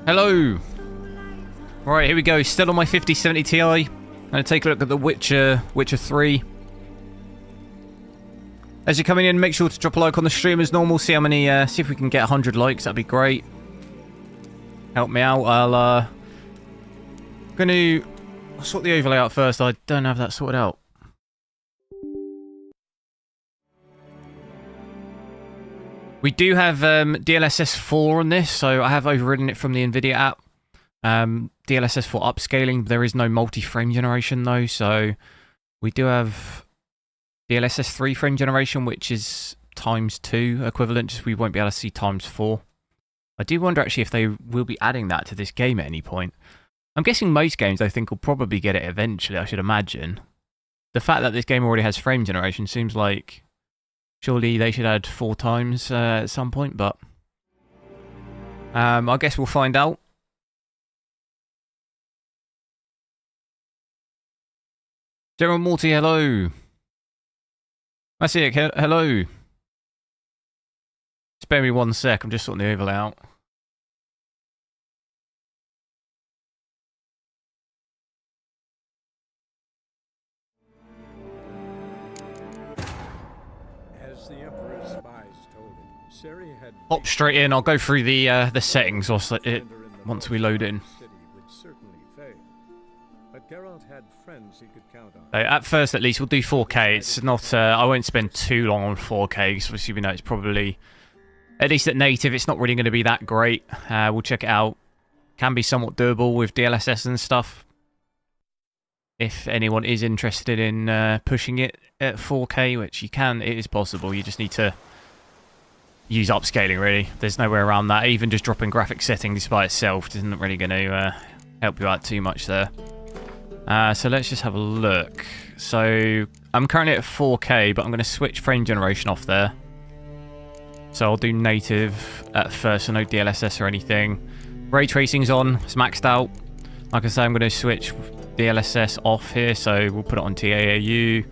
Hello. Right, here we go. Still on my 5070 Ti. I'm going to take a look at the Witcher 3. As you're coming in, make sure to drop a like on the stream as normal. See how many, see if we can get 100 likes. That'd be great. Help me out. I'll gonna sort the overlay out first. I don't have that sorted out. We do have DLSS 4 on this, so I have overridden it from the Nvidia app. DLSS for upscaling. There is no multi-frame generation though, so we do have DLSS 3 frame generation, which is ×2 equivalent. Just we won't be able to see ×4. I do wonder actually if they will be adding that to this game at any point. I'm guessing most games I think will probably get it eventually, I should imagine. The fact that this game already has frame generation seems like surely they should add 4 times at some point, but I guess we'll find out. General Morty, hello. Masiek, hello. Spare me 1 sec, I'm just sorting the overlay out. As the Emperor's spies told him, Siri had Hop straight in, I'll go through the settings once we load in. But Geralt had friends he could count on. At first, at least, we'll do 4K. It's not. I won't spend too long on 4K because obviously we know it's probably, at least at native, it's not really going to be that great. We'll check it out. Can be somewhat doable with DLSS and stuff. If anyone is interested in pushing it at 4K, which you can, it is possible. You just need to use upscaling. Really, there's no way around that. Even just dropping graphic settings by itself isn't really going to help you out too much there. So let's just have a look. So I'm currently at 4K, but I'm going to switch frame generation off there. So I'll do native at first, so no DLSS or anything. Ray tracing's on, it's maxed out. Like I say, I'm going to switch DLSS off here, so we'll put it on TAAU.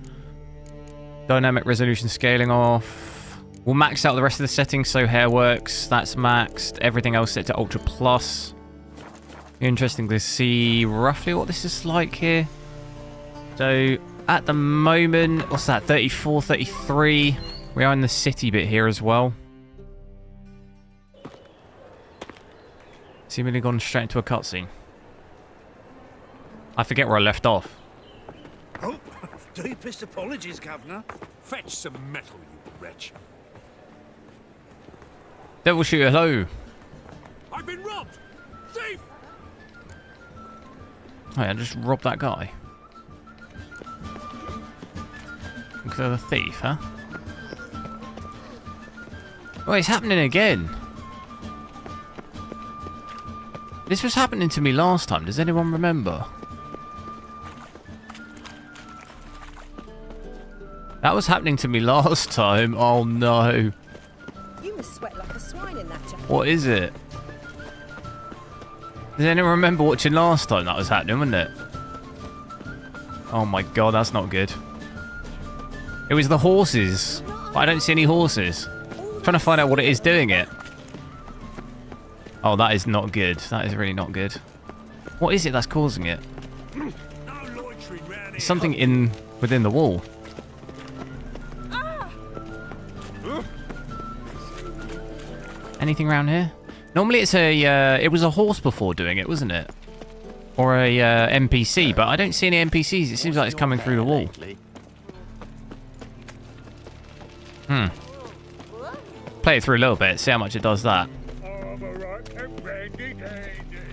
Dynamic resolution scaling off. We'll max out the rest of the settings, so hair works, that's maxed. Everything else set to Ultra Plus. Interesting to see roughly what this is like here. So at the moment, what's that, 34, 33. We are in the city bit here as well. Seemingly gone straight into a cutscene. I forget where I left off. Oh, deepest apologies, Governor. Fetch some metal, you wretch. Devil Shooter, hello. I've been robbed! Thief! Oh yeah, just robbed that guy. Because of the thief, huh? Oh, it's happening again. This was happening to me last time. Does anyone remember? That was happening to me last time. Oh no. You must sweat like a swine in that jacket. What is it? Does anyone remember watching last time that was happening, wasn't it? Oh my god, that's not good. It was the horses. But I don't see any horses. I'm trying to find out what it is doing it. Oh, that is not good. That is really not good. What is it that's causing it? There's something within the wall. Anything around here? Normally it's it was a horse before doing it, wasn't it? Or a NPC, but I don't see any NPCs. It seems like it's coming through the wall. Play it through a little bit, see how much it does that.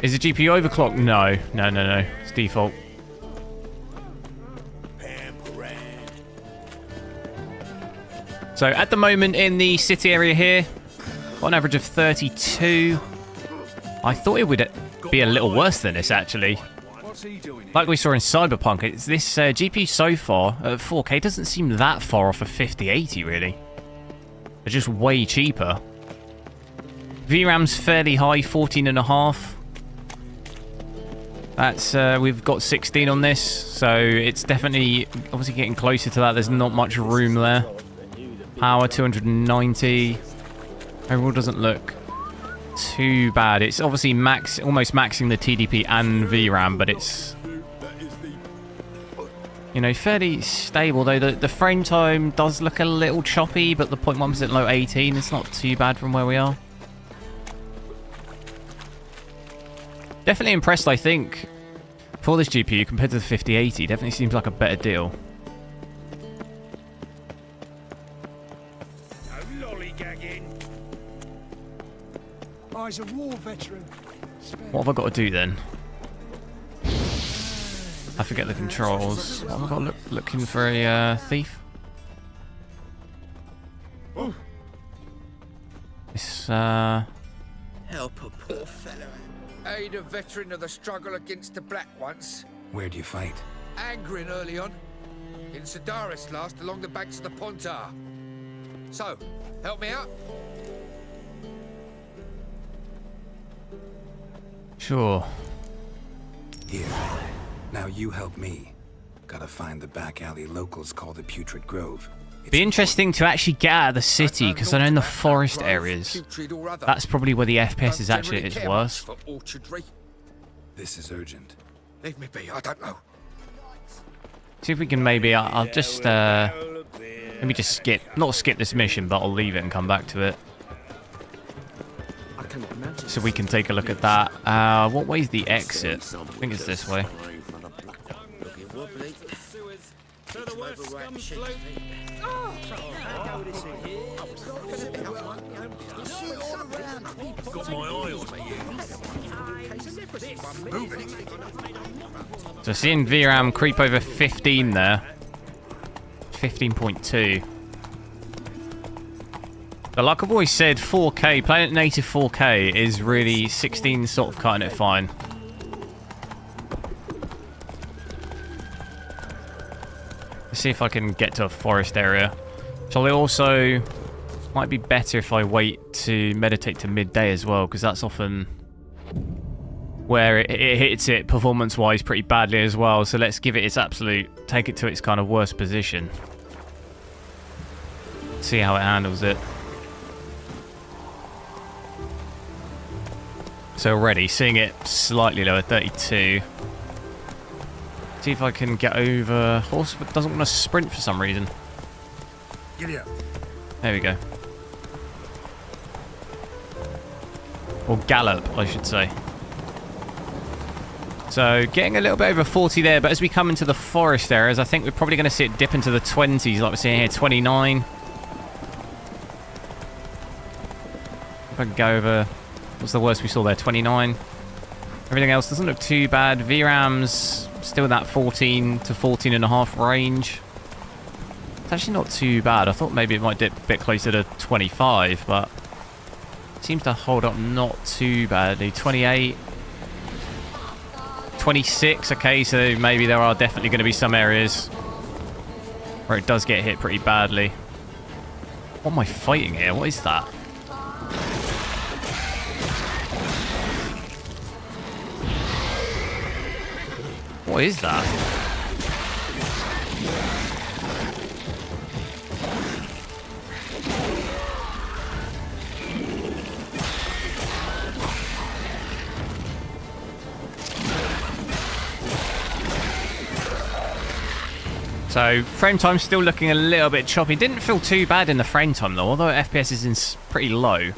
Is the GPU overclocked? No. No. It's default. So at the moment in the city area here, got an average of 32. I thought it would be a little worse than this, actually. Like we saw in Cyberpunk, it's this GPU so far at 4K doesn't seem that far off of 5080, really. They're just way cheaper. VRAM's fairly high, 14.5. That's we've got 16 on this, so it's definitely obviously getting closer to that. There's not much room there. Power 290. Overall doesn't look too bad. It's obviously almost maxing the TDP and VRAM, but it's, you know, fairly stable. Though the frame time does look a little choppy, but the 0.1% low 18 is not too bad from where we are. Definitely impressed, I think, for this GPU compared to the 5080. Definitely seems like a better deal. No lollygagging. Oh, he's a war veteran. What have I got to do then? I forget the controls. What have I got looking for a thief? This Help a poor fellow. Aid a veteran of the struggle against the Black once. Where do you fight? Angering early on. In Sedaris last, along the banks of the Pontar. So, help me out? Sure. Here. Now you help me. Gotta find the back alley locals call the Putrid Grove. Be interesting to actually get out of the city, because I know in the forest areas, that's probably where the FPS is actually at its worst. For orchardry. This is urgent. Leave me be, I don't know. See if we can maybe, I'll just, let me just not skip this mission, but I'll leave it and come back to it. So we can take a look at that. What way's the exit? I think it's this way. So seeing VRAM creep over 15 there. 15.2. But like I've always said, 4K, playing at native 4K is really 16 sort of cutting it fine. Let's see if I can get to a forest area. So I also might be better if I wait to meditate to midday as well, because that's often where it hits it performance-wise pretty badly as well. So let's give it its absolute, take it to its kind of worst position. See how it handles it. So already seeing it slightly lower, 32. See if I can get over. Horse doesn't want to sprint for some reason. Giddy up. There we go. Or gallop, I should say. So getting a little bit over 40 there, but as we come into the forest areas, I think we're probably going to see it dip into the 20s, like we're seeing here, 29. If I can go over, what's the worst we saw there, 29. Everything else doesn't look too bad. VRAM's still that 14 to 14 and a half range. It's actually not too bad. I thought maybe it might dip a bit closer to 25, but it seems to hold up not too badly. 28, 26. Okay, so maybe there are definitely going to be some areas where it does get hit pretty badly. What am I fighting here? What is that? What is that? So frame time's still looking a little bit choppy. Didn't feel too bad in the frame time though, although FPS is in pretty low.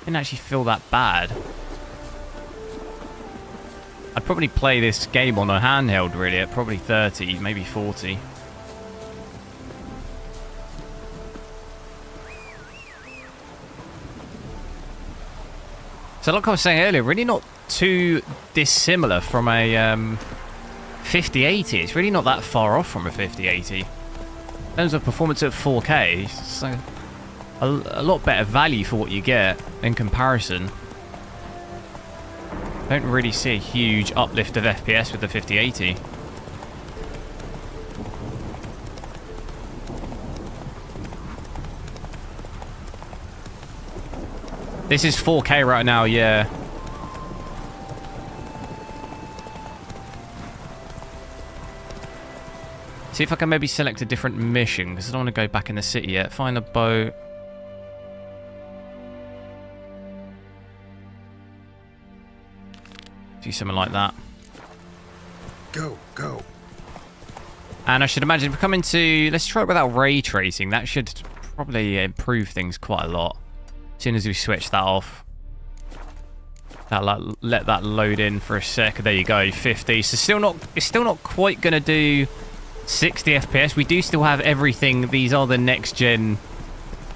Didn't actually feel that bad. I'd probably play this game on a handheld really at probably 30, maybe 40. So like I was saying earlier, really not too dissimilar from a 5080. It's really not that far off from a 5080. In terms of performance at 4K, so a lot better value for what you get in comparison. Don't really see a huge uplift of FPS with the 5080. This is 4K right now, yeah. See if I can maybe select a different mission, because I don't want to go back in the city yet. Find a boat. Do something like that. Go, go. And I should imagine if we come into... Let's try it without ray tracing. That should probably improve things quite a lot. As soon as we switch that off. Let that load in for a sec. There you go, 50. So it's still not quite going to do 60 FPS. We do still have everything. These are the next gen...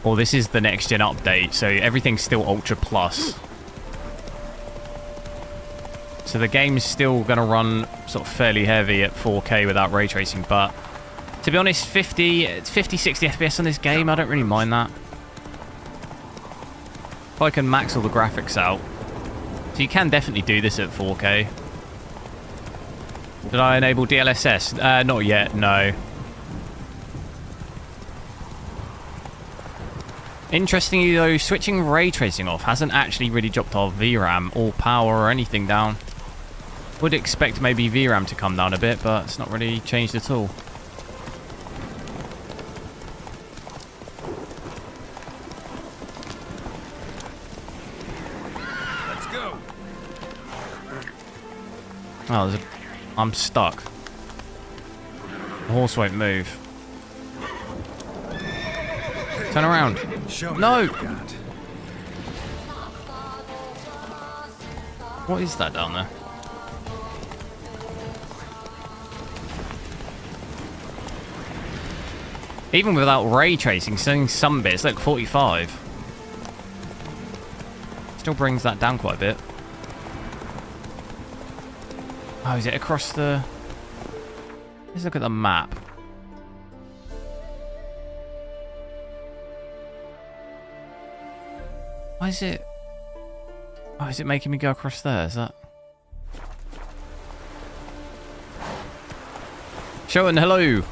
Or this is the next gen update. So everything's still Ultra Plus. So the game's still going to run sort of fairly heavy at 4K without ray tracing, but to be honest, 50, 60 FPS on this game, I don't really mind that. If I can max all the graphics out. So you can definitely do this at 4K. Did I enable DLSS? Not yet, no. Interestingly though, switching ray tracing off hasn't actually really dropped our VRAM or power or anything down. Would expect maybe VRAM to come down a bit, but it's not really changed at all. Let's go. Oh, I'm stuck. The horse won't move. Turn around. No! What is that down there? Even without ray tracing, seeing some bits, look, 45. Still brings that down quite a bit. Oh, is it across the... Let's look at the map. Why is it... Oh, is it making me go across there? Is that... Showen, hello!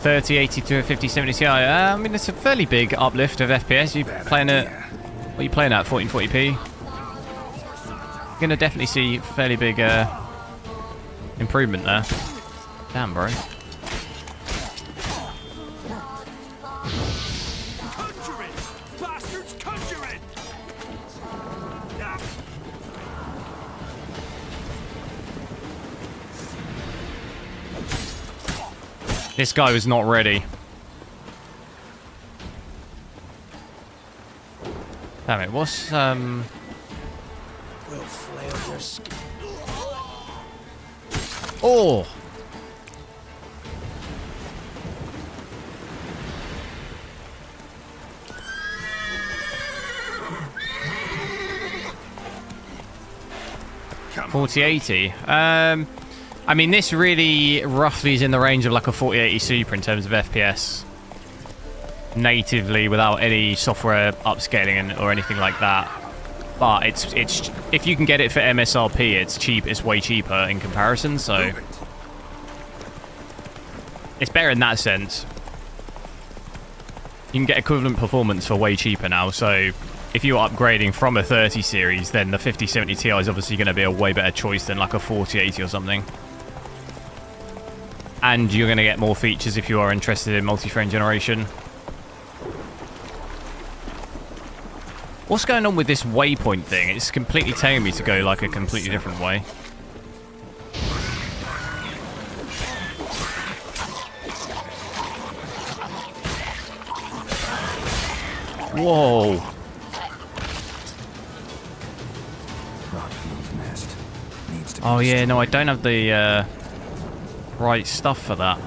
3080 to a 5070 Ti. I mean, it's a fairly big uplift of FPS. You playing at... What are you playing at? 1440p? You're going to definitely see fairly big improvement there. Damn, bro. This guy was not ready. Damn it, what's, We'll flail your skin. Oh! Come on. 4080. I mean, this really roughly is in the range of like a 4080 Super in terms of FPS. Natively, without any software upscaling or anything like that. But it's if you can get it for MSRP, it's cheap. It's way cheaper in comparison, so it's better in that sense. You can get equivalent performance for way cheaper now. So if you're upgrading from a 30 series, then the 5070 Ti is obviously going to be a way better choice than like a 4080 or something. And you're going to get more features if you are interested in multi-frame generation. What's going on with this waypoint thing? It's completely telling me to go like a completely different way. Whoa. Oh yeah, no, I don't have the right stuff for that.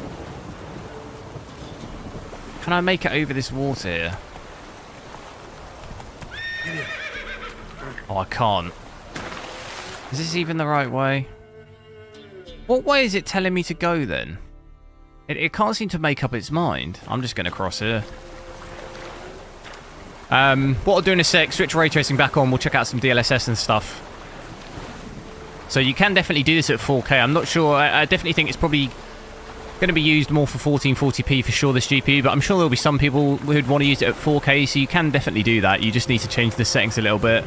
Can I make it over this water here? Oh, I can't. Is this even the right way? What way is it telling me to go then? It can't seem to make up its mind. I'm just going to cross here. What I'll do in a sec, switch ray tracing back on. We'll check out some DLSS and stuff. So you can definitely do this at 4K. I'm not sure. I definitely think it's probably going to be used more for 1440p for sure, this GPU. But I'm sure there'll be some people who'd want to use it at 4K. So you can definitely do that. You just need to change the settings a little bit.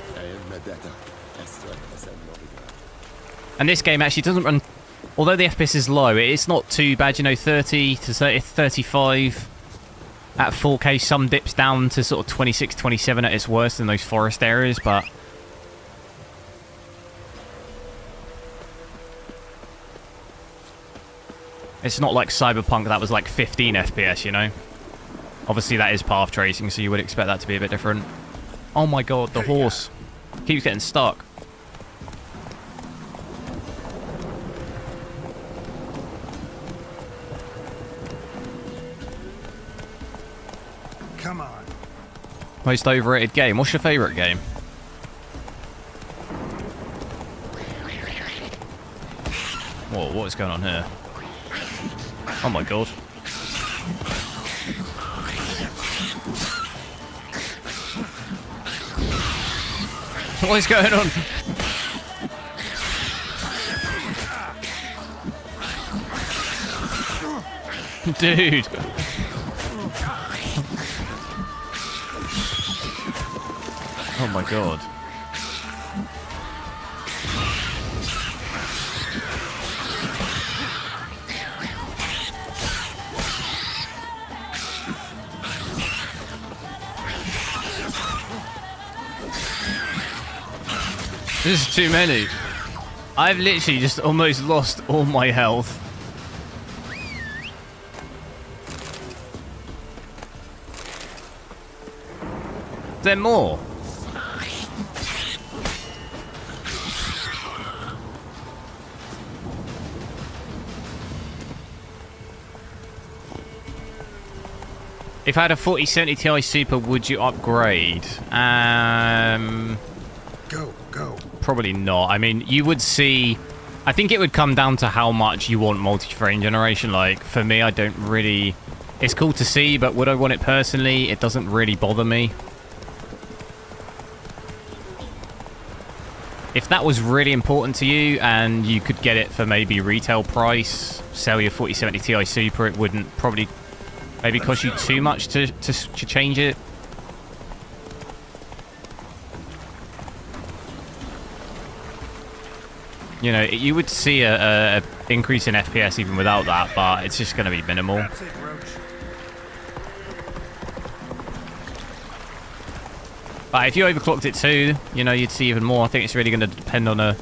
And this game actually doesn't run... Although the FPS is low, it's not too bad. You know, 30 to 35. at 4K. Some dips down to sort of 26, 27 at its worst in those forest areas, but it's not like Cyberpunk that was like 15 FPS, you know? Obviously that is path tracing, so you would expect that to be a bit different. Oh my god, the horse keeps getting stuck. Come on. Most overrated game. What's your favourite game? Whoa, what is going on here? Oh my god. What is going on? Dude. Oh my god. This is too many. I've literally just almost lost all my health. Is there more? If I had a 4070 Ti Super, would you upgrade? Go. Probably not. I mean, you would see... I think it would come down to how much you want multi-frame generation. Like, for me, I don't really... It's cool to see, but would I want it personally? It doesn't really bother me. If that was really important to you and you could get it for maybe retail price, sell your 4070 Ti Super, it wouldn't probably maybe cost you too much to change it. You know, you would see a increase in FPS even without that, but it's just going to be minimal. That's it, Roach. But if you overclocked it too, you know, you'd see even more. I think it's really going to depend on a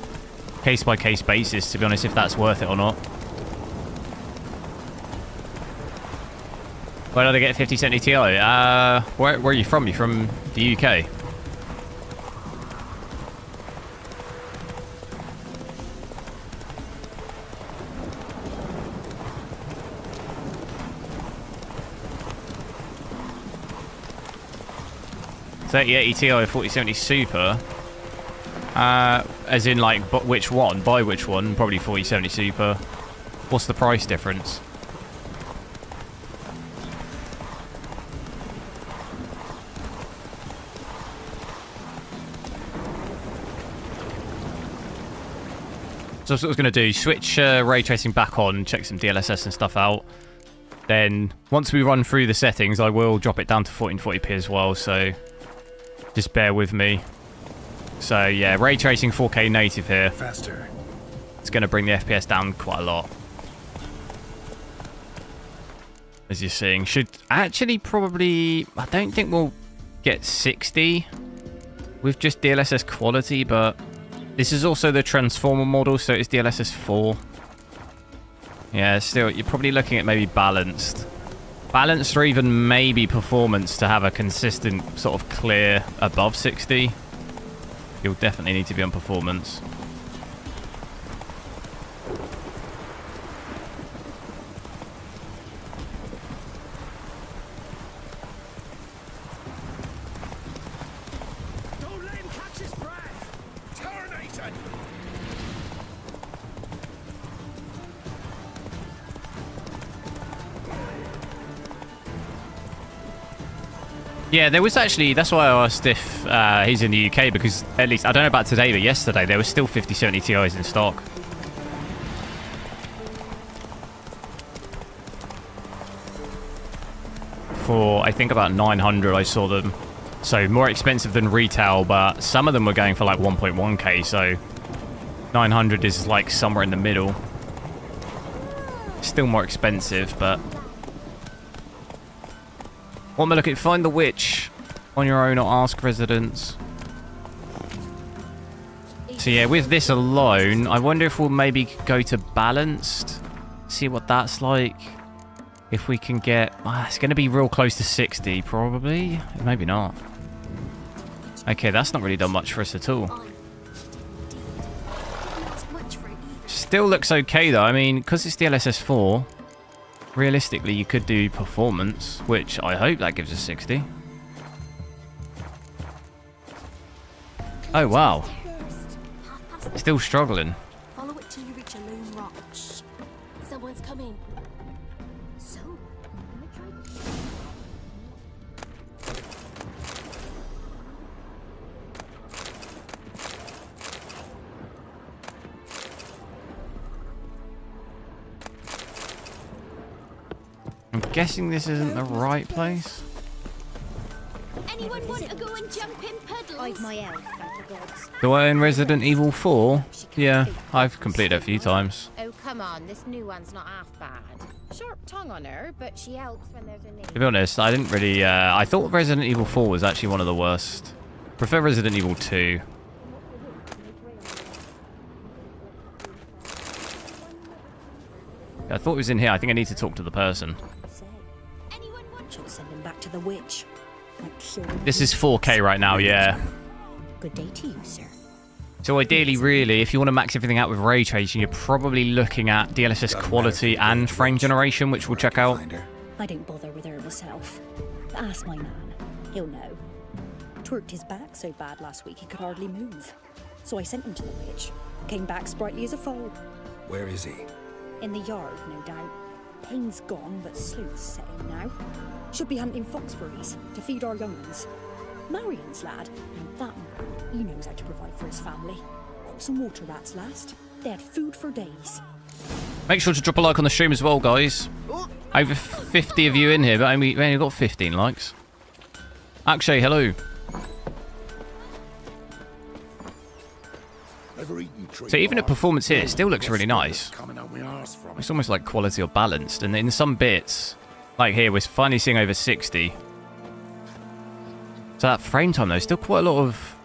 case-by-case basis, to be honest, if that's worth it or not. Where did I get 5070 Ti? Where are you from? You from the UK? .3080 Ti 4070 Super. As in, like, which one? Buy which one? Probably 4070 Super. What's the price difference? So that's what I was going to do. Switch ray tracing back on, check some DLSS and stuff out. Then, once we run through the settings, I will drop it down to 1440p as well, so just bear with me. So, yeah, ray tracing 4K native here. Faster. It's going to bring the FPS down quite a lot. As you're seeing. Should actually probably... I don't think we'll get 60 with just DLSS quality, but this is also the transformer model, so it's DLSS 4. Yeah, still, you're probably looking at maybe balanced. Balanced or even maybe performance to have a consistent sort of clear above 60. You'll definitely need to be on performance. Don't let him catch his breath. Terminator. Yeah, there was actually... That's why I asked if he's in the UK, because at least... I don't know about today, but yesterday there was still 5070 Ti's in stock. For, I think, about 900 I saw them. So, more expensive than retail, but some of them were going for like 1.1k, so 900 is like somewhere in the middle. Still more expensive, but... What am I looking at? Find the witch on your own or ask residents. So yeah, with this alone, I wonder if we'll maybe go to balanced. See what that's like. If we can get... it's going to be real close to 60, probably. Maybe not. Okay, that's not really done much for us at all. Still looks okay, though. I mean, because it's DLSS 4, realistically, you could do performance, which I hope that gives us 60. Oh, wow. Still struggling. Follow it till you reach a lone rock. Shh. Someone's coming. So, I'm guessing this isn't the right place. anyone want to go and jump in puddles? I've my elf, thank the gods. Do I own Resident Evil 4? Yeah, I've completed it a few times. Oh, come on. This new one's not half bad. Sharp tongue on her, but she helps when there's a need. To be honest, I didn't really... I thought Resident Evil 4 was actually one of the worst. Prefer Resident Evil 2. I thought it was in here. I think I need to talk to the person. Anyone want Should send him back to the witch. This is 4K right now, yeah. Good day to you, sir. So ideally, really, if you want to max everything out with ray tracing, you're probably looking at DLSS quality and frame generation, which we'll check out. I don't bother with her myself. But ask my man. He'll know. Twerked his back so bad last week he could hardly move. So I sent him to the witch. Came back sprightly as a foal. Where is he? In the yard, no doubt. Pain's gone, but sleuth's set in now. Should be hunting foxberries to feed our young ones. Marion's lad, and that man, he knows how to provide for his family. Caught some water rats last. They had food for days. Make sure to drop a like on the stream as well, guys. Over 50 of you in here, but we only got 15 likes. Akshay, hello. So even at performance here, it still looks really nice. It's almost like quality or balanced. And in some bits, like here, we're finally seeing over 60. So that frame time, though, still quite a lot of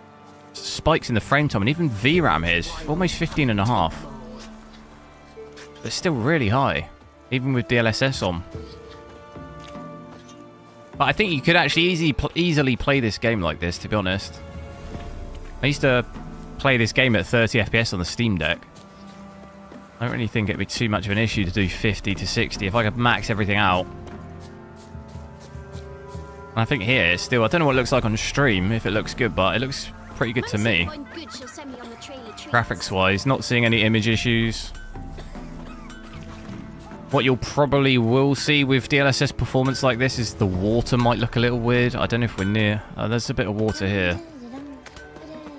spikes in the frame time. And even VRAM here is almost 15.5. It's still really high, even with DLSS on. But I think you could actually easily play this game like this, to be honest. I used to play this game at 30 FPS on the Steam Deck. I don't really think it'd be too much of an issue to do 50 to 60 if I could max everything out. And I think here it's still, I don't know what it looks like on stream, if it looks good, but it looks pretty good to me. Graphics wise, not seeing any image issues. What you'll probably will see with DLSS performance like this is the water might look a little weird. I don't know if we're near. There's a bit of water here.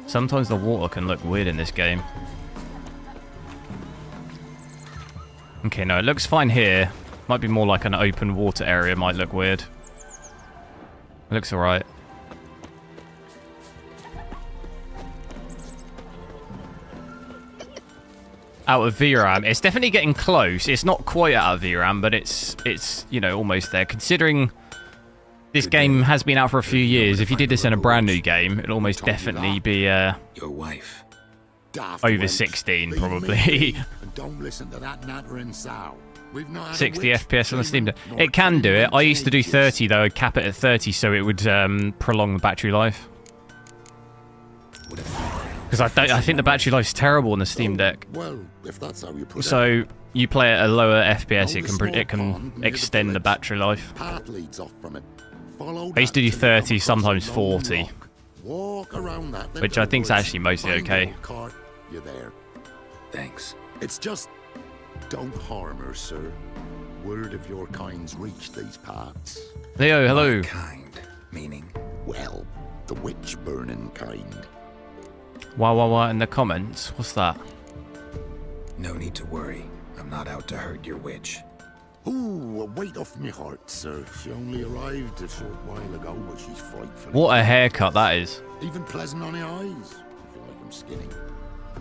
Sometimes the water can look weird in this game. Okay, no, it looks fine here. Might be more like an open water area, might look weird. It looks alright. Out of VRAM. It's definitely getting close. It's not quite out of VRAM, but it's you know, almost there. Considering this game has been out for a few years, if you did this in a brand new game, it'd almost definitely be Your wife. over 16, probably. Don't listen to that nattering sow. 60 FPS on the Steam Deck. It can do it. I used to do 30, though. I'd cap it at 30 so it would prolong the battery life. Because I think the battery life's terrible on the Steam Deck. Well, if that's how you put it. So you play at a lower FPS, it can extend the battery life. Path leads off from it. Follow I used to do 30, sometimes 40, Walk around that, which I think is actually mostly okay. You're there. Thanks. It's just don't harm her, sir. Word of your kind's reached these parts. Leo, hello. Kind. Meaning? Well, the witch burning kind. Wow in the comments. What's that? No need to worry. I'm not out to hurt your witch. Ooh, a weight off me heart, sir. She only arrived a short while ago, but she's frightful. What a haircut that is. Even pleasant on the eyes. I feel like I'm skinny.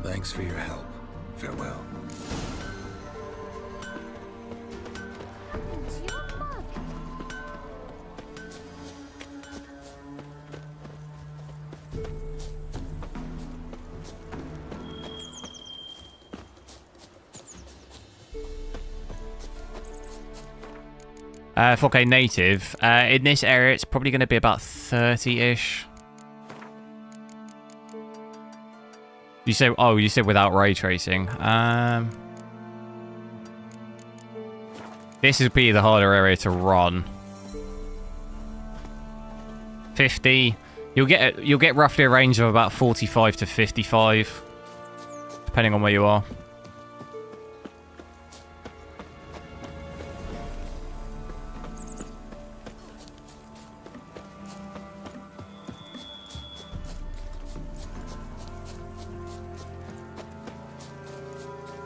Thanks for your help. Farewell. 4K native. In this area, it's probably going to be about 30-ish. You say, oh, you said without ray tracing. This is be the harder area to run. 50. You'll get roughly a range of about 45 to 55, depending on where you are.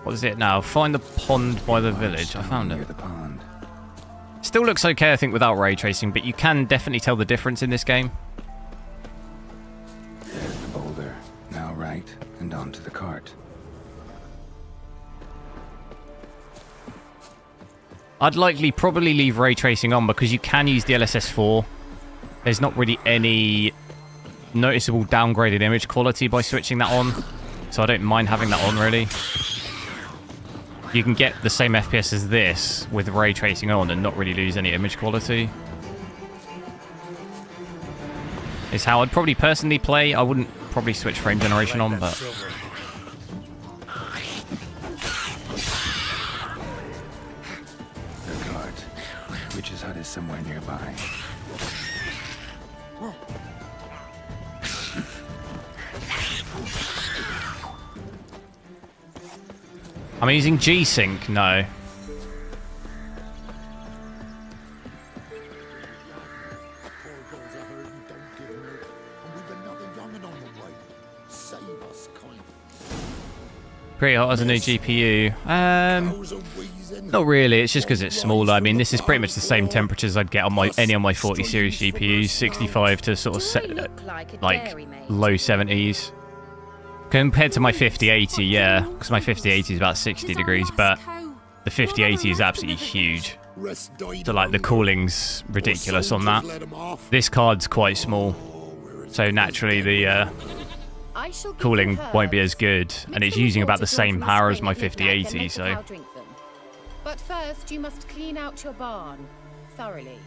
What is it now? Find the pond by the village. I found it. Still looks okay, I think, without ray tracing, but you can definitely tell the difference in this game. There's the boulder. Now right, and onto the cart. I'd probably leave ray tracing on because you can use DLSS 4. There's not really any noticeable downgraded image quality by switching that on, so I don't mind having that on, really. You can get the same FPS as this with ray tracing on and not really lose any image quality. Is how I'd probably personally play. I wouldn't probably switch frame generation on, but... The cart. Witch's hut is somewhere nearby. I'm using G-Sync, no. Pretty hot as a new GPU. Not really. It's just because it's smaller. I mean, this is pretty much the same temperatures I'd get on any of my 40 series GPUs, 65 to sort of like low 70s. Compared to my 5080, yeah, because my 5080 is about 60 degrees, but the 5080 is absolutely huge. So, like, the cooling's ridiculous on that. This card's quite small, so naturally the cooling won't be as good, and it's using about the same power as my 5080, so... But first, you must clean out your barn thoroughly.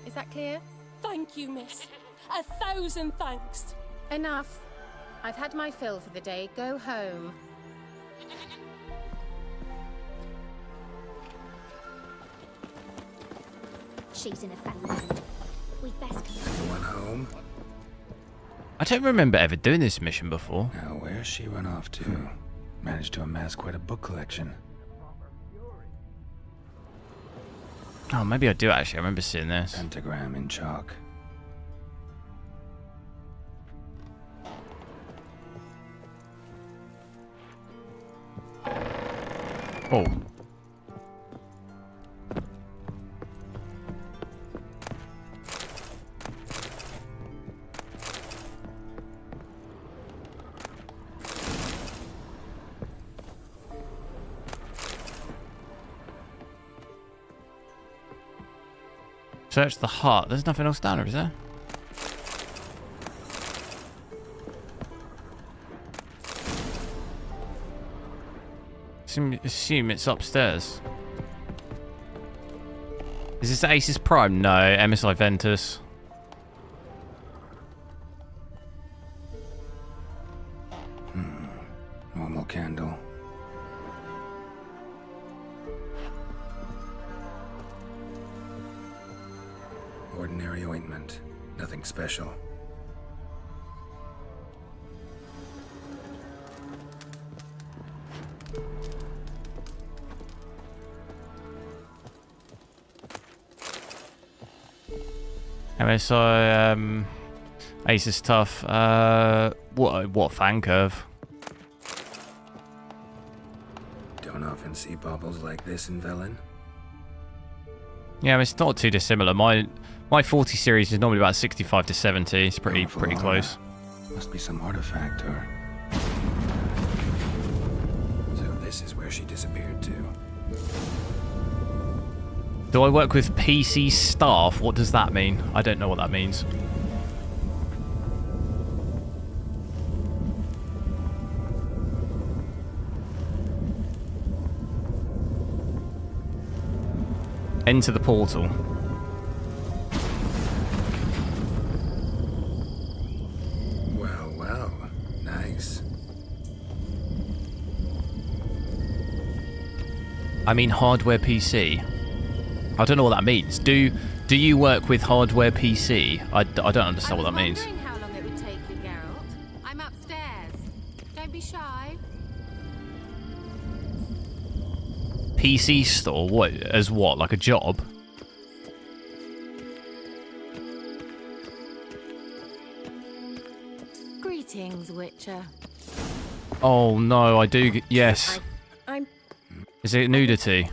Is that clear? Thank you, miss. 1,000 thanks. Enough. I've had my fill for the day. Go home. She's in a fat mood. We'd best come. Anyone home? I don't remember ever doing this mission before. Now, where's she run off to? Managed to amass quite a book collection. Oh, maybe I do actually. I remember seeing this. Pentagram in chalk. Oh. Search the heart. There's nothing else down there, is there? Assume it's upstairs. Is this Aces Prime? No, MSI Ventus. Normal candle. Ordinary ointment. Nothing special. MSI, Aces Tough. What fan curve? Don't often see baubles like this in Velen. Yeah, it's not too dissimilar. My 40 series is normally about 65 to 70. It's pretty close. Must be some artifact or... So this is where she disappeared to. Do I work with PC staff? What does that mean? I don't know what that means. Enter the portal. I mean hardware PC. I don't know what that means. Do you work with hardware PC? I don't understand what that means. I was wondering how long it would take you, Geralt. I'm upstairs. Don't be shy. PC store? What? As what? Like a job? Greetings, Witcher. Oh no, I do. Yes. I'm. Is it nudity?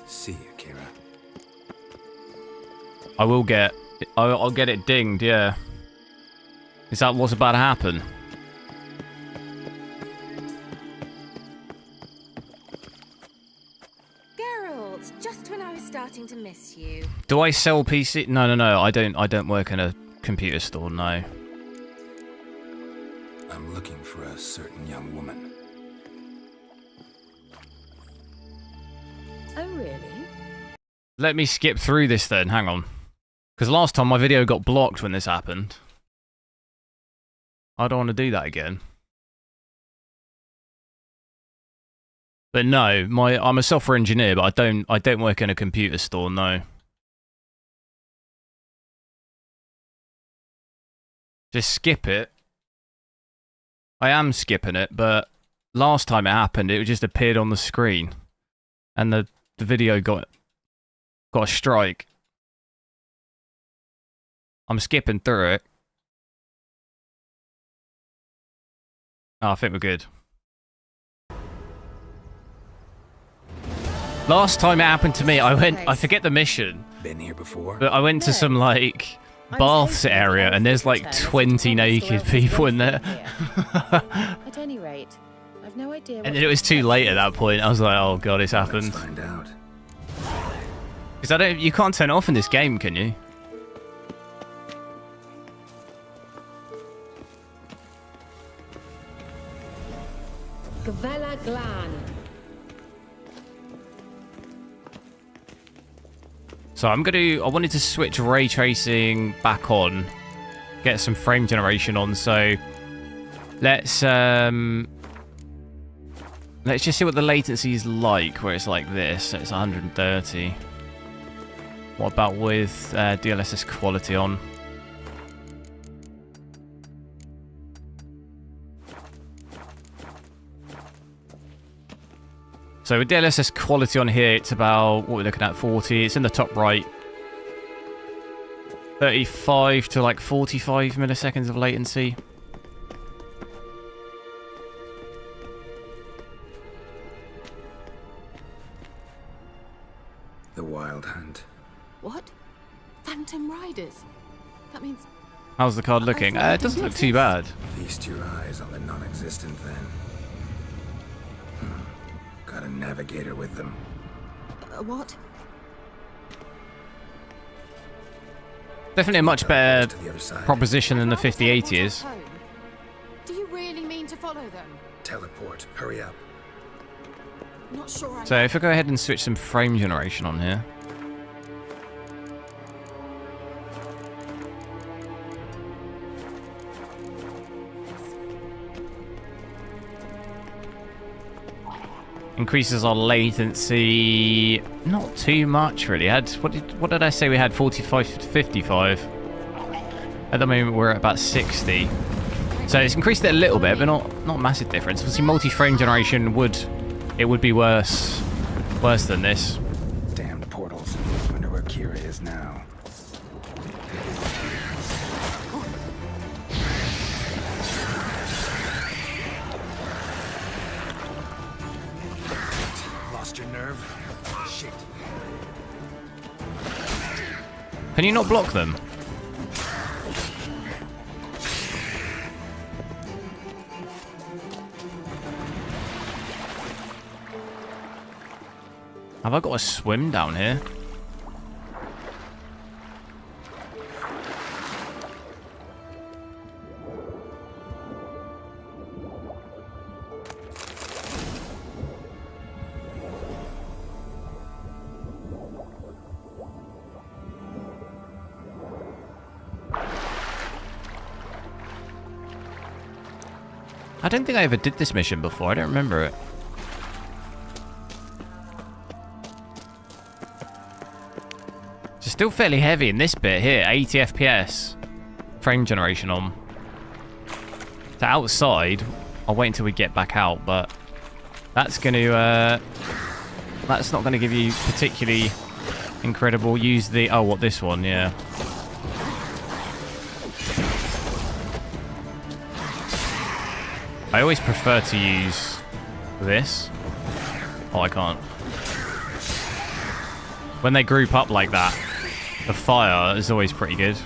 See you, Kira. I will get. I'll get it dinged. Yeah. Is that what's about to happen? Geralt, just when I was starting to miss you. Do I sell PC? No. I don't work in a computer store. No. I'm looking for a certain young woman. Oh, really? Let me skip through this then. Hang on. Because last time my video got blocked when this happened. I don't want to do that again. But no, I'm a software engineer, but I don't work in a computer store, no. Just skip it. I am skipping it, but last time it happened, it just appeared on the screen. And the video got a strike. I'm skipping through it. Oh, I think we're good. Last time it happened to me, I forget the mission. Been here before? But I went to some, like, baths area, and there's, like, 20 naked people in there. At any rate, I've no idea. And then it was too late at that point. I was like, oh god, it's happened. Let's find out. Because you can't turn it off in this game, can you? Gavella Glan. So I wanted to switch ray tracing back on, get some frame generation on. So let's just see what the latency is like, where it's like this. So it's 130. What about with DLSS quality on? So with DLSS quality on here, it's about, what we're looking at, 40. It's in the top right. 35 to like 45 milliseconds of latency. The Wild Hunt. What? Phantom Riders? That means... How's the card looking? It doesn't look too bad. Feast your eyes on the non-existent then. Got a navigator with them. What? Definitely a much better To the other side. proposition than the 5080 is. Do you really mean to follow them? Teleport. Hurry up. Not sure I... So if I go ahead and switch some frame generation on here. Increases our latency not too much really. What did I say we had? 45 to 55. At the moment we're at about 60. So it's increased it a little bit, but not massive difference. Obviously multi-frame generation would be worse than this. Damned portals. Wonder where Kira is now. Lost your nerve? Shit. Can you not block them? Have I got to swim down here? I don't think I ever did this mission before. I don't remember it. It's still fairly heavy in this bit here. 80 FPS. Frame generation on. So outside, I'll wait until we get back out, but that's going to... that's not going to give you particularly incredible. Use the... oh, what, this one? Yeah. I always prefer to use this. Oh, I can't. When they group up like that, the fire is always pretty good.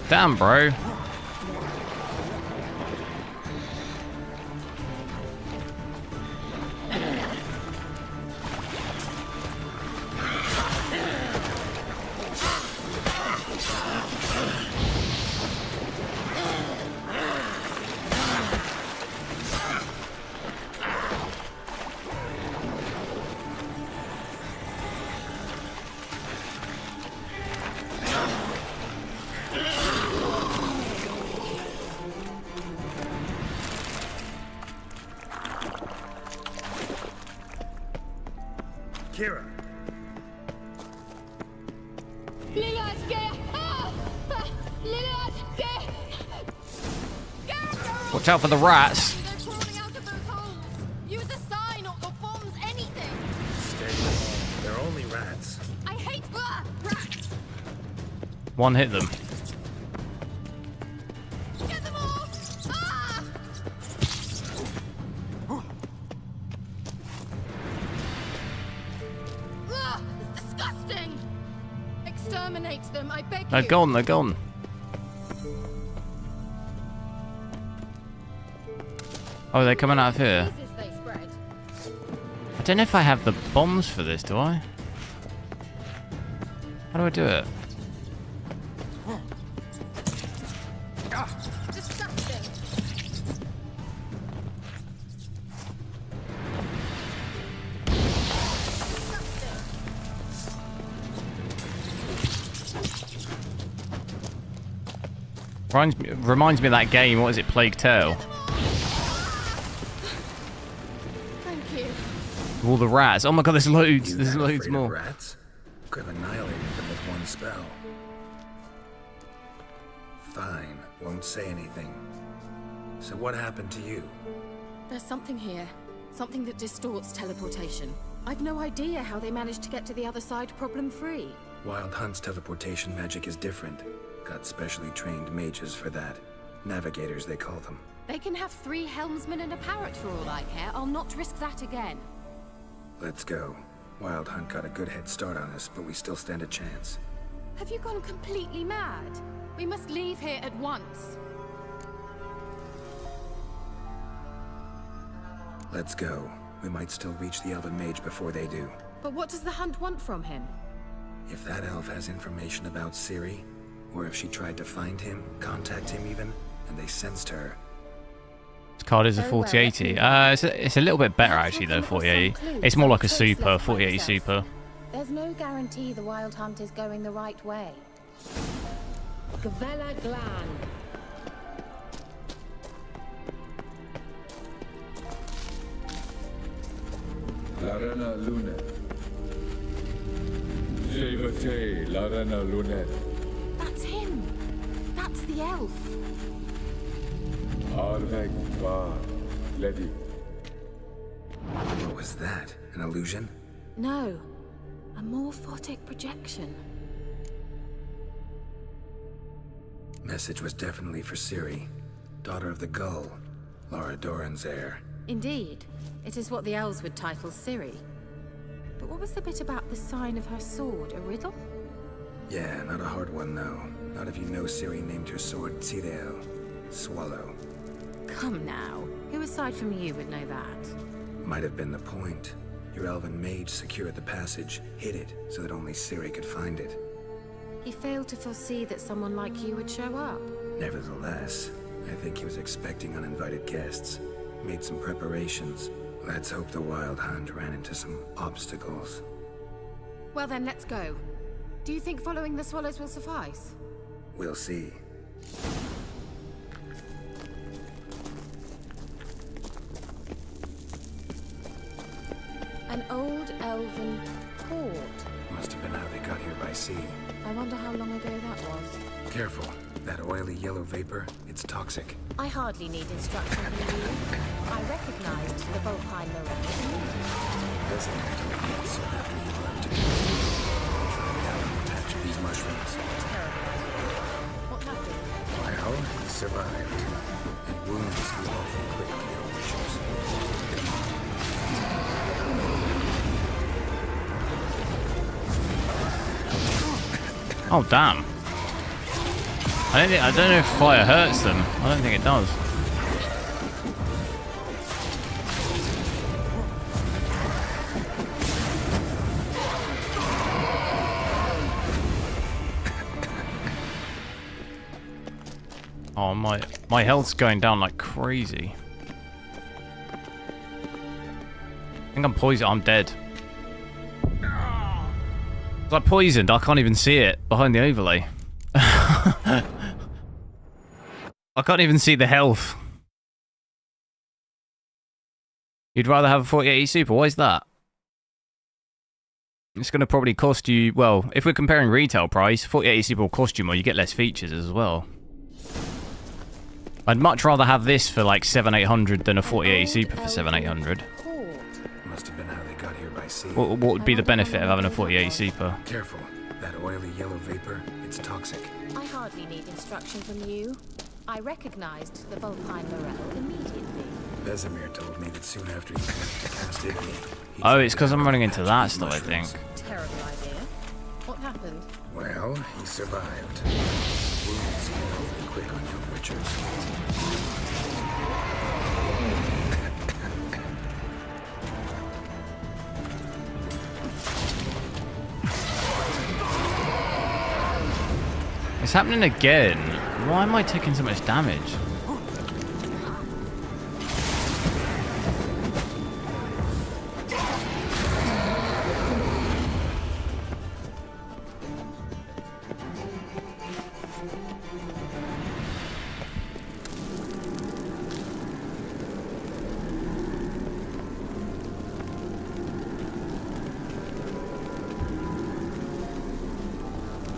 Damn, bro. Kira. Watch out for the rats. They're crawling out of those holes. Use a sign or bombs, anything. Stay. They're only rats. I hate rats. One hit them. Get them all. Ah! Ugh, it's disgusting. Exterminate them, I beg you. They're gone, they're gone. Oh, they're coming out of here. Diseases they spread. I don't know if I have the bombs for this, do I? How do I do it? Disgusting. Reminds me of that game, what is it, Plague Tale? Thank you. All the rats. Oh my god, there's loads. You There's that loads afraid of more. rats? Could have annihilated them with one spell. Fine, won't say anything. So what happened to you? There's something here. Something that distorts teleportation. I've no idea how they managed to get to the other side problem-free. Wild Hunt's teleportation magic is different. Got specially trained mages for that. Navigators, they call them. They can have 3 helmsmen and a parrot for all I care. I'll not risk that again. Let's go. Wild Hunt got a good head start on us, but we still stand a chance. Have you gone completely mad? We must leave here at once. Let's go. We might still reach the Elven Mage before they do. But what does the Hunt want from him? If that elf has information about Ciri, or if she tried to find him, contact him even, and they sensed her. This card is a 4080. It's a little bit better actually though, 4080. It's more like a super, 4080 super. There's no guarantee the Wild Hunt is going the right way. Gavella Glan. Larana Lunet. Jevate Larana Lunet. That's him. That's the elf. Arveg Va Ledi. What was that? An illusion? No. A morphotic projection. Message was definitely for Ciri, daughter of the Gull, Lara Doran's heir. Indeed. It is what the elves would title Ciri. But what was the bit about the sign of her sword? A riddle? Yeah, not a hard one though. Not if you know Ciri named her sword Tirel, Swallow. Come now. Who aside from you would know that? Might have been the point. Your elven mage secured the passage, hid it, so that only Ciri could find it. He failed to foresee that someone like you would show up. Nevertheless, I think he was expecting uninvited guests. Made some preparations. Let's hope the Wild Hunt ran into some obstacles. Well then, let's go. Do you think following the swallows will suffice? We'll see. An old elven port. Must have been how they got here by sea. I wonder how long ago that was. Careful. That oily yellow vapor, it's toxic. I hardly need instruction from you. I recognized the Volpine Morel. That's an actor. So after you learn to try it out and patch these mushrooms. What happened? Well, he survived. And wounds heal awfully quick on your wishes. Oh, damn. I don't know if fire hurts them. I don't think it does. Oh, my health's going down like crazy. I think I'm poisoned. I'm dead. It's like poisoned. I can't even see it behind the overlay. I can't even see the health. You'd rather have a 4080 Super. Why is that? It's going to probably cost you... Well, if we're comparing retail price, 4080 Super will cost you more. You get less features as well. I'd much rather have this for like 700-800 than a 4080 Super for 700-800. Must have been how they got here by sea. What would be the benefit of having a 4080 Super? Careful. That oily yellow vapor, it's toxic. I hardly need instruction from you. I recognized the Volpine Morel immediately. Vesemir told me that soon after he cast it, Oh, it's because I'm running into that stuff, I think. Terrible idea. What happened? Well, he survived. Wounds heal awfully quick on young witchers. It's happening again. Why am I taking so much damage?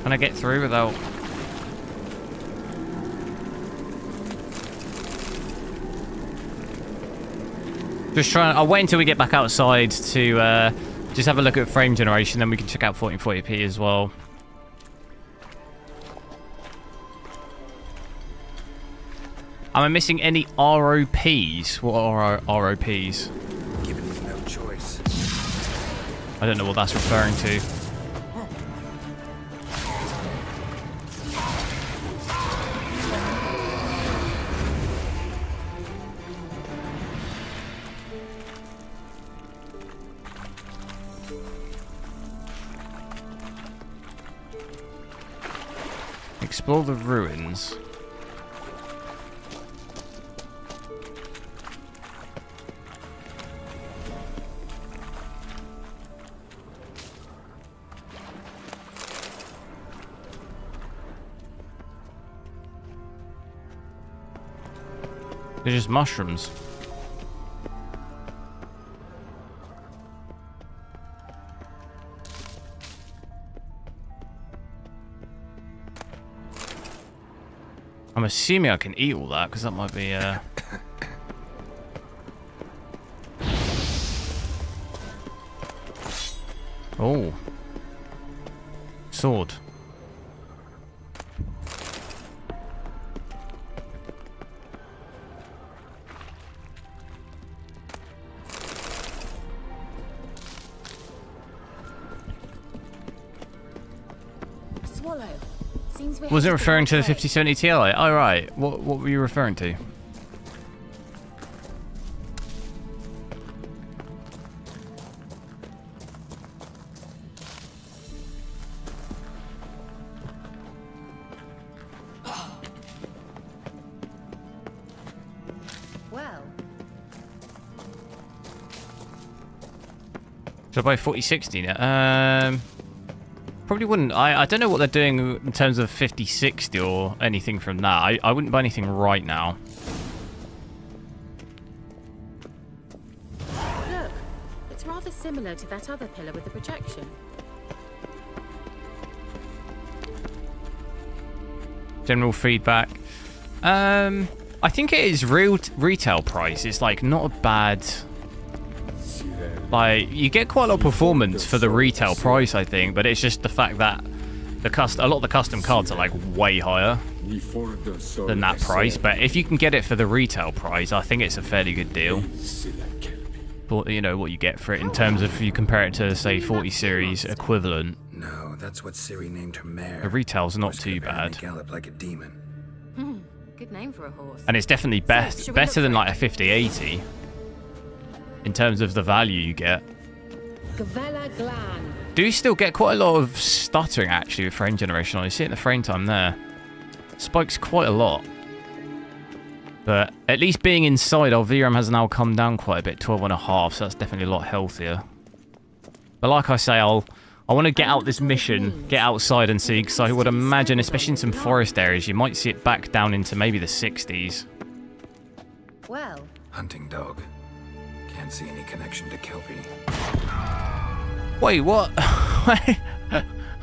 Can I get through without... Just trying. I'll wait until we get back outside to just have a look at frame generation, then we can check out 1440p as well. Am I missing any ROPs? What are ROPs? Given me no choice. I don't know what that's referring to. Explore the ruins. They're just mushrooms. I'm assuming I can eat all that, because that might be, Oh. Sword. Swallow. Seems we Was it have to referring to the go away. 5070 Ti? Oh, right. What were you referring to? Should I buy 4060 now? Probably wouldn't. I don't know what they're doing in terms of 5060 or anything from that. I wouldn't buy anything right now. Look, it's rather similar to that other pillar with the projection. General feedback. I think it is retail price. It's like not a bad. Like you get quite a lot of performance for the retail price, I think, but it's just the fact that a lot of the custom cards are like way higher than that price. But if you can get it for the retail price, I think it's a fairly good deal. But you know what you get for it in terms of if you compare it to say 40 series equivalent. No, that's what Siri named her mare. The retail's not too bad. Gallop like a demon. Good name for a horse. And it's definitely better than like a 5080 in terms of the value you get. Do still get quite a lot of stuttering actually with frame generation. I see it in the frame time there. Spikes quite a lot. But at least being inside, our VRAM has now come down quite a bit, 12.5, so that's definitely a lot healthier. But like I say, I want to get out this mission, get outside and see, because I would imagine, especially in some forest areas, you might see it back down into maybe the 60s. Well. Hunting dog. Can't see any connection to Kelpie. Wait, what?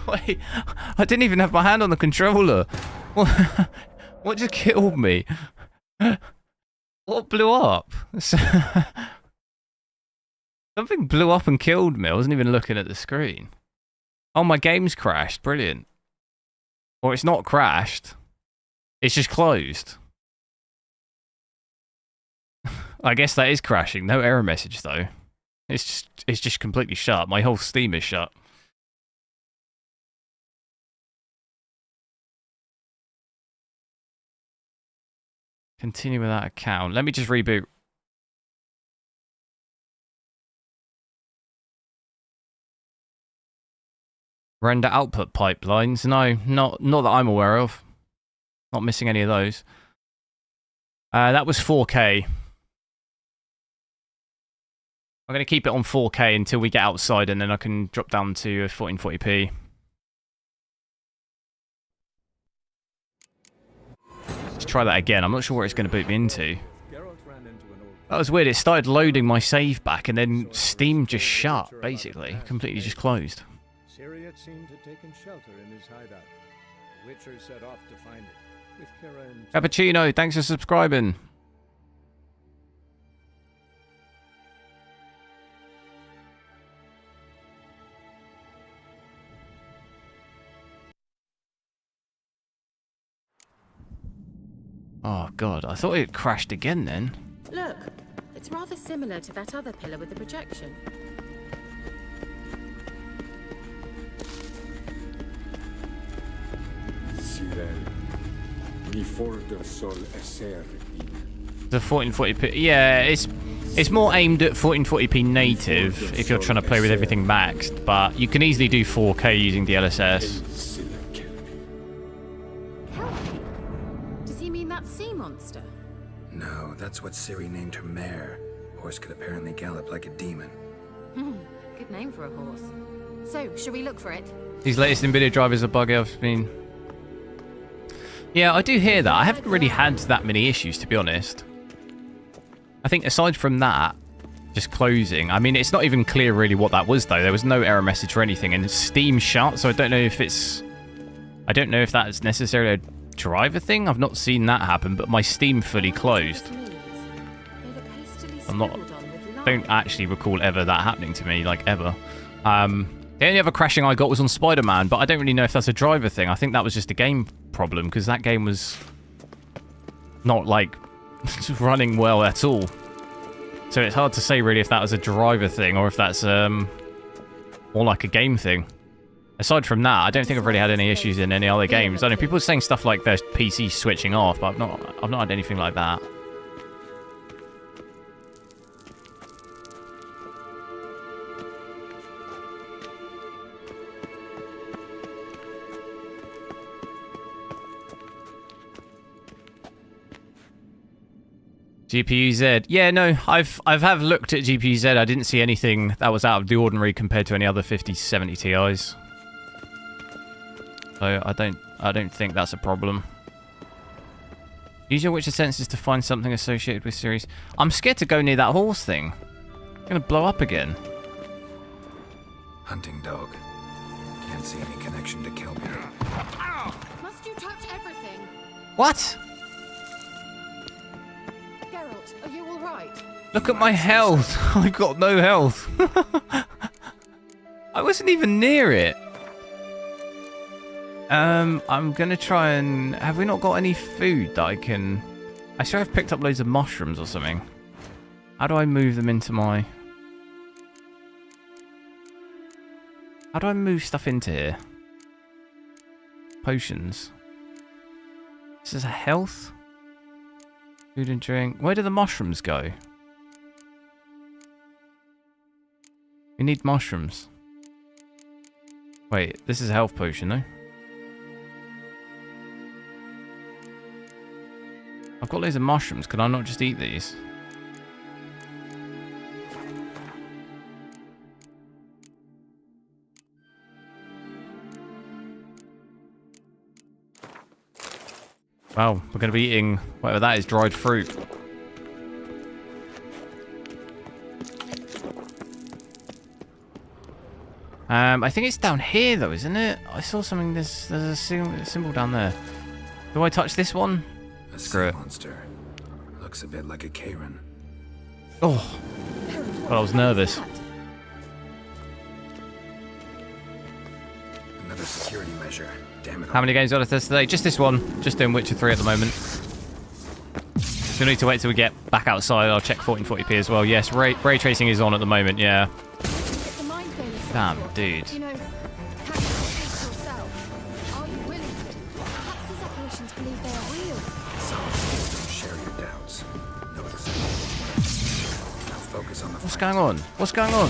Wait, I didn't even have my hand on the controller. What just killed me? What blew up? Something blew up and killed me. I wasn't even looking at the screen. Oh, my game's crashed. Brilliant. Or it's not crashed. It's just closed. I guess that is crashing. No error message, though. It's just completely shut. My whole Steam is shut. Continue with that account. Let me just reboot. Render output pipelines. No, not that I'm aware of. Not missing any of those. That was 4K. I'm going to keep it on 4K until we get outside, and then I can drop down to 1440p. Let's try that again. I'm not sure where it's going to boot me into. That was weird. It started loading my save back, and then Steam just shut, basically. Completely just closed. Siri had seemed to have taken shelter in his hideout. The Witcher set off to find it, with Kira and... Cappuccino, thanks for subscribing. Oh god, I thought it crashed again then. Look, it's rather similar to that other pillar with the projection. The 1440p, yeah, it's more aimed at 1440p native if you're trying to play with everything maxed, but you can easily do 4K using DLSS. Does he mean that sea monster? No, that's what Siri named her mare. Horse could apparently gallop like a demon. Good name for a horse. So, should we look for it? These latest Nvidia drivers are buggy. I've been... Yeah, I do hear that. I haven't really had that many issues, to be honest. I think aside from that, just closing. I mean, it's not even clear really what that was, though. There was no error message or anything, and Steam shut, so I don't know if it's... I don't know if that's necessarily a driver thing. I've not seen that happen, but my Steam fully closed. Don't actually recall ever that happening to me, like, ever. The only other crashing I got was on Spider-Man, but I don't really know if that's a driver thing. I think that was just a game problem, because that game was not, like, running well at all. So it's hard to say, really, if that was a driver thing or if that's more like a game thing. Aside from that, I don't think I've really had any issues in any other games. I know people are saying stuff like their PC switching off, but I've not had anything like that. GPU Z. Yeah, no, I've have looked at GPU Z. I didn't see anything that was out of the ordinary compared to any other 5070 Ti's. So I don't think that's a problem. Use your Witcher senses to find something associated with series. I'm scared to go near that horse thing. It's gonna blow up again. Hunting dog. Can't see any connection to Kelby. Must you touch everything? What? Geralt, are you alright? Look at my health. I've got no health. I wasn't even near it. I'm gonna try and... Have we not got any food that I can... I swear I've picked up loads of mushrooms or something. How do I move them into my... How do I move stuff into here? Potions. This is a health? Food and drink. Where do the mushrooms go? We need mushrooms. Wait, this is a health potion, though. I've got loads of mushrooms. Can I not just eat these? Wow, we're going to be eating whatever that is, dried fruit. I think it's down here though, isn't it? I saw something, there's a symbol down there. Do I touch this one? A Screw it. monster. Looks a bit like a Karen. Oh, well, I was nervous. Another security measure. Damn it. How many games got us today? Just this one. Just doing Witcher 3 at the moment. So we need to wait till we get back outside. I'll check 1440p as well. Yes, ray tracing is on at the moment, yeah. Damn, dude. You know, have you faced yourself? Are you willing to? Perhaps these apparitions believe they are real. Share your doubts. No exception. Now focus on the What's fight. going on? What's going on?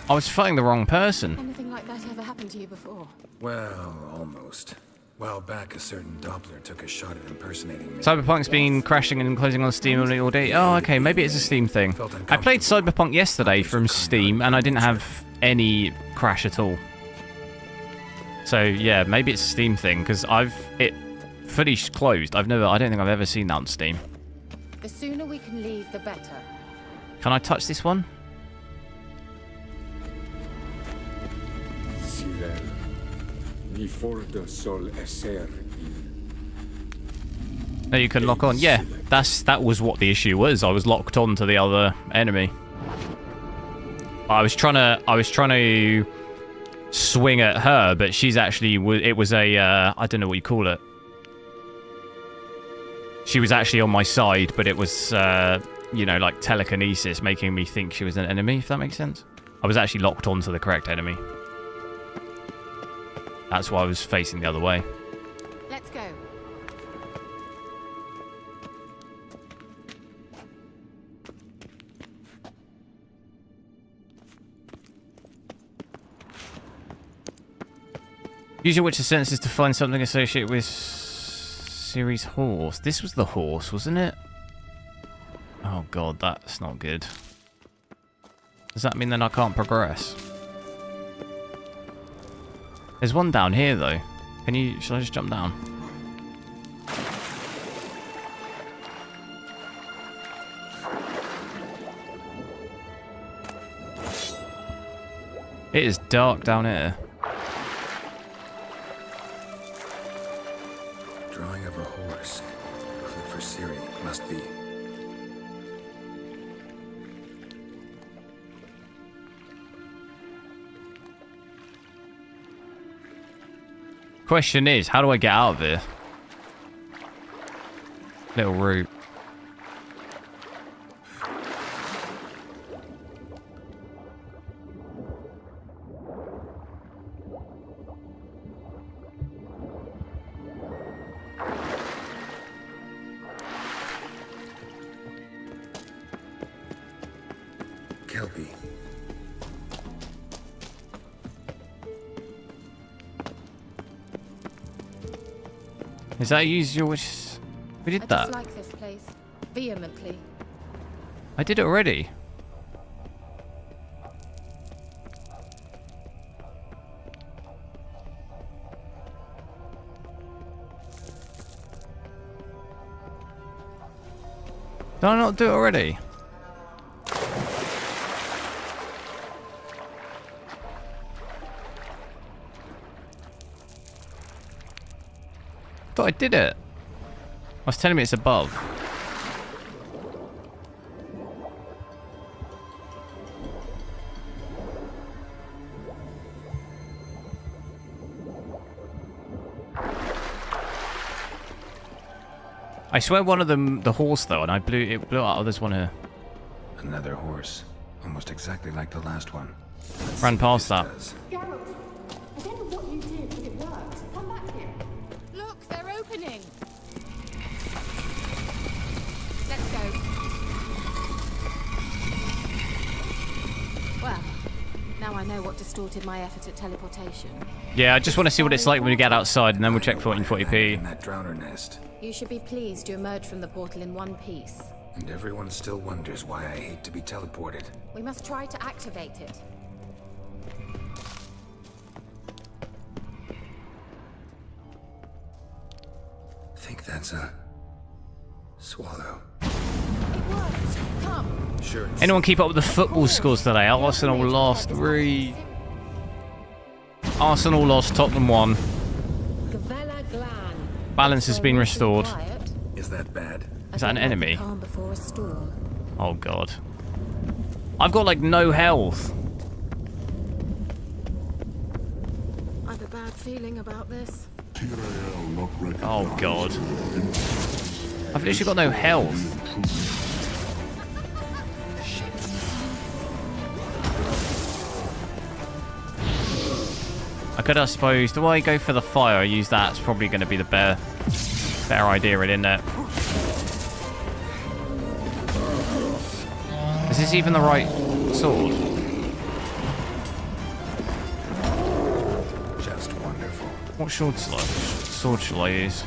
I was fighting the wrong person. Anything like that ever happened to you before? Well, almost. While back, a certain Doppler took a shot at impersonating me. Cyberpunk's been crashing and closing on Steam all day. Oh, okay, maybe it's a Steam thing. I played Cyberpunk yesterday from Steam, and I didn't have any crash at all. So yeah, maybe it's a Steam thing because it fully closed. I don't think I've ever seen that on Steam. The sooner we can leave, the better. Can I touch this one? Sirel, ni fordo sol esser No, you can lock on. Yeah, that was what the issue was. I was locked on to the other enemy. I was trying to swing at her, but she's actually it was a I don't know what you call it. She was actually on my side, but it was you know, like telekinesis, making me think she was an enemy. If that makes sense. I was actually locked onto the correct enemy. That's why I was facing the other way. Let's go. Use your Witcher senses to find something associated with series horse. This was the horse, wasn't it? Oh god, that's not good. Does that mean then I can't progress? There's one down here though. Should I just jump down? It is dark down here. Drawing of a horse. Look for Siri. Must be. Question is, how do I get out of here? Little route. Kelby. Is that use your wish? We did I that. dislike this place. Vehemently. I did it already. Did I not do it already? Thought I did it. I was telling me it's above. I swear one of them, the horse though, and it blew out. Oh, there's one here. Another horse. Almost exactly like the last one. Ran past that. Geralt, I don't know what you did, but it worked. Come back here. Look, they're opening. Let's go. Well, now I know what distorted my effort at teleportation. Yeah, I just want to see what it's like when we get outside, and then we'll check 1440p. In that drowner nest. You should be pleased to emerge from the portal in one piece. And everyone still wonders why I hate to be teleported. We must try to activate it. I think that's a swallow. It worked. Come. Sure. Anyone keep up with the football scores today? Arsenal lost 3. Arsenal lost, Tottenham won. Balance has been restored. Is that bad? Is that an enemy? Calm before a storm. Oh god. I've got like no health. I've a bad feeling about this. Oh god. I've literally got no health. I could, I suppose, do I go for the fire? Use that. It's probably going to be the better idea, isn't it? Is this even the right sword? Just wonderful. What sword shall I use?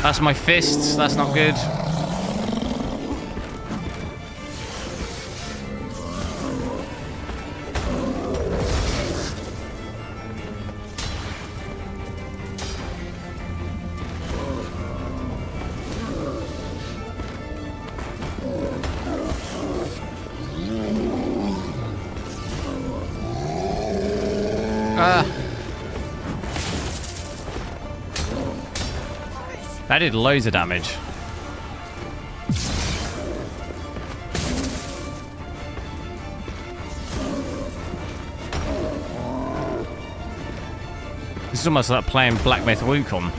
That's my fists. That's not good. That did loads of damage. This is almost like playing Black Myth Wukong.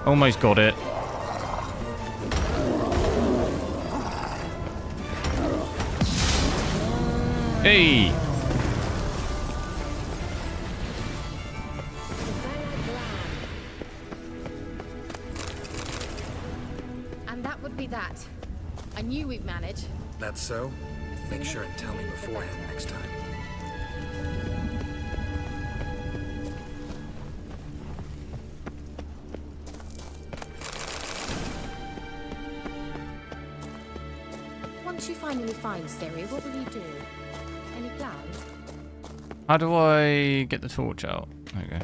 Almost got it. Hey! And that would be that. I knew we'd manage. That's so? Make sure and tell me beforehand next time. Once you finally find Siri, what will you do? Any plans? How do I get the torch out? There we go.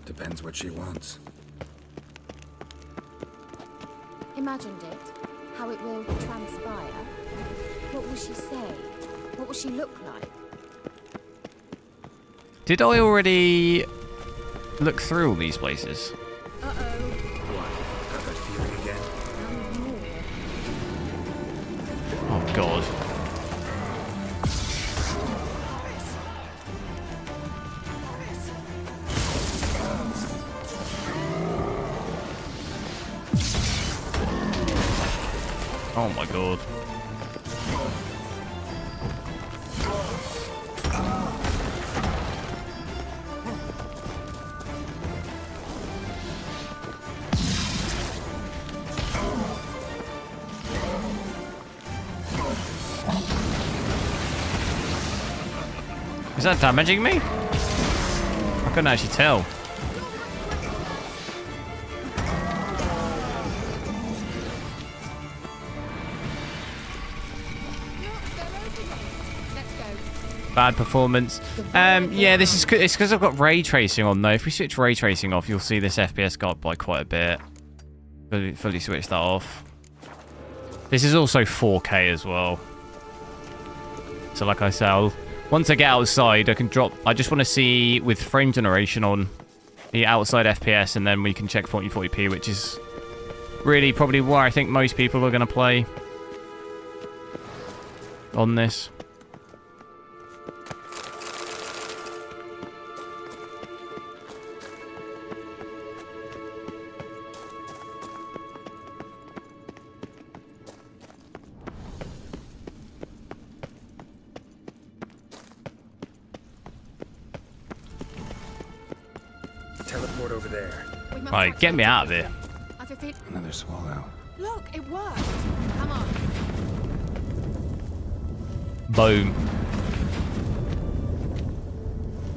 Depends what she wants. Imagined it. How it will transpire. What will she say? What will she look like? Did I already look through all these places? What? Got that feeling again? Oh god. Oh my god. Is that damaging me? I couldn't actually tell. Bad performance. Yeah, this is it's because I've got ray tracing on though. If we switch ray tracing off, you'll see this FPS go up by quite a bit. Fully switch that off. This is also 4K as well. So like I said, once I get outside, I can drop. I just want to see with frame generation on the outside FPS, and then we can check 4040p, which is really probably where I think most people are going to play on this. Teleport over there. Right, get me out of here. Another swallow. Look, it worked. Come on. Boom.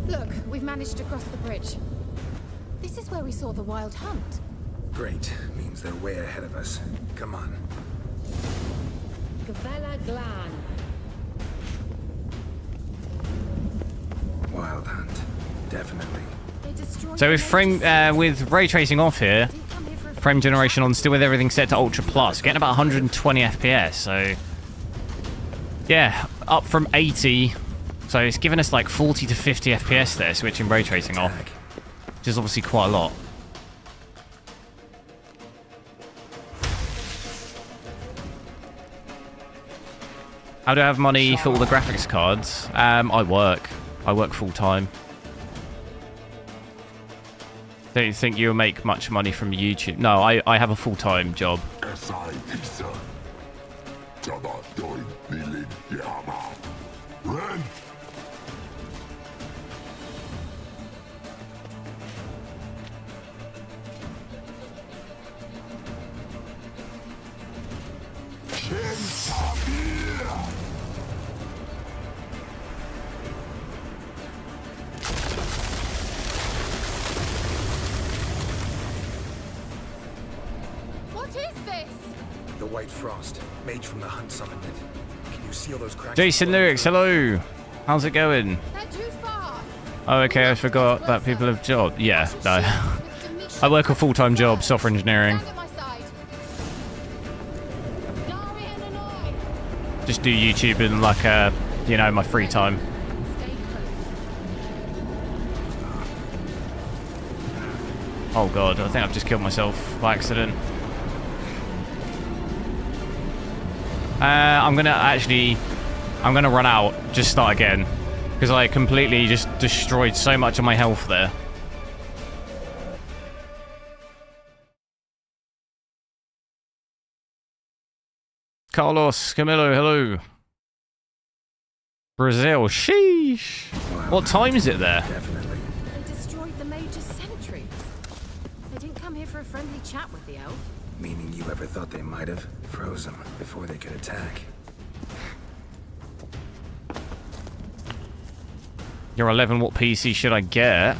Look, we've managed to cross the bridge. This is where we saw the wild hunt. Great. Means they're way ahead of us. Come on. Gavella Glan. Wild hunt. Definitely. So with ray tracing off here, frame generation on, still with everything set to Ultra Plus, getting about 120 FPS. So yeah, up from 80. So it's given us like 40 to 50 FPS there, switching ray tracing off, which is obviously quite a lot. How do I have money for all the graphics cards? I work full time. Don't you think you'll make much money from YouTube? No, I have a full-time job. The white frost, mage from the hunt summoned it. Can you seal those cracks? Jason Lyrics, hello. How's it going? Oh, okay, I forgot that people have jobs. Yeah, no. I work a full-time job, software engineering. Just do YouTube in like my free time. Oh god, I think I've just killed myself by accident. I'm gonna run out, just start again, because I completely just destroyed so much of my health there. Carlos, Camilo, hello. Brazil, sheesh. What time is it there? Definitely. They destroyed the Mage's sentries. They didn't come here for a friendly chat with the elf. Meaning you ever thought they might have? Froze them before they could attack. Your 11, what PC should I get?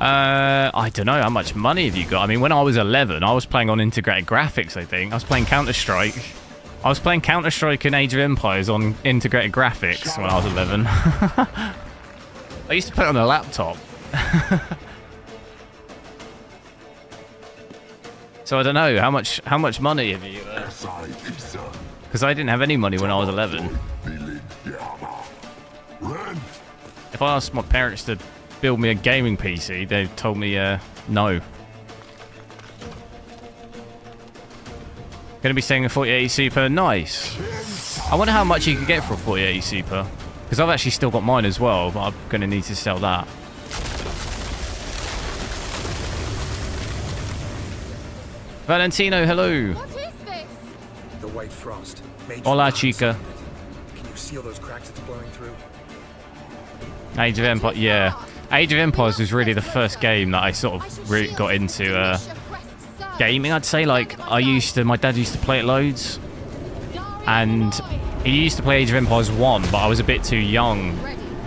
I don't know, how much money have you got? I mean, when I was 11, I was playing on integrated graphics, I think. I was playing Counter-Strike. I was playing Counter-Strike and Age of Empires on integrated graphics when I was 11. I used to play it on a laptop. So I don't know, how much money have you because I didn't have any money when I was 11. If I asked my parents to build me a gaming PC, they told me no. Gonna be staying a 4080 Super, nice. I wonder how much you can get for a 4080 Super, because I've actually still got mine as well, but I'm gonna need to sell that. Valentino, hello. What is this? The white frost. Hola, chica. Can you seal those cracks it's blowing through? Age of Empires, yeah. Age of Empires was really the first game that I sort of really got into gaming, I'd say. Like, my dad used to play it loads. And he used to play Age of Empires 1, but I was a bit too young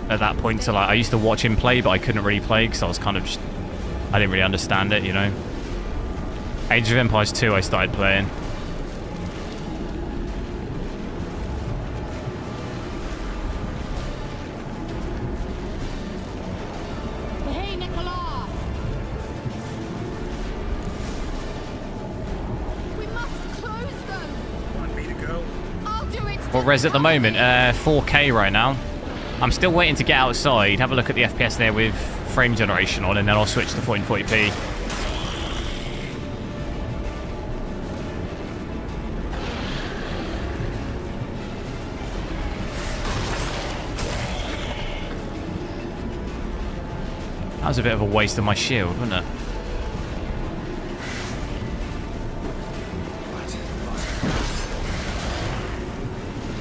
at that point to, like, I used to watch him play, but I couldn't really play because I was kind of just, I didn't really understand it, you know. Age of Empires 2 I started playing. What res at the moment? 4K right now. I'm still waiting to get outside, have a look at the FPS there with frame generation on, and then I'll switch to 1440p. That was a bit of a waste of my shield, wasn't it?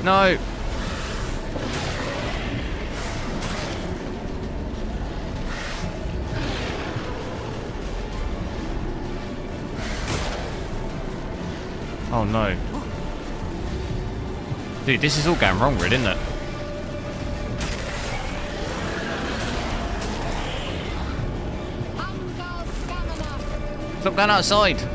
No. Oh no. Dude, this is all going wrong, really, isn't it? Stop going outside.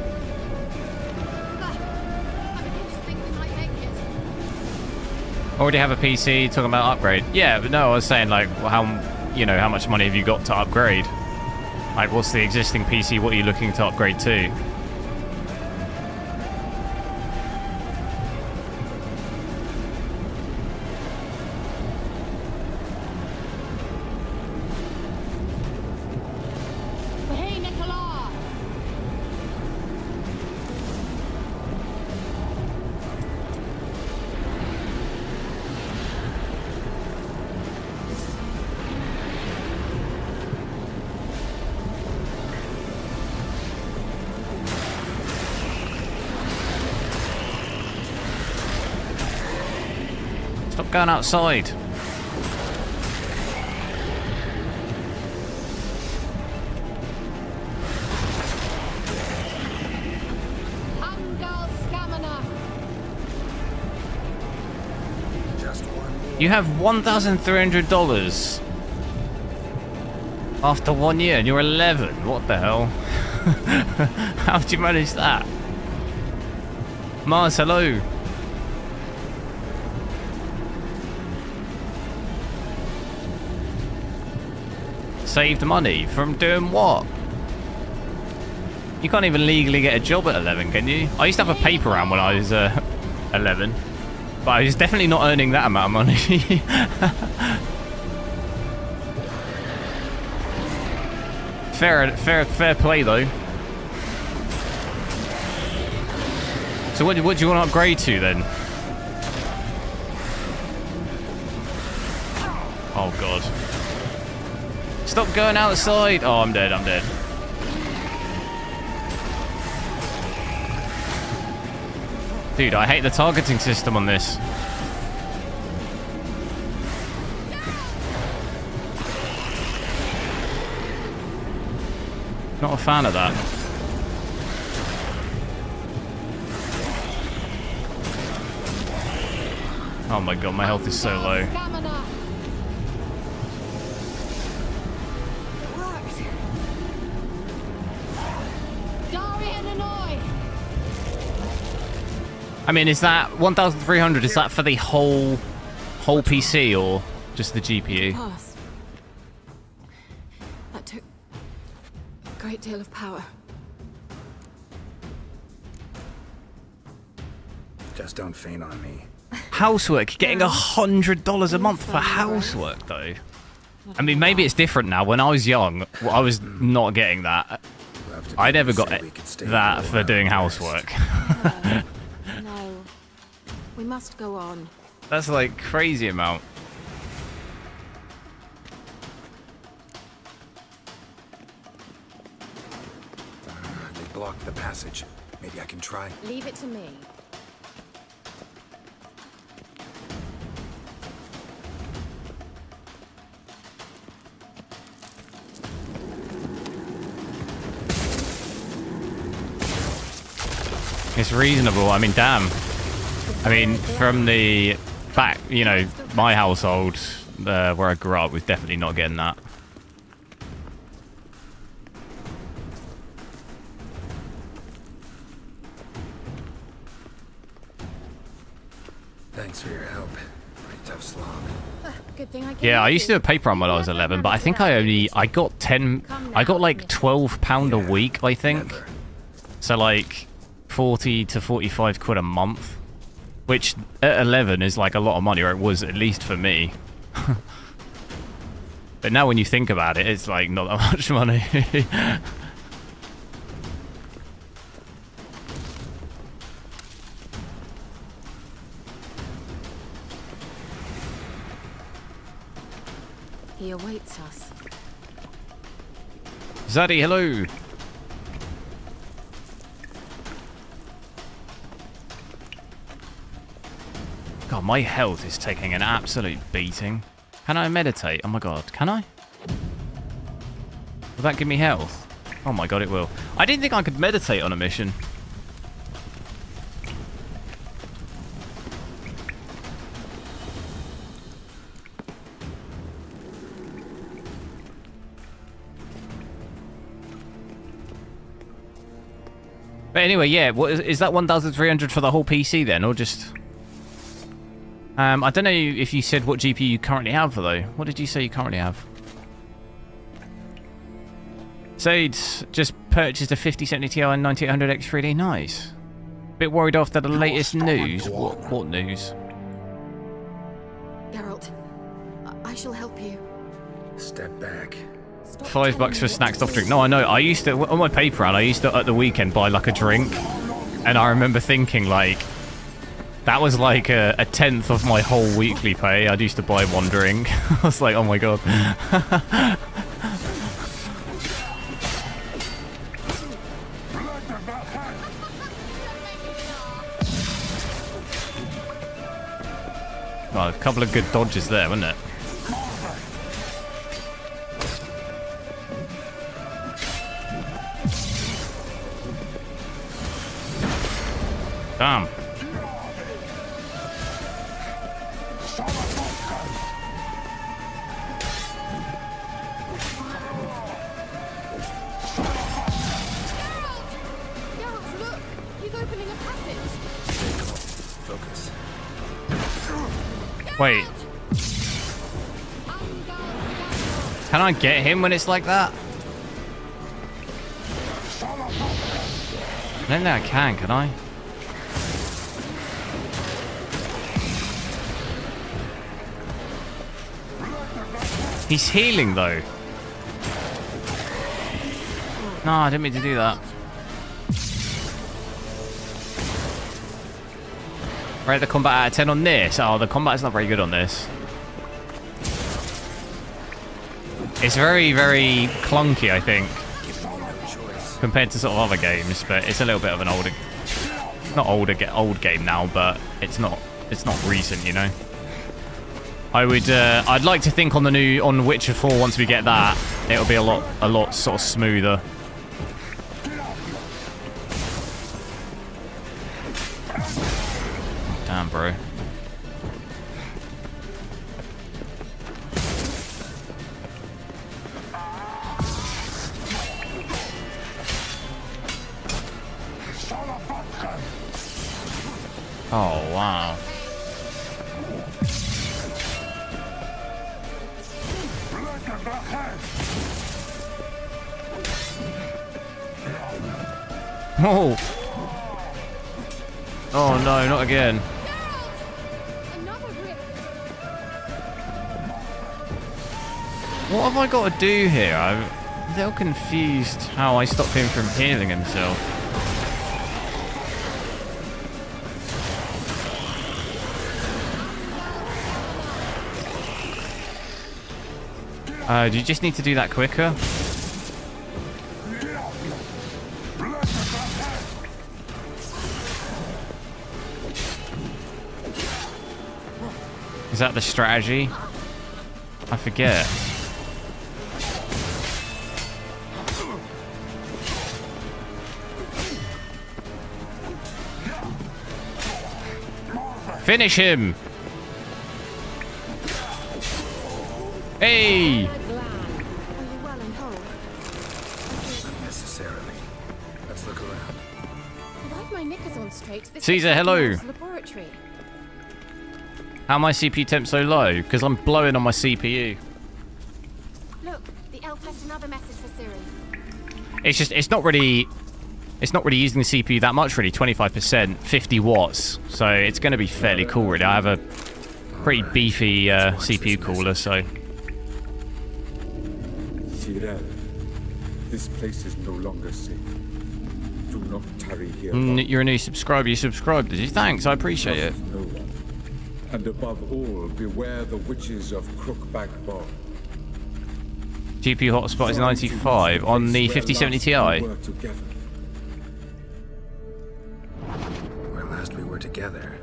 Already have a PC, talking about upgrade. Yeah, but no, I was saying, like, how much money have you got to upgrade? Like, what's the existing PC? What are you looking to upgrade to? Stop going outside. You have $1,300 after 1 year and you're 11. What the hell? How'd you manage that? Mars, hello. Saved money from doing what? You can't even legally get a job at 11, can you? I used to have a paper round when I was 11, but I was definitely not earning that amount of money. Fair play though. So what do you want to upgrade to then? Oh god. Stop going outside! Oh, I'm dead, I'm dead. Dude, I hate the targeting system on this. Not a fan of that. Oh my god, my health is so low. I mean, is that 1,300? Is that for the whole PC or just the GPU? Pass. That took a great deal of power. Just don't faint on me. Housework, getting $100 a month for housework, though. I mean, maybe it's different now. When I was young, I was not getting that. I never got that for doing housework. No, we must go on. That's like crazy amount. They blocked the passage. Maybe I can try. Leave it to me. It's reasonable. I mean, damn. I mean, from the back, you know, my household, where I grew up, was definitely not getting that. Thanks for your help. Pretty tough slog. Good thing I came Yeah, I with used to do you. a paper run when I was 11, but I think I got like 12 pound a week, I think. Never. So like 40 to 45 quid a month, which at 11 is like a lot of money, or it was at least for me. But now when you think about it, it's like not that much money. He awaits us. Zaddy, hello. God, my health is taking an absolute beating. Can I meditate? Oh my god, can I? Will that give me health? Oh my god, it will. I didn't think I could meditate on a mission. But anyway, yeah, what is that 1,300 for the whole PC then, or just... I don't know if you said what GPU you currently have, though. What did you say you currently have? Sade just purchased a 5070 Ti and 9800X 3D. Nice. Bit worried after the latest news. What news? Geralt, I shall help you. Step back. Stop $5 telling for me snack, what soft to drink. do. No, I know. I used to, on my paper round, I used to, at the weekend, buy like a drink. And I remember thinking, like, that was like a tenth of my whole weekly pay. I used to buy one drink. I was like, oh my god. Well, a couple of good dodges there, wasn't it? Damn. Geralt, look! He's opening a passage. Focus. Wait. Can I get him when it's like that? I don't think I can I? He's healing though. No, I didn't mean to do that. Rate the combat out of 10 on this. Oh, the combat is not very good on this. It's very, very clunky, I think, compared to sort of other games. But it's a little bit of an older, not older, old game now, but it's not recent, you know. I'd like to think on Witcher 4, once we get that, it'll be a lot sort of smoother. Damn, bro. Oh, wow. Oh! Oh no, not again. What have I got to do here? I'm a little confused how I stopped him from healing himself. Do you just need to do that quicker? Is that the strategy? I forget. Finish him! Hey! Are you well and whole? Unnecessarily. Let's look around. If I've my knickers on straight, this Caesar, is hello. Dell's laboratory. How my CPU temp so low? Because I'm blowing on my CPU. Look, the elf left another message for Siri. It's not really using the CPU that much, really. 25%, 50 watts. So it's going to be fairly cool, really. I have a pretty beefy CPU cooler, so. Cyril, this place is no longer safe. Do not tarry here. You're a new subscriber. You subscribed, did you? Thanks, I appreciate it. No one. And above all, beware the witches of Crookback Bog. GPU hotspot is 95 on the 5070 Ti. Where last we were together,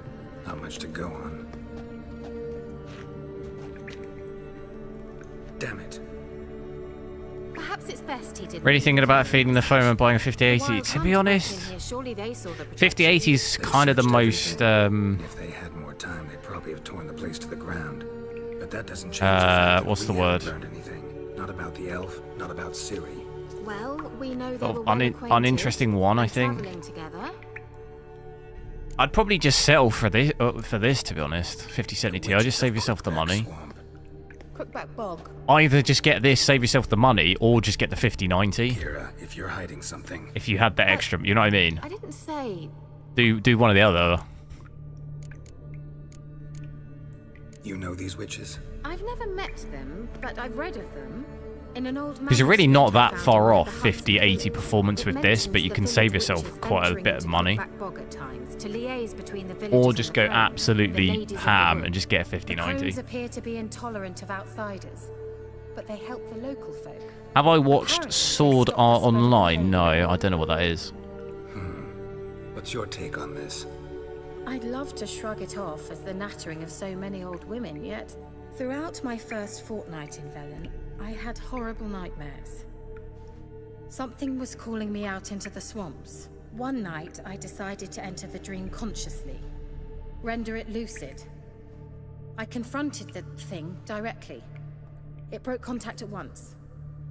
not much to go on. Damn it. Perhaps it's best he didn't. Really thinking about feeding the phone and buying a 5080. To be honest, Surely they saw the 5080 is kind of the most. If they had more time, they'd probably have torn the place to the ground. But that doesn't change the fact that what's the we word? haven't learned anything. Not about the elf, not about Siri. Well, we know they Oh, were well acquainted uninteresting one, I and think. travelling together. I'd probably just settle for this, to be honest. 5070 Ti, just save yourself the money. Crookback Bog. Either just get this, save yourself the money, or just get the 5090. Kira, if you're hiding something. If you had the extra, you know what I mean? I didn't say. Do one or the other. You know these witches? I've never met them, but I've read of them. In an old Because you're really not manuscript I that found far in off the house 5080 performance it with this, but you mentions can the save village yourself witches quite a venturing bit of into money. Crookback Bog at times to liaise between the Or villagers just and go the crones, the absolutely ladies of the ham wood. and just get a The 5090. crones appear to be intolerant of outsiders, but they help the local folk. Have I watched Apparently, Sword they stopped Art the spread of Online? plague. No, I don't know what that is. What's your take on this? I'd love to shrug it off as the nattering of so many old women, yet throughout my first fortnight in Velen, I had horrible nightmares. Something was calling me out into the swamps. One night, I decided to enter the dream consciously, render it lucid. I confronted the thing directly. It broke contact at once.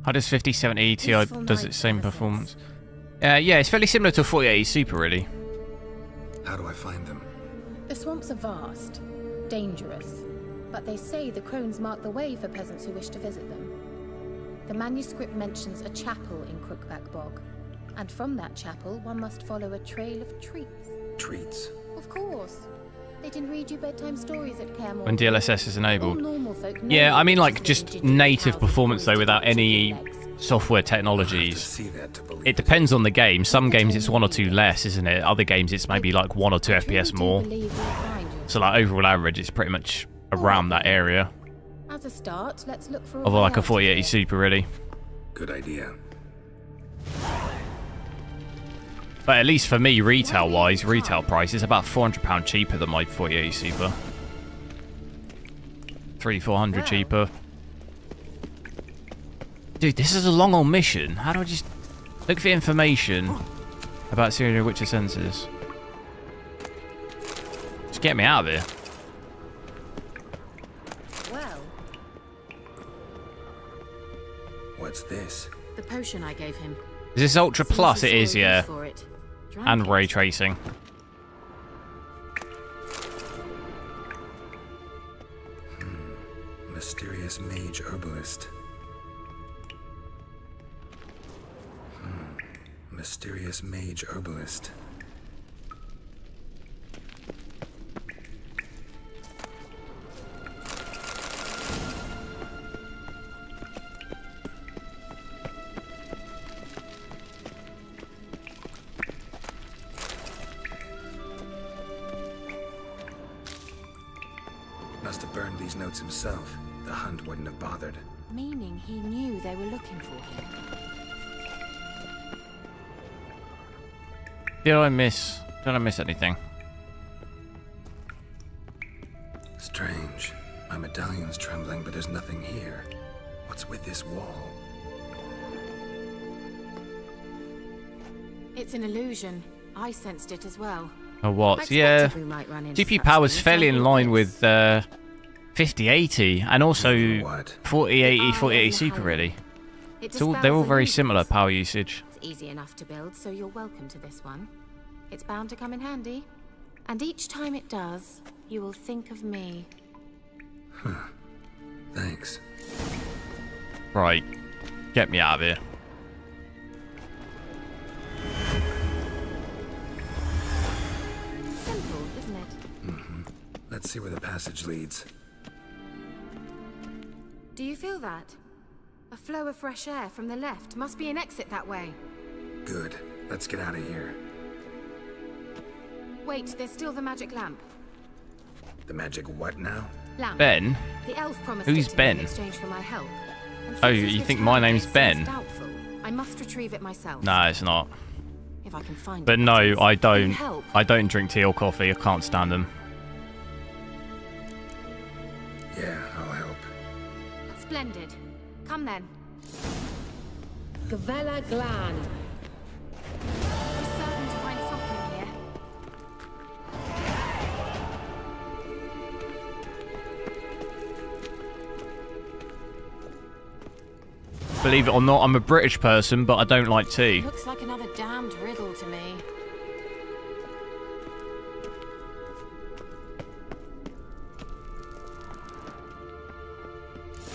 How does 5070 Ti Peaceful does night its same ever performance? Yeah, it's fairly similar to a 4080 Super, really. How do I find them? The swamps are vast, dangerous, but they say the crones mark the way for peasants who wish to visit them. The manuscript mentions a chapel in Crookback Bog, and from that chapel one must follow a trail of treats. Treats. Of course. They didn't read you bedtime stories at Claremore. When DLSS is All enabled. normal folk know Yeah, I mean, like, witches just live in gingerbread native houses performance, though, poised without with any legs. software I'll have to technologies. see that to believe It depends on the game. Some games it's 1 or 2 less, isn't it? Other games it's maybe like 1 or 2 I FPS truly do more. believe you'll find your So like overall average, it's pretty much around that area. As a start, let's look for a Although like a way out of 4080 here. Super, really. Good idea. But at least for me, retail-wise, retail price is about £400 cheaper than my 4080 Super. 300-400 Wow. cheaper. Dude, this is a long old mission. How do I just look for information about serial Witcher sensors? Just get me out of here. Well, What's this? the potion I gave him. Is this Ultra Seems Plus? he It saw is, a yeah. use for it. Drank And it. ray tracing. Mysterious mage herbalist. Mysterious mage herbalist. Must have burned these notes himself. The hunt wouldn't have bothered. Meaning he knew they were looking for him. Did I miss anything? Strange. My medallion's trembling, but there's nothing here. What's with this wall? It's an illusion. I sensed it as well. Oh, what? I Yeah. expected we might run into GPU such power is things, fairly so in line this. with 5080 and also What? 4080, 4080 Super, really. They're all very similar power usage. It's easy enough to build, so you're welcome to this one. It's bound to come in handy. And each time it does, you will think of me. Thanks. Right. Get me out of here. Simple, isn't it? Let's see where the passage leads. Do you feel that? A flow of fresh air from the left. Must be an exit that way. Good. Let's get out of here. Wait, there's still the magic lamp. The magic what now? Lamp. Ben? The elf promised Who's it to me Ben? in exchange for my help. And Oh, since his you think return my name's seems Ben? doubtful, I must retrieve it myself. No, it's not. If I can find But it. no, that is. I Will you don't. help? I don't drink tea or coffee. I can't stand them. Yeah, I'll help. Splendid. Come then. Gavella Glan. We're certain to find something here. Believe it or not, I'm a British person, but I don't like tea. Looks like another damned riddle to me.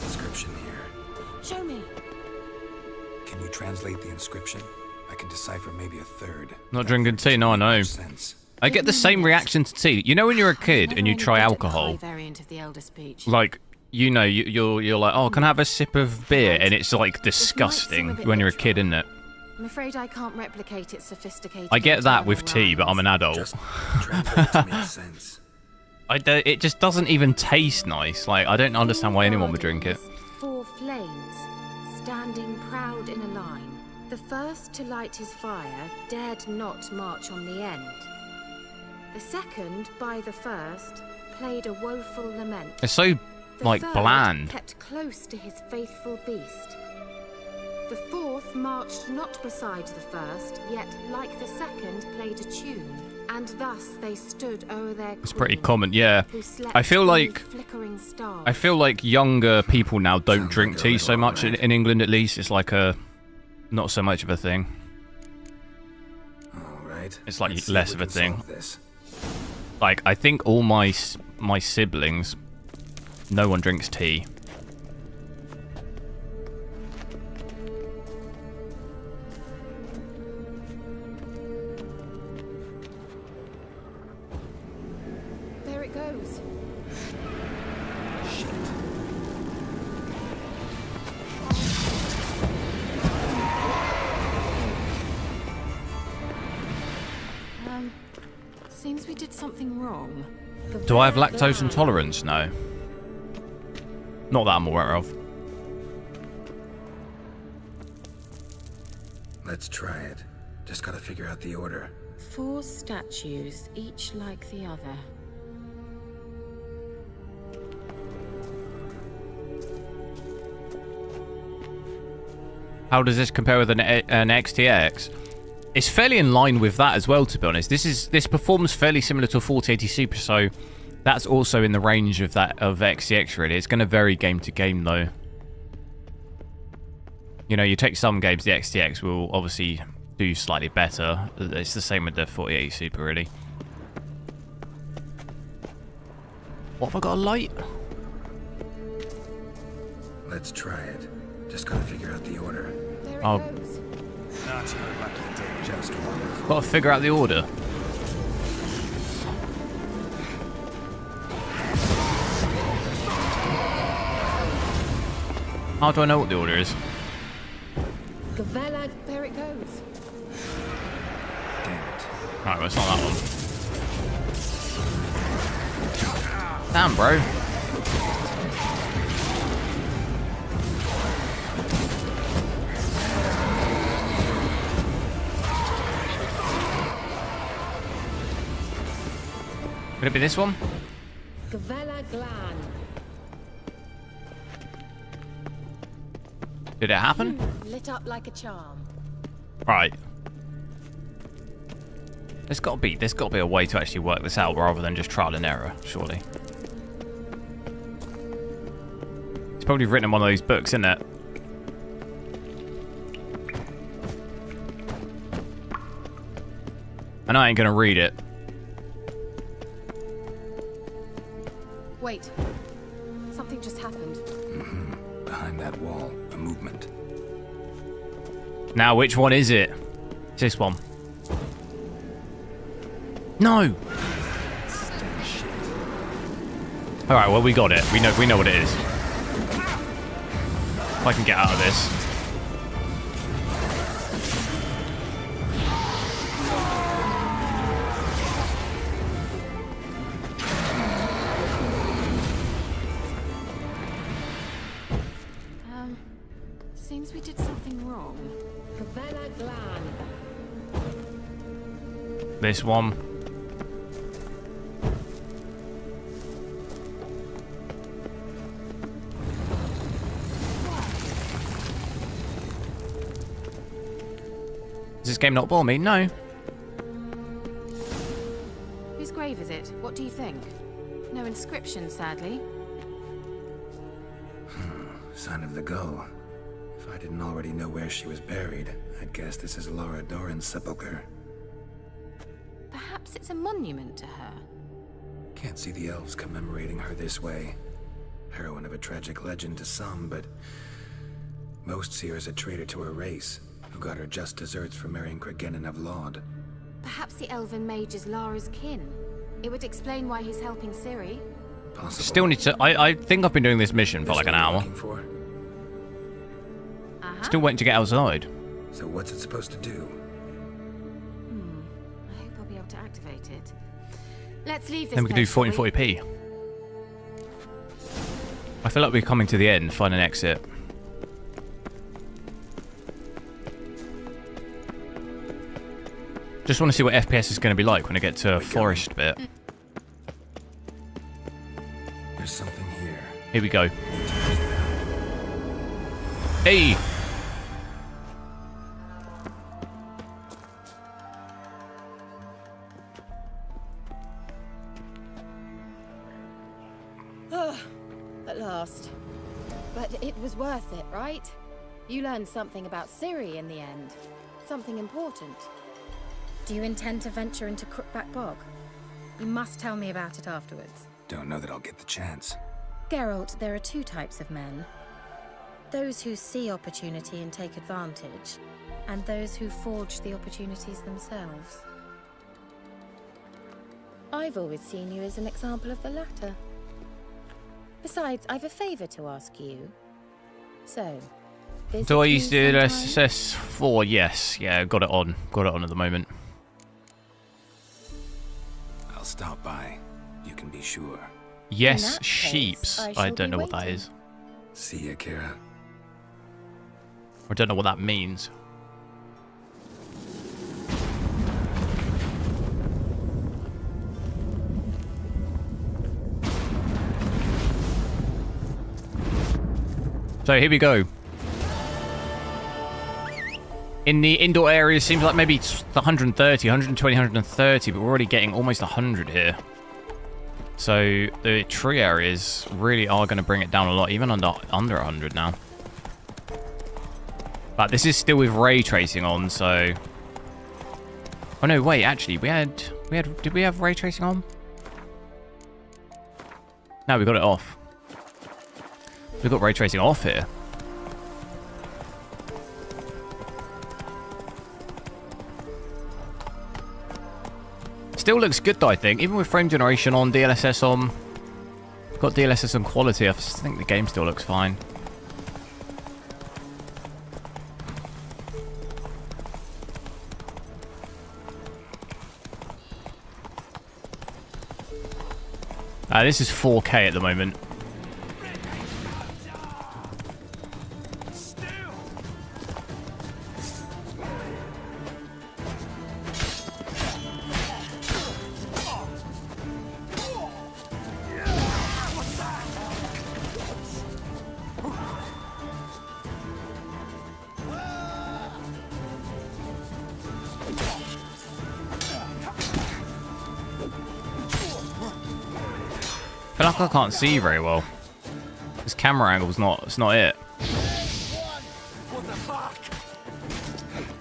Inscription here. Show me. Can you translate the inscription? I can decipher maybe a third. Not drinking tea, no, I know. Sense. I get the same reaction to tea. You know when you're a kid and you try alcohol, Variant of the elder speech. like, you know, you're like, oh, can I have a sip of beer? And it's like disgusting when you're a kid, isn't it? I'm afraid I can't replicate its sophisticated. I get that with internal tea, but I'm an adult. Just translate to make sense. It just doesn't even taste nice. Like, I don't understand why anyone would drink it. Four flames, standing proud in a line. The first to light his fire dared not march on the end. The second, by the first, played a woeful lament. It's so, The like, third bland. kept close to his faithful beast. The fourth marched not beside the first, yet, like the second, played a tune. And thus they stood o'er their It's pretty queen, common, yeah. who slept I feel beneath like flickering stars. I feel like younger people now don't Sounds drink like a tea riddle, so much alright. in England, at least. It's like a not so much of a thing. All right. It's like let's see less if of we a can thing. solve this. Like, I think all my siblings, no one drinks tea. There it goes. Seems we did something wrong. Do I have lactose intolerance? No. Not that I'm aware of. Let's try it. Just gotta figure out the order. 4 statues, each like the other. How does this compare with an XTX? It's fairly in line with that as well, to be honest. This performs fairly similar to a 4080 Super, so that's also in the range of that of XTX, really. It's going to vary game to game, though. You know, you take some games, the XTX will obviously do slightly better. It's the same with the 4080 Super, really. What, have I got a light? Let's try it. Just gotta figure out the order. There it Oh. goes. Not your lucky day. Just wonderful. Got to figure out the order. How do I know what the order is? Gavella. There it goes. Damn it. Right, well, it's not that one. Damn, bro. Could it be this one? Gavella Glan. Did it happen? Lit up like a charm. Right. There's got to be a way to actually work this out rather than just trial and error, surely. It's probably written in one of those books, isn't it? And I ain't gonna read it. Wait. Something just happened. Behind that wall, a movement. Now, which one is it? It's this one. No! Alright, well, we got it. We know what it is. If I can get out of this. Seems we did something wrong. Gavella Glan. This one. Does this game not bore me? No. Whose grave is it? What do you think? No inscription, sadly. Sign of the gull. If I didn't already know where she was buried, I'd guess this is Laura Doran's sepulcher. Perhaps it's a monument to her. Can't see the elves commemorating her this way. Heroine of a tragic legend to some, but most see her as a traitor to her race, who got her just deserts for marrying Cregennan of Laud. Perhaps the elven mage is Lara's kin. It would explain why he's helping Ciri. Possible. Still need to... I think I've been doing this mission for like an hour. Still waiting to get outside. So what's it supposed to do? I hope I'll be able to activate it. Let's leave this. Then we can do 1440p. I feel like we're coming to the end. Find an exit. Just want to see what FPS is going to be like when I get to a forest bit. There's something here. Here we go. Hey! At last. But it was worth it, right? You learned something about Ciri in the end. Something important. Do you intend to venture into Crookback Bog? You must tell me about it afterwards. Don't know that I'll get the chance. Geralt, there are two types of men. Those who see opportunity and take advantage, and those who forge the opportunities themselves. I've always seen you as an example of the latter. Besides, I've a favor to ask you. So, do I use DLSS 4? Yes. Yeah, got it on. Got it on at the moment. I'll stop by. You can be sure. Yes, sheeps. I don't know what that is. See ya, Kira. I don't know what that means. So here we go. In the indoor area, seems like maybe it's 130, 120, 130, but we're already getting almost 100 here. So the tree areas really are going to bring it down a lot, even under 100 now. But this is still with ray tracing on, so... Oh no, wait, actually, did we have ray tracing on? No, we got it off. We've got ray tracing off here. Still looks good though, I think. Even with frame generation on, DLSS on. Got DLSS on quality. I think the game still looks fine. This is 4K at the moment. feel like I can't see very well. This camera angle's not, it's not it. What the fuck?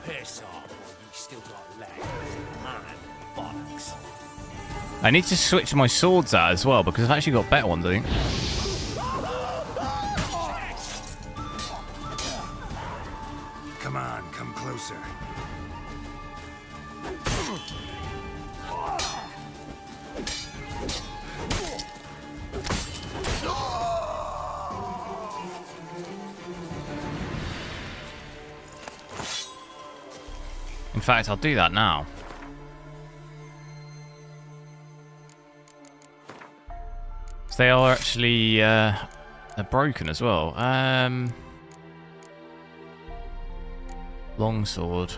Piss off, you still got legs. Man, bollocks. I need to switch my swords out as well because I've actually got better ones, I think. Come on, come closer. In fact, I'll do that now. They are actually they're broken as well. Longsword.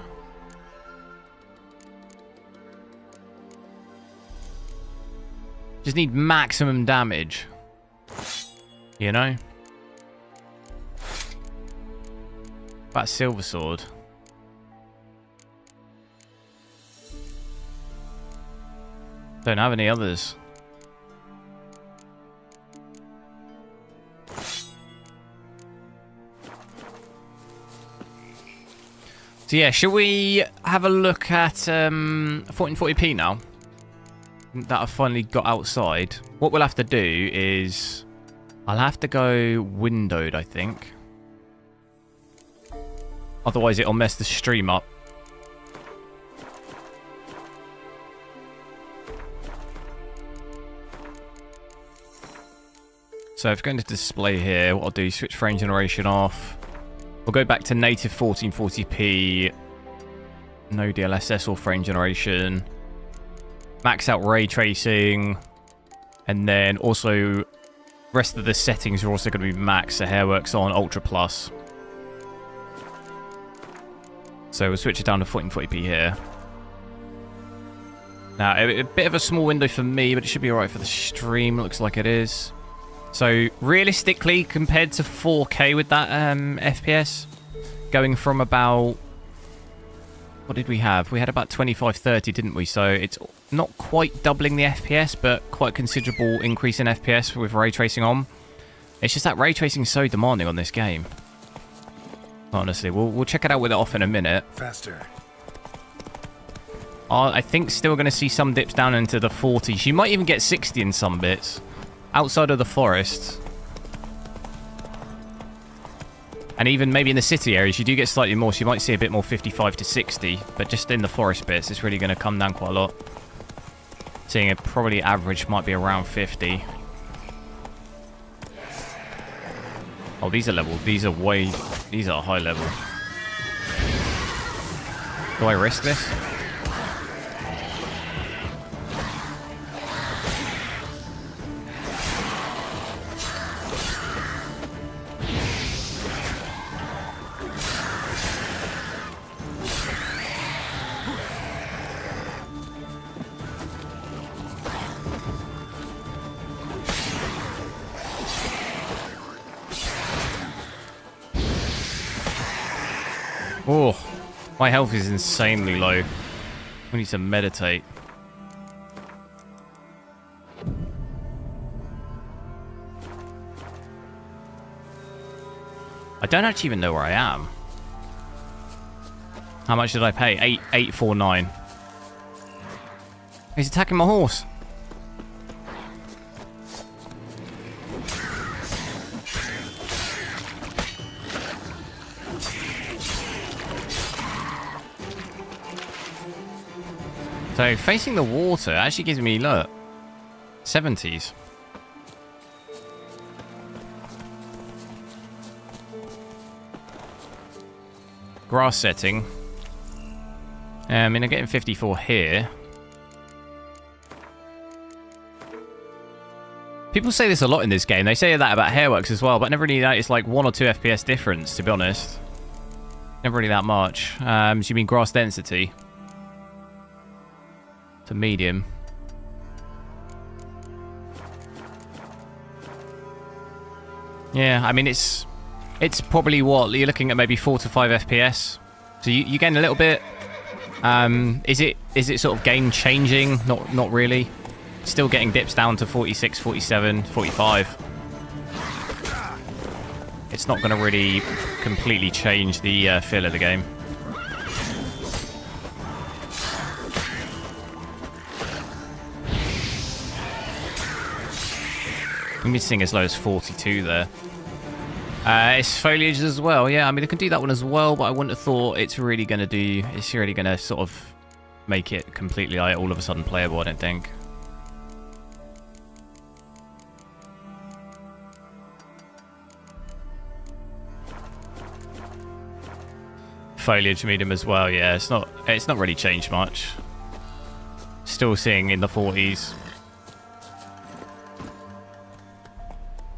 Just need maximum damage. You know? That silver sword. Don't have any others. So yeah, shall we have a look at 1440p now? That I've finally got outside. What we'll have to do is I'll have to go windowed, I think. Otherwise it'll mess the stream up. So if we go into display here, what I'll do is switch frame generation off. We'll go back to native 1440p, no DLSS or frame generation, max out ray tracing, and then also rest of the settings are also going to be max. The Hairworks on Ultra Plus. So we'll switch it down to 1440p here. Now, a bit of a small window for me, but it should be alright for the stream. Looks like it is. So, realistically, compared to 4K with that FPS, going from about... What did we have? We had about 25-30, didn't we? So, it's not quite doubling the FPS, but quite a considerable increase in FPS with ray tracing on. It's just that ray tracing is so demanding on this game. Honestly, we'll check it out with it off in a minute. Faster. I think still going to see some dips down into the 40s. You might even get 60 in some bits. Outside of the forest. And even maybe in the city areas, you do get slightly more. So you might see a bit more 55 to 60. But just in the forest bits, it's really going to come down quite a lot. Seeing it probably average might be around 50. Oh, these are level. These are way... These are high level. Do I risk this? Oh, my health is insanely low. We need to meditate. I don't actually even know where I am. How much did I pay? 849. He's attacking my horse. So facing the water actually gives me, look, 70s. Grass setting. I mean, I'm getting 54 here. People say this a lot in this game. They say that about Hairworks as well, but never really noticed like 1 or 2 FPS difference, to be honest. Never really that much. So you mean grass density? To medium. Yeah, I mean it's probably what you're looking at, maybe 4 to 5 FPS. So you gain a little bit. Is it sort of game changing? Not really. Still getting dips down to 46, 47, 45. It's not going to really completely change the feel of the game. I'm missing as low as 42 there. It's foliage as well. Yeah, I mean, I can do that one as well, but I wouldn't have thought it's really going to sort of make it completely like, all of a sudden playable, I don't think. Foliage medium as well. Yeah, it's not really changed much. Still seeing in the 40s.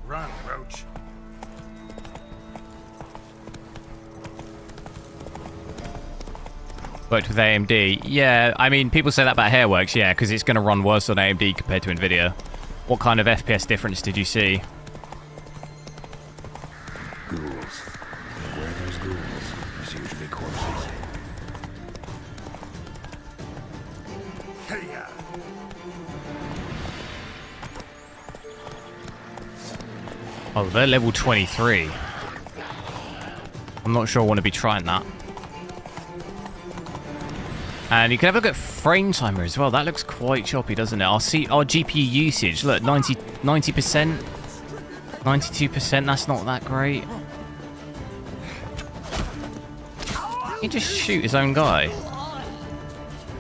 Run, Roach. Worked with AMD. Yeah, I mean, people say that about Hairworks, yeah, because it's going to run worse on AMD compared to Nvidia. What kind of FPS difference did you see? Ghouls. Where there's ghouls, there's usually corpses. Hey-ya. Oh, they're level 23. I'm not sure I want to be trying that. And you can have a look at frame timer as well. That looks quite choppy, doesn't it? I'll see our GPU usage. Look, 90%, 92%. That's not that great. He just shoot his own guy.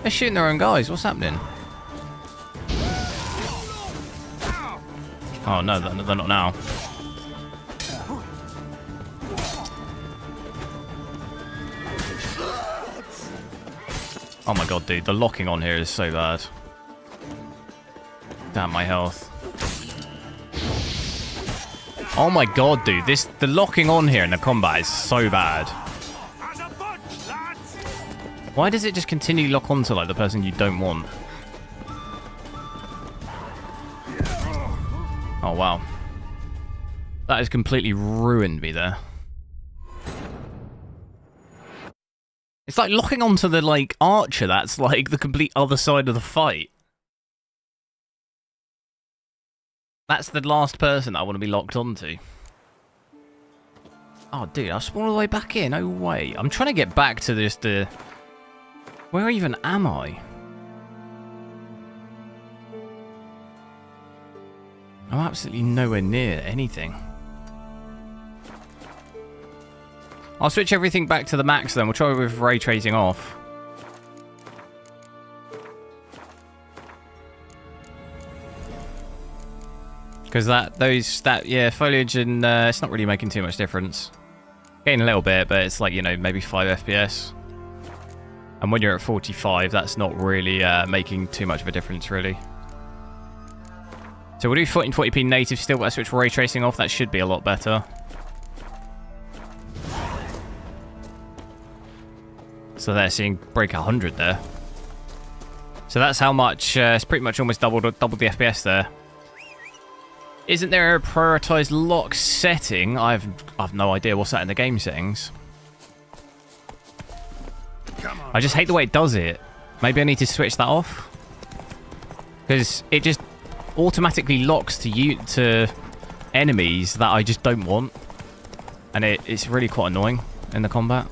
They're shooting their own guys. What's happening? Oh, no, they're not now. Oh my god, dude. The locking on here is so bad. Damn my health. Oh my god, dude. The locking on here in the combat is so bad. Why does it just continue lock onto like the person you don't want? Oh wow. That has completely ruined me there. It's like locking onto the, like, archer that's, like, the complete other side of the fight. That's the last person I want to be locked onto. Oh, dude, I spawned all the way back here. No way. I'm trying to get back to this, Where even am I? I'm absolutely nowhere near anything. I'll switch everything back to the max then. We'll try with ray tracing off. Because yeah, foliage and it's not really making too much difference. Getting a little bit, but it's like, you know, maybe 5 FPS. And when you're at 45, that's not really making too much of a difference, really. So we'll do 1440p native still, but I switch ray tracing off. That should be a lot better. So they're seeing break 100 there. So that's how much, it's pretty much almost doubled the FPS there. Isn't there a prioritized lock setting? I've no idea what's that in the game settings. I just hate the way it does it. Maybe I need to switch that off. Because it just automatically locks to enemies that I just don't want. And it's really quite annoying in the combat.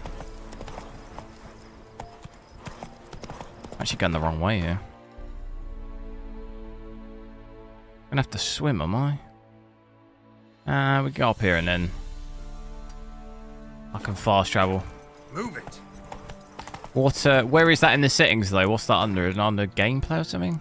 Actually going the wrong way here. Gonna have to swim, am I? We go up here and then I can fast travel. Move it. What? Where is that in the settings though? What's that under? Is it under gameplay or something?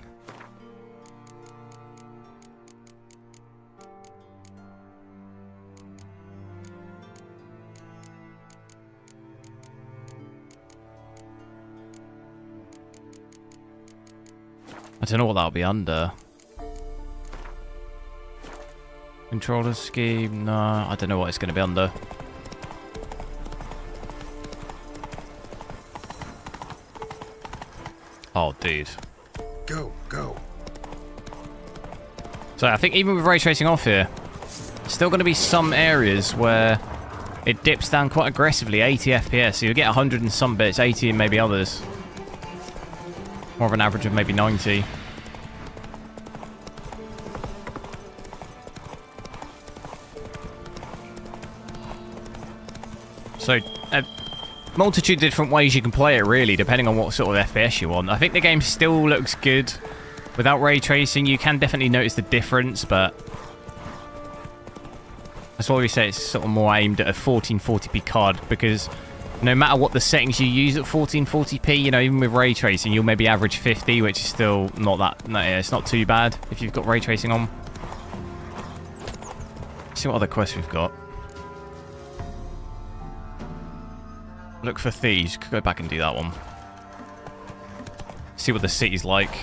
I don't know what that'll be under. Controller scheme? No, I don't know what it's going to be under. Oh, dude. Go, go. So I think even with ray tracing off here, still going to be some areas where it dips down quite aggressively, 80 FPS. So you'll get 100 in some bits, 80 in maybe others. More of an average of maybe 90. So, a multitude of different ways you can play it, really, depending on what sort of FPS you want. I think the game still looks good. Without ray tracing, you can definitely notice the difference, but that's why we say it's sort of more aimed at a 1440p card, because no matter what the settings you use at 1440p, you know, even with ray tracing, you'll maybe average 50, which is still not that... No, yeah, it's not too bad if you've got ray tracing on. Let's see what other quests we've got. Look for thieves. Could go back and do that one. See what the city's like.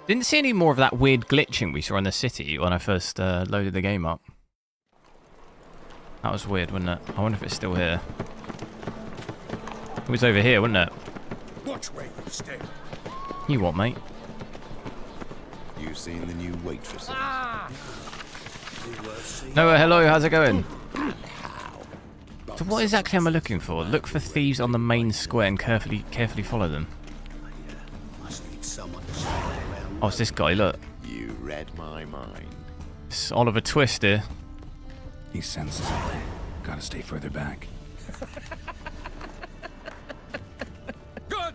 Didn't see any more of that weird glitching we saw in the city when I first loaded the game up. That was weird, wasn't it? I wonder if it's still here. It was over here, wasn't it? Watch where you stay. You what, mate? You seen the new waitresses? Noah, hello, how's it going? So what exactly am I looking for? Look for thieves on the main square and carefully follow them. Oh, it's this guy, look. You read my mind. It's Oliver Twist here. He senses something. Gotta stay further back. Good!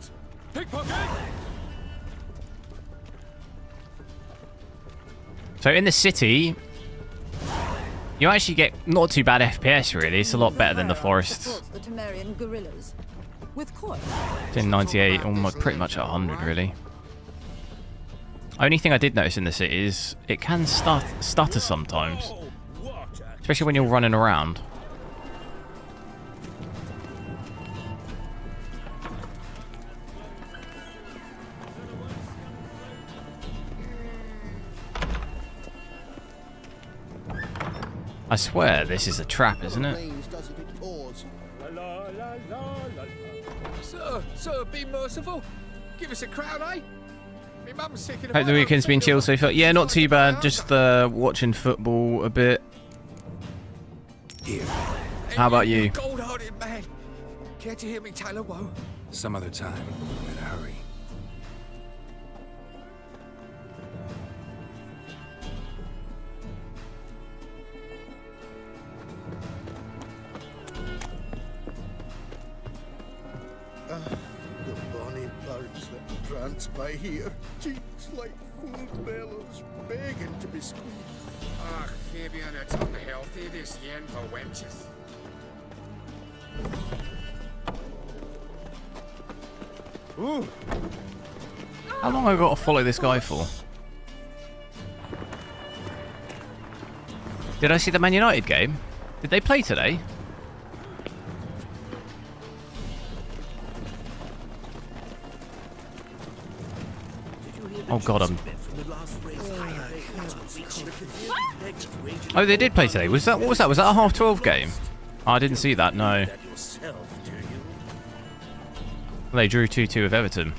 Pickpocket! So in the city, you actually get not too bad FPS, really. It's a lot better than the forests. The Temerian guerrillas. With Coy. It's in 98, almost pretty much at 100, really. Only thing I did notice in the city is it can stutter sometimes. Especially when you're running around. I swear this is a trap, isn't it? Sir, be merciful. Give us a crown, eh? My mum's sick of Hope the weekend's been chill so far. Yeah, not too bad. Just watching football a bit. How about you? Cold-hearted man. Care to hear me tell a woe? Some other time. I'm in a hurry. The bonny birds that prance by here, cheeks like full bellows, begging to be squeezed. Ah, Fabian, it's unhealthy this yen for wenches. Ooh. How long have I got to follow this guy for? Did I see the Man United game? Did they play today? Oh god, Oh, they did play today. Was that, what was that? Was that a 12:30 game? Oh, I didn't see that, no. They drew 2-2 with Everton.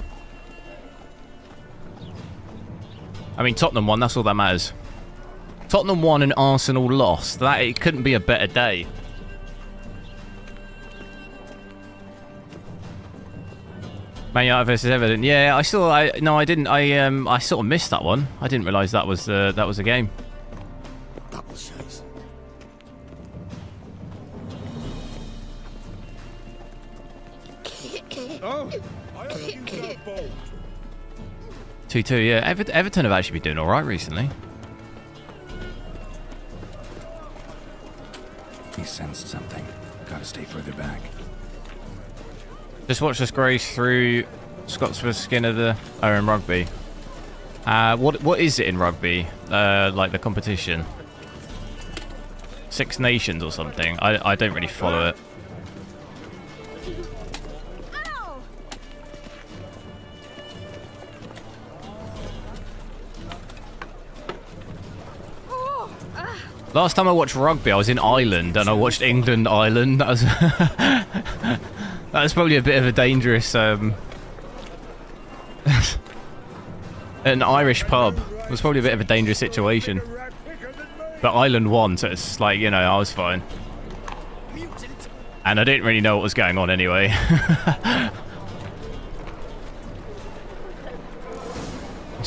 I mean, Tottenham won, that's all that matters. Tottenham won and Arsenal lost. That, it couldn't be a better day. Man United versus Everton. Yeah, I didn't. I sort of missed that one. I didn't realise that was a game. Oh, I have used that bolt. 2-2. Yeah, Everton have actually been doing all right recently. He sensed something. Gotta stay further back. Just watched us graze through Scots vs Skinner in rugby. What is it in rugby? Like the competition? Six Nations or something? I don't really follow it. Last time I watched rugby, I was in Ireland, and I watched England-Ireland. That was that was probably a bit of a dangerous an Irish pub. It was probably a bit of a dangerous situation. But Ireland won, so it's like, you know, I was fine. And I didn't really know what was going on anyway.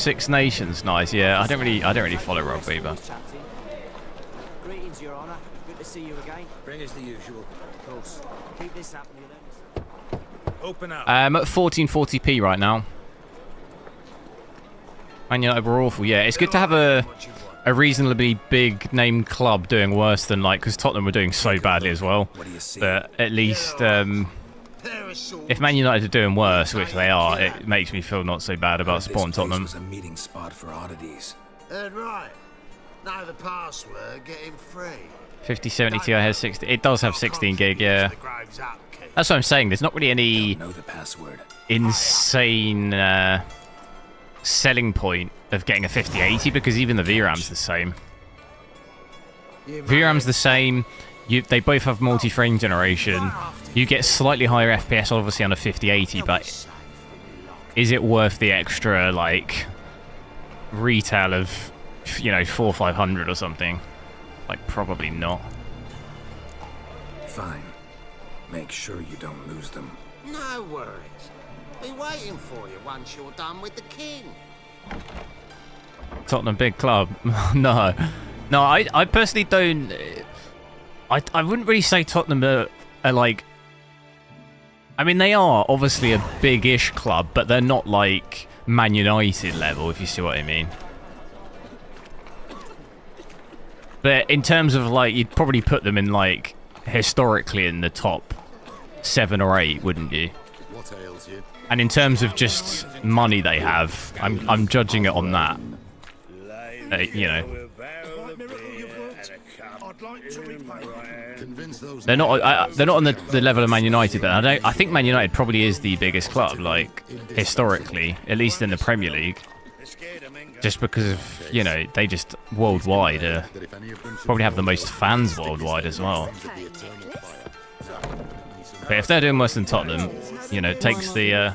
Six Nations, nice. Yeah, I don't really follow rugby, but Greetings, Your Honour. Good to see you again. Bring us the usual. Of course. Keep this up, you Open up. I'm at 1440p right now. Man United were awful. Yeah, it's good to have a reasonably big name club doing worse than like, because Tottenham were doing so badly as well. But at least if Man United are doing worse, which they are, it makes me feel not so bad about supporting Tottenham. Was a meeting spot for oddities. Right. Now the password, get him free. 5070 Ti has 60. It does have 16 gig, yeah. That's what I'm saying. There's not really any insane selling point of getting a 5080 because even the VRAM's the same. VRAM's the same. They both have multi-frame generation. You get slightly higher FPS obviously on a 5080, but is it worth the extra like retail of, you know, 400 or 500 or something? Like, probably not. Fine. Make sure you don't lose them. No worries. Be waiting for you once you're done with the king. Tottenham big club. No, I personally don't. I wouldn't really say Tottenham are like. I mean, they are obviously a big-ish club, but they're not like Man United level, if you see what I mean. But in terms of like, you'd probably put them in like historically in the top 7 or 8, wouldn't you? What ails you? And in terms of just money they have, I'm judging it on that. You know, they're not on the level of Man United, but I think Man United probably is the biggest club, like historically, at least in the Premier League. Just because of, you know, they just worldwide probably have the most fans worldwide as well. But if they're doing worse than Tottenham, you know, it takes the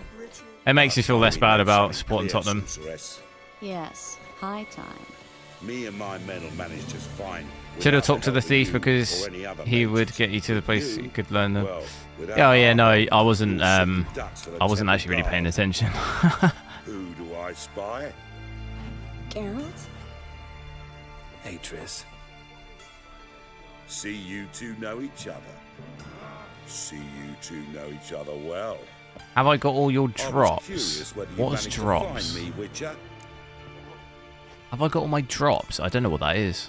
it makes you feel less bad about supporting Tottenham. Yes, high time. Me and my men will manage just fine. Should have talked to the thief because he would get you to the place you could learn them. Oh yeah, no, I wasn't actually really paying attention. Who do I spy? Geralt? Hey, Triss. See you two know each other. See you two know each other well. Have I got all your drops? What's drops? Me, Have I got all my drops? I don't know what that is.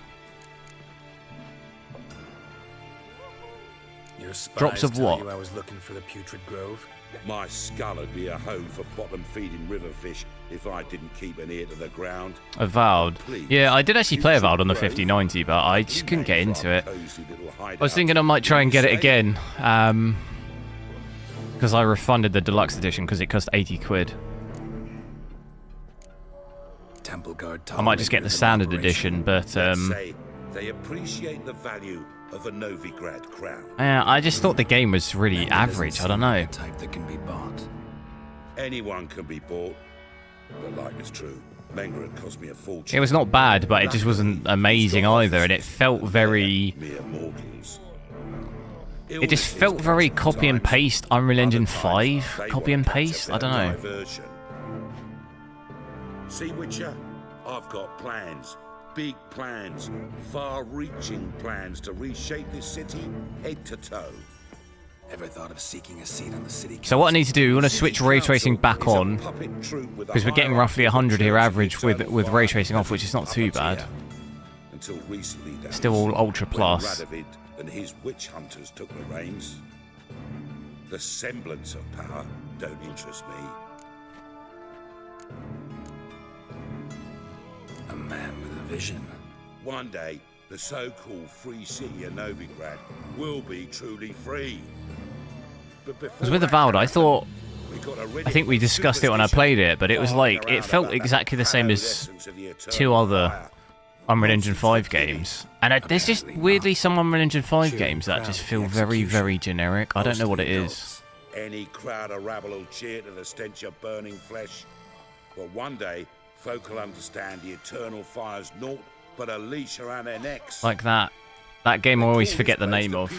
Your spies Drops of tell what? you I was looking for the Putrid Grove. My skull would be a home for bottom-feeding river fish if I didn't keep an ear to the ground. Avowed. Yeah, I did actually play Avowed on the 5090, but I just couldn't get into it. I was thinking I might try and get it again. Because I refunded the deluxe edition because it cost 80 quid. Temple Guard I might just get the standard edition, but they appreciate the value of a Novigrad crown. I just thought the game was really average. I don't know. Type that can be bought. Anyone can be bought. But like it's true, Mengrad cost me a fortune. It was not bad, but it just wasn't amazing either, and it felt very. It just felt very copy and paste. Unreal Engine 5 copy and paste. I don't know. See, Witcher, I've got plans. Big plans, far-reaching plans to reshape this city head to toe. Ever thought of seeking a seat on the city council? So what I need to do, we want to switch ray tracing back on because we're getting roughly 100 here average with ray tracing off, which is not too bad. Until recently, still all ultra plus. Radovid and his witch hunters took the reins. The semblance of power don't interest me. A man with a vision. One day, the so-called free city of Novigrad will be truly free. But Because with Avowed, I think we discussed it when I played it, but it was like, it felt exactly the same as 2 other Unreal Engine 5 games. And there's just weirdly some Unreal Engine 5 games that just feel very, very generic. I don't know what it is. Any crowd of rabble will cheer to the stench of burning flesh. But one day, folk will understand the eternal fire's naught but a leash around their necks. Like that game I always forget the name of.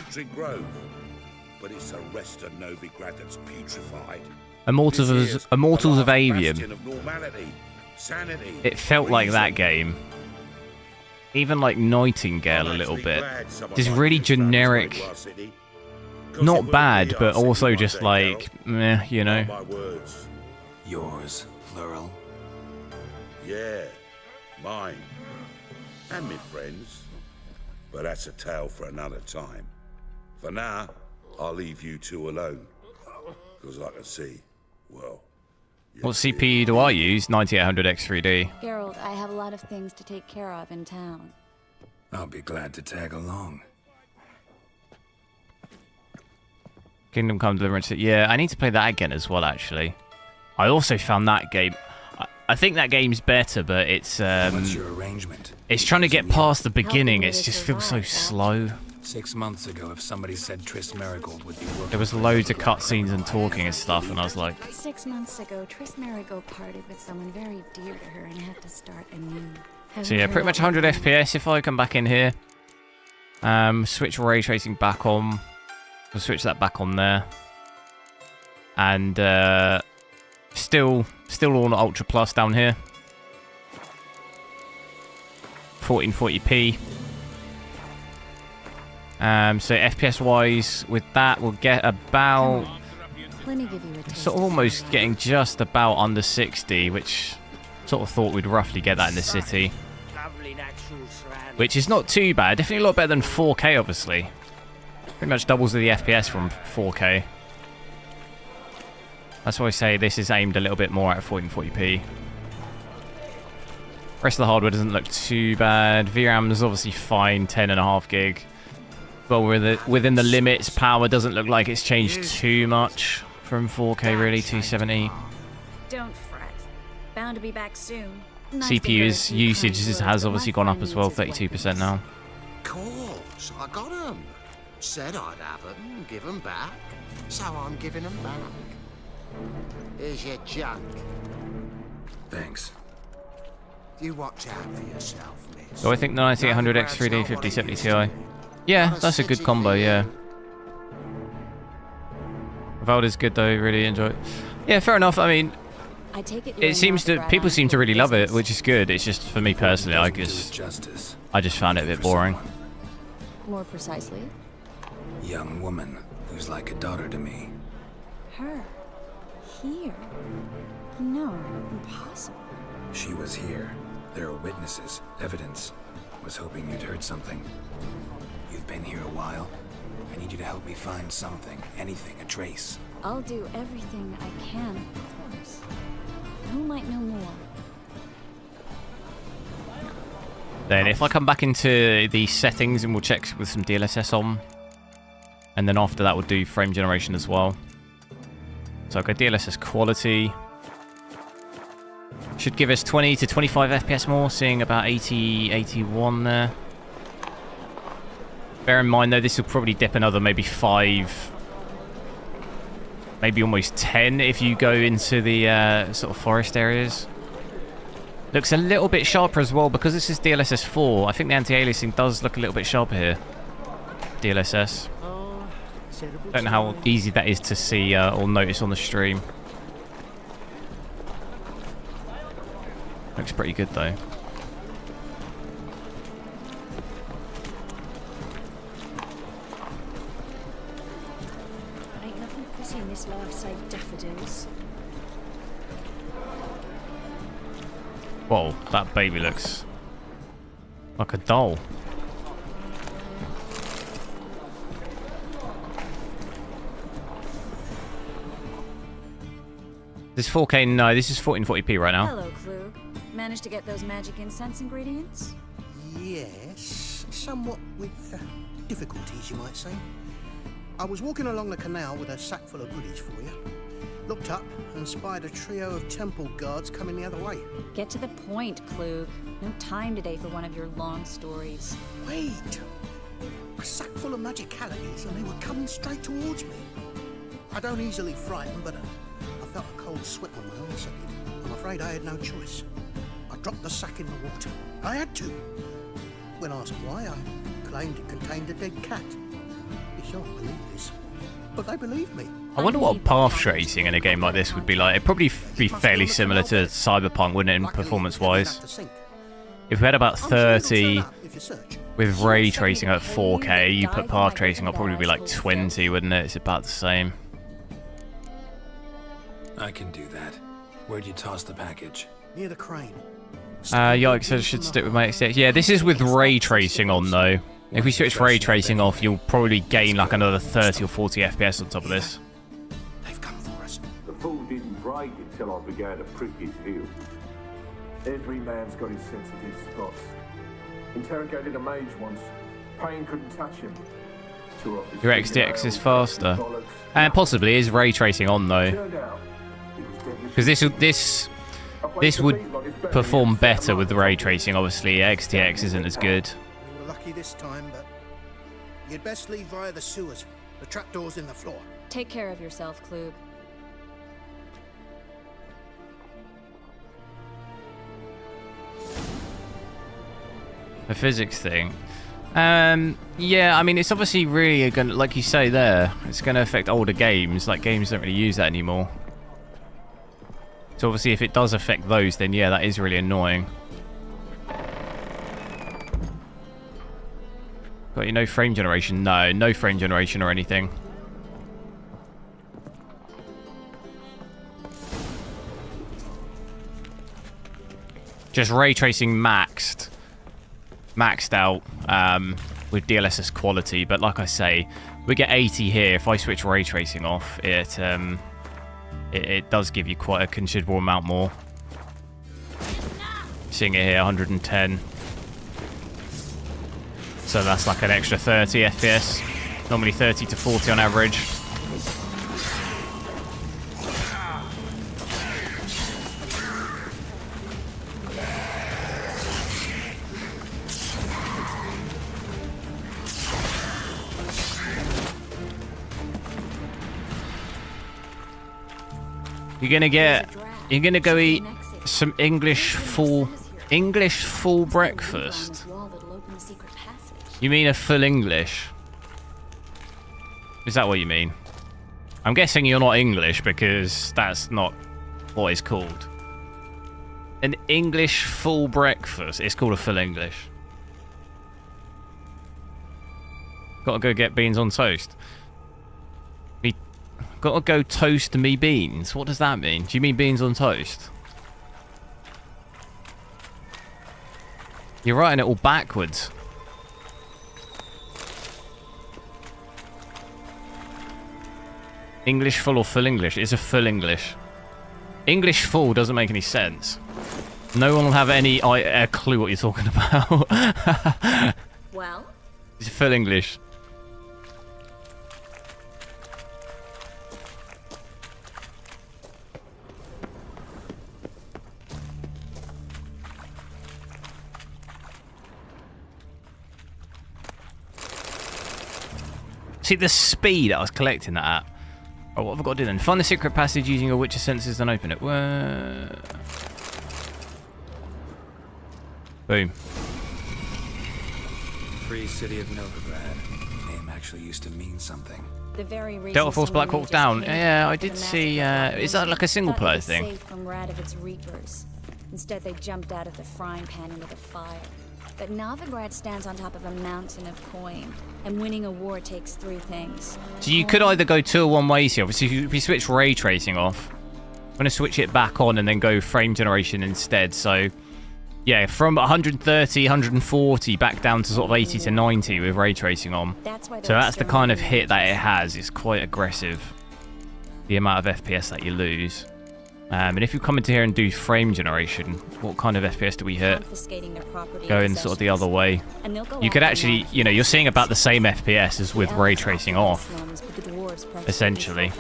But it's the rest of Novigrad that's putrefied. Immortals of Avium. Of normality. sanity. It felt like that game. Even like Nightingale a little bit. Just really generic. Not bad, but also just like, meh, you know. My words. Yours, plural. Yeah, mine. And me friends. But that's a tale for another time. For now, I'll leave you two alone. Because I can see, well... What CPU do I use? 9800X3D. Geralt, I have a lot of things to take care of in town. I'll be glad to tag along. Kingdom Come Deliverance. Yeah, I need to play that again as well, actually. I also found that game... I think that game's better, but it's... What's your arrangement? It's trying to get past the beginning. It just feels so slow. 6 months ago, if somebody said Triss Marigold would be working... There was loads of cutscenes and talking and stuff, and I was like... 6 months ago, Triss Marigold parted with someone very dear to her and had to start anew. So yeah, pretty much 100 FPS if I come back in here. Switch ray tracing back on. We'll switch that back on there. And still on Ultra Plus down here. 1440p. So FPS wise, with that we'll get about sort of almost getting just about under 60, which sort of thought we'd roughly get that in the city. Which is not too bad. Definitely a lot better than 4K, obviously. Pretty much doubles the FPS from 4K. That's why I say this is aimed a little bit more at 1440p. Rest of the hardware doesn't look too bad. VRAM is obviously fine, 10.5 gig. But within the limits, power doesn't look like it's changed too much from 4K, really, 270. Don't fret. Bound to be back soon. CPU's usage has obviously gone up as well, 32% now. Course, I got 'em. Said I'd have 'em, give 'em back. So I'm giving 'em back. Here's your junk. Thanks. You watch out for yourself, miss. So I think the 9800X3D 5070 Ti. Yeah, that's a good combo, yeah. Valda's good though, really enjoy it. Yeah, fair enough. I mean, it seems to people seem to really love it, which is good. It's just for me personally, I just found it a bit boring. More precisely? Young woman who's like a daughter to me. Her? Here? No, impossible. She was here. There are witnesses, evidence. Was hoping you'd heard something. You've been here a while. I need you to help me find something, anything, a trace. I'll do everything I can, of course. Who might know more? Then if I come back into the settings and we'll check with some DLSS on. And then after that we'll do frame generation as well. So I'll go DLSS quality. Should give us 20 to 25 FPS more, seeing about 80, 81 there. Bear in mind though, this will probably dip another maybe 5, maybe almost 10 if you go into the sort of forest areas. Looks a little bit sharper as well because this is DLSS 4. I think the anti-aliasing does look a little bit sharper here. DLSS. Don't know how easy that is to see or notice on the stream. Looks pretty good though. Ain't nothing pretty in this life save daffodils. Whoa, that baby looks like a doll. This 4K? No, this is 1440p right now. Hello, Klug. Managed to get those magic incense ingredients? Yes, somewhat with difficulties, you might say. I was walking along the canal with a sack full of goodies for you. Looked up and spied a trio of temple guards coming the other way. Get to the point, Klug. No time today for one of your long stories. Wait! A sack full of magicalities and they were coming straight towards me. I don't easily frighten, but I felt a cold sweat on my arse again. I'm afraid I had no choice. I dropped the sack in the water. I had to. When asked why, I claimed it contained a dead cat. You shan't believe this. but they believe me. I wonder what path tracing in a game like this would be like. It'd probably be fairly similar to Cyberpunk, wouldn't it, in performance-wise? If we had about 30 with ray tracing at 4K, you put path tracing, it'll probably be like 20, wouldn't it? It's about the same. I can do that. Where'd you toss the package? Near the crane. Yikes, I should stick with my XTX. Yeah, this is with ray tracing on, though. If we switch ray tracing off, you'll probably gain like another 30 or 40 FPS on top of this. They've come for us. The fool didn't break until I began to prick his heel. Every man's got his sensitive spots. Interrogated a mage once. Pain couldn't touch him. Your XTX is faster. And possibly is ray tracing on, though. Because this would perform better with ray tracing, obviously. XTX isn't as good. We were lucky this time, but you'd best leave via the sewers. The trapdoor's in the floor. Take care of yourself, Klug. The physics thing. Yeah, I mean, it's obviously really going to, like you say there, it's going to affect older games. Like, games don't really use that anymore. So obviously if it does affect those, then yeah, that is really annoying. Got you no frame generation? No, no frame generation or anything. Just ray tracing maxed out with DLSS quality, but like I say, we get 80 here. If I switch ray tracing off, it does give you quite a considerable amount more. Seeing it here, 110. So that's like an extra 30 FPS. Normally 30 to 40 on average. You're gonna go eat some English full breakfast. You mean a full English? Is that what you mean? I'm guessing you're not English because that's not what it's called. An English full breakfast. It's called a full English. Gotta go get beans on toast. Gotta go toast me beans. What does that mean? Do you mean beans on toast? You're writing it all backwards. English full or full English? It's a full English. English full doesn't make any sense. No one will have any a clue what you're talking about. Well? It's full English. See the speed I was collecting that at. Oh, what have I got to do then? Find the secret passage using your Witcher senses and open it. Boom. Free city of Novigrad. Name actually used to mean something. The very Delta Force Black Hawk down. Yeah, I did see. Is that like a single player thing? Safe from Radovic's Reapers. Instead, they jumped out of the frying pan into the fire. But Novigrad stands on top of a mountain of coin, and winning a war takes three things. So you could either go two or one ways here. Obviously, if we switch ray tracing off, I'm going to switch it back on and then go frame generation instead. So, yeah, from 130, 140 back down to sort of 80 to 90 with ray tracing on. So that's the kind of hit that it has. It's quite aggressive, the amount of FPS that you lose. And if you come into here and do frame generation, what kind of FPS do we hit? Going sort of the other way. You could actually, you know, you're seeing about the same FPS as with ray tracing off, essentially.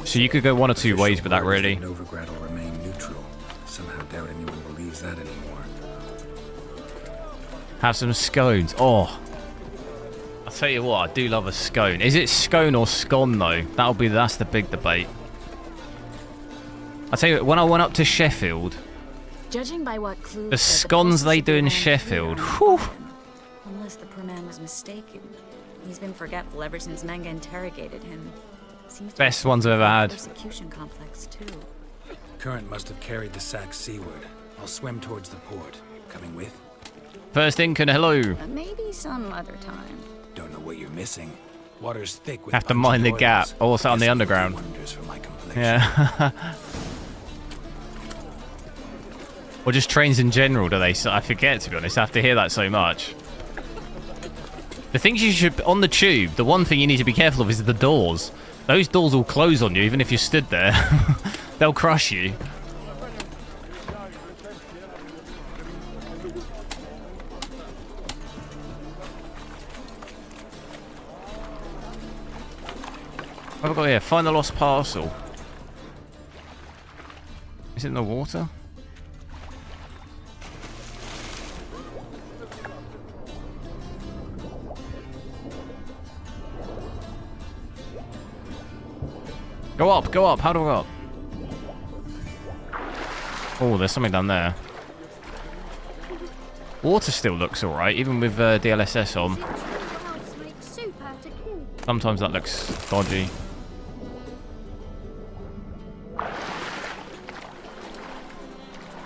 So you could go one or two ways with that, really. Novigrad will remain neutral. Somehow doubt anyone believes that anymore. Have some scones. Oh, I'll tell you what, I do love a scone. Is it scone or scone though? That's the big debate. I'll tell you, when I went up to Sheffield, Judging by what Klug the scones they do in Sheffield, whew. Unless the poor man was mistaken. He's been forgetful ever since Manga interrogated him. Seems to Best be ones I've ever had. Persecution complex too. Current must have carried the sack seaward. I'll swim towards the port. Coming with? First Incan, hello. Maybe some other time. Don't know what you're missing. Water's thick with Have to pungent mind the oils. gap. Also on the Guess it will do underground. wonders for my complexion. Yeah. Or just trains in general, do they? I forget, to be honest. I have to hear that so much. The things you should... On the tube, the one thing you need to be careful of is the doors. Those doors will close on you, even if you stood there. They'll crush you. What have I got here? Find the lost parcel. Is it in the water? Go up, go up. How do I go up? Oh, there's something down there. Water still looks alright, even with DLSS on. Sometimes that looks dodgy.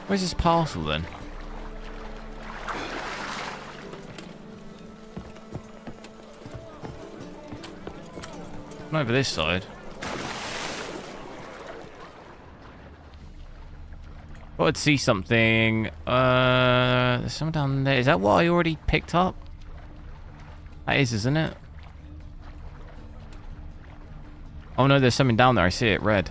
Where's this parcel then? Not over this side. Thought I'd see something. There's something down there. Is that what I already picked up? That is, isn't it? Oh no, there's something down there. I see it, red.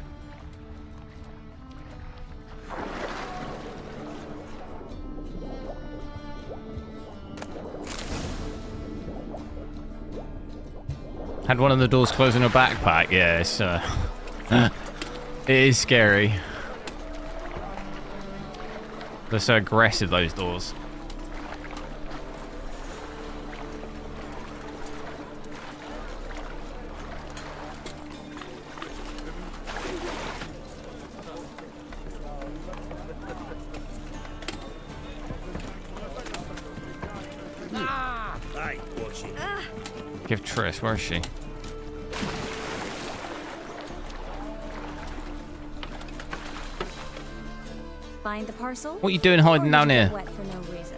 Had one of the doors close in her backpack. Yeah, it's it is scary. They're so aggressive, those doors. Give Triss, where is she? Find the parcel? What are you doing hiding down here? Wet for no reason.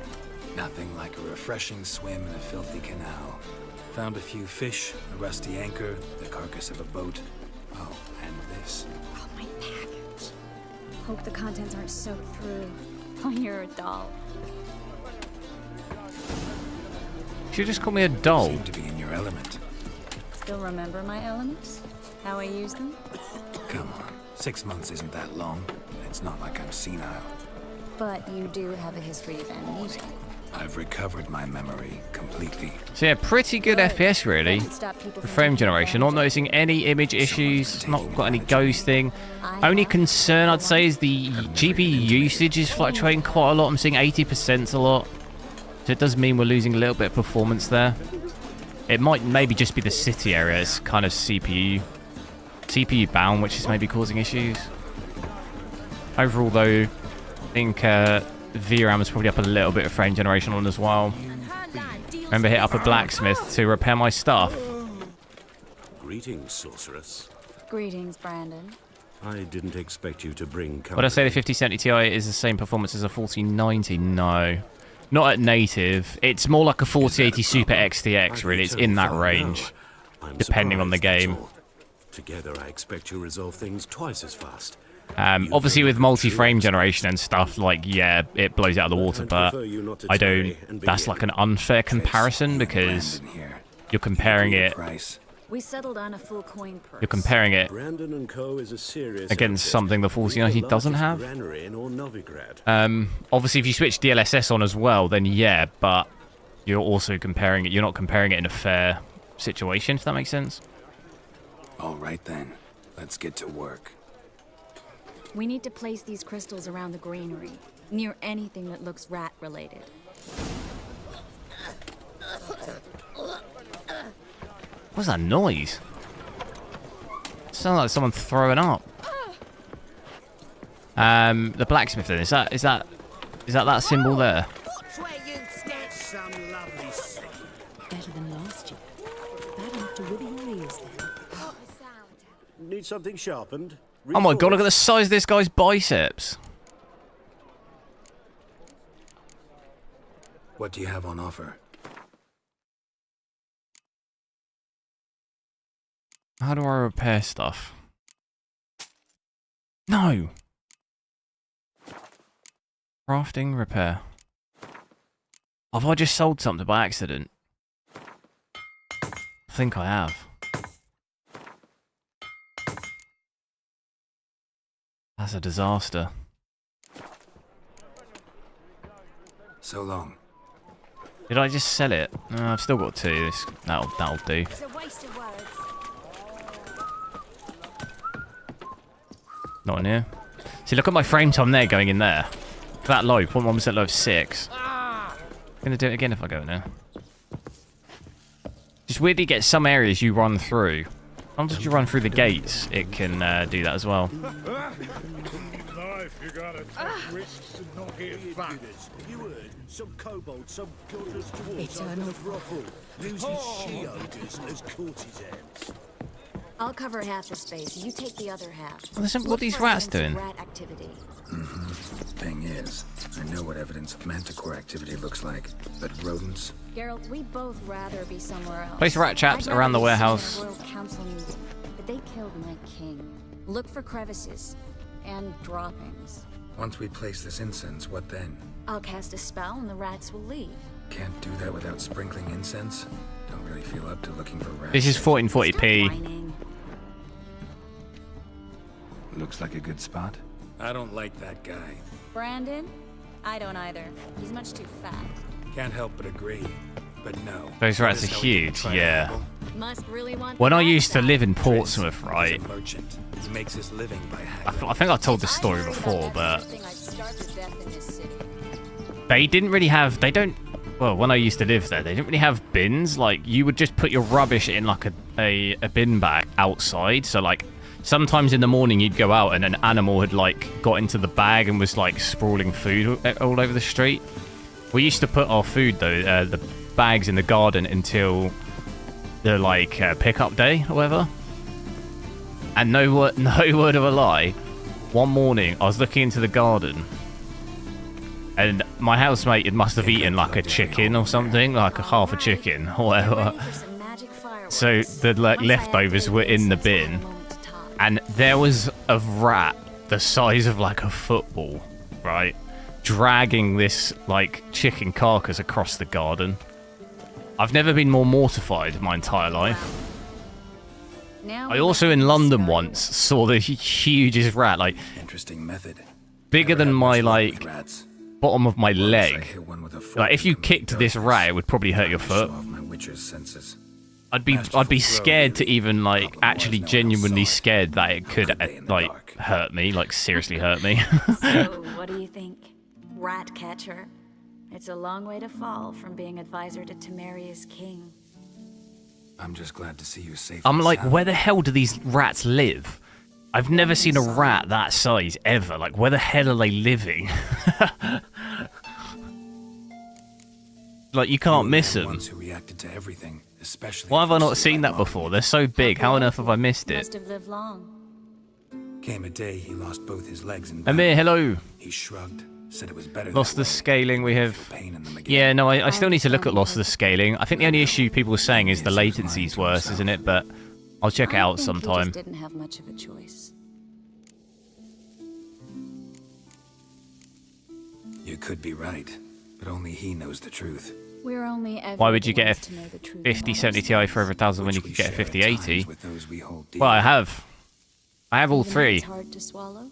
Nothing like a refreshing swim in a filthy canal. Found a few fish, a rusty anchor, the carcass of a boat. Oh, and this. Oh, my package. Hope the contents aren't soaked through. Oh, you're a doll. She just called me a doll. Seem to be in your element. Still remember my elements? How I use them? Come on, 6 months isn't that long. It's not like I'm senile. But you do have a history of amnesia. I've recovered my memory completely. So yeah, pretty good FPS really. The frame generation, not noticing any image issues, not got any ghosting. Only concern I'd say is the GPU usage is fluctuating quite a lot. I'm seeing 80% a lot. So it does mean we're losing a little bit of performance there. It might maybe just be the city area. It's kind of CPU bound, which is maybe causing issues. Overall though, I think VRAM is probably up a little bit of frame generation on as well. Remember, hit up a blacksmith to repair my stuff. Greetings, sorceress. Greetings, Brandon. I didn't expect you to bring company. Would I say the 5070 Ti is the same performance as a 4090? No. Not at native. It's more like a 4080 Super XTX, really. It's in that range, depending on the game. Together, I expect you resolve things twice as fast. Obviously with multi-frame generation and stuff, like, yeah, it blows out of the water, but I don't... That's like an unfair comparison because you're comparing it... We settled on a full coin purse. You're comparing it against something the 4090 doesn't have. Obviously, if you switch DLSS on as well, then yeah, but you're also comparing it. You're not comparing it in a fair situation, if that makes sense. All right then, let's get to work. We need to place these crystals around the granary, near anything that looks rat-related. What's that noise? It sounds like someone throwing up. The blacksmith then, is that symbol there? Better than last year. That enough to wither your ears then. Need something sharpened? Oh my god, look at the size of this guy's biceps. What do you have on offer? How do I repair stuff? No! Crafting, repair. Have I just sold something by accident? I think I have. That's a disaster. So long. Did I just sell it? No, I've still got two. That'll do. It's a waste of words. Not in here. See, look at my frame time there going in there. That low, 0.1% low of 6. I'm gonna do it again if I go in there. Just weirdly get some areas you run through. Sometimes you run through the gates, it can do that as well. Life, you gotta take risks and not get fat. You heard? Some kobold, some godless dwarf. Eternal ruffle. Loses she-ogres as courtesans. I'll cover half the space. You take the other half. Well, listen, what Look these for rats evidence of doing? Rat activity. Thing is, I know what evidence of manticore activity looks like, but rodents? Geralt, we'd both rather be somewhere else. Place rat traps I'd rather around the be warehouse. sitting in a royal council meeting, but they killed my king. Look for crevices and droppings. Once we place this incense, what then? I'll cast a spell and the rats will leave. Can't do that without sprinkling incense? Don't really feel up to looking for rats. This is 1440p. Whining. Looks like a good spot. I don't like that guy. Brandon? I don't either. He's much too fat. Can't help but agree. But no. Those rats are huge, yeah. Must really want When the I rat used to stuff. live in Portsmouth, right? He's a merchant. He makes his living by I think I told this story before, but they didn't really have. They don't. Well, when I used to live there, they didn't really have bins. Like you would just put your rubbish in like a bin bag outside. So like sometimes in the morning you'd go out and an animal had like got into the bag and was like sprawling food all over the street. We used to put our food though, the bags in the garden until the like pickup day or whatever. And no word of a lie, one morning I was looking into the garden and my housemate must have eaten like a chicken or something, like a half a chicken or whatever. So the like leftovers were in the bin and there was a rat the size of like a football, right? Dragging this like chicken carcass across the garden. I've never been more mortified in my entire life. I also in London once saw the hugest rat, like interesting method. Bigger than my like bottom of my leg. Like if you kicked this rat, it would probably hurt your foot. I'd be scared to even like actually genuinely scared that it could like hurt me, like seriously hurt me. So, what do you think? Rat catcher? It's a long way to fall from being advisor to Temeria's king. I'm just glad to see you safe. I'm like, where the hell do these rats live? I've never seen a rat that size ever. Like, where the hell are they living? Like, you can't miss them. Who reacted to everything, especially Why have I not seen that before? They're so big. How on earth have I missed it? Must have lived long. Came a day he lost both his legs and Amir, hello. He shrugged, said it was better. Lost the scaling we have. Yeah, no, I still need to look at lost the scaling. I think the only issue people are saying is the latency's worse, isn't it? But I'll check it out sometime. He just didn't have much of a choice. You could be right, but only he knows the truth. We're only ever Why would you get a to know the truth 5070 Ti for every 1,000 when you could get a 5080? With those we hold dear. Well, I have all Even though three. It's hard to swallow.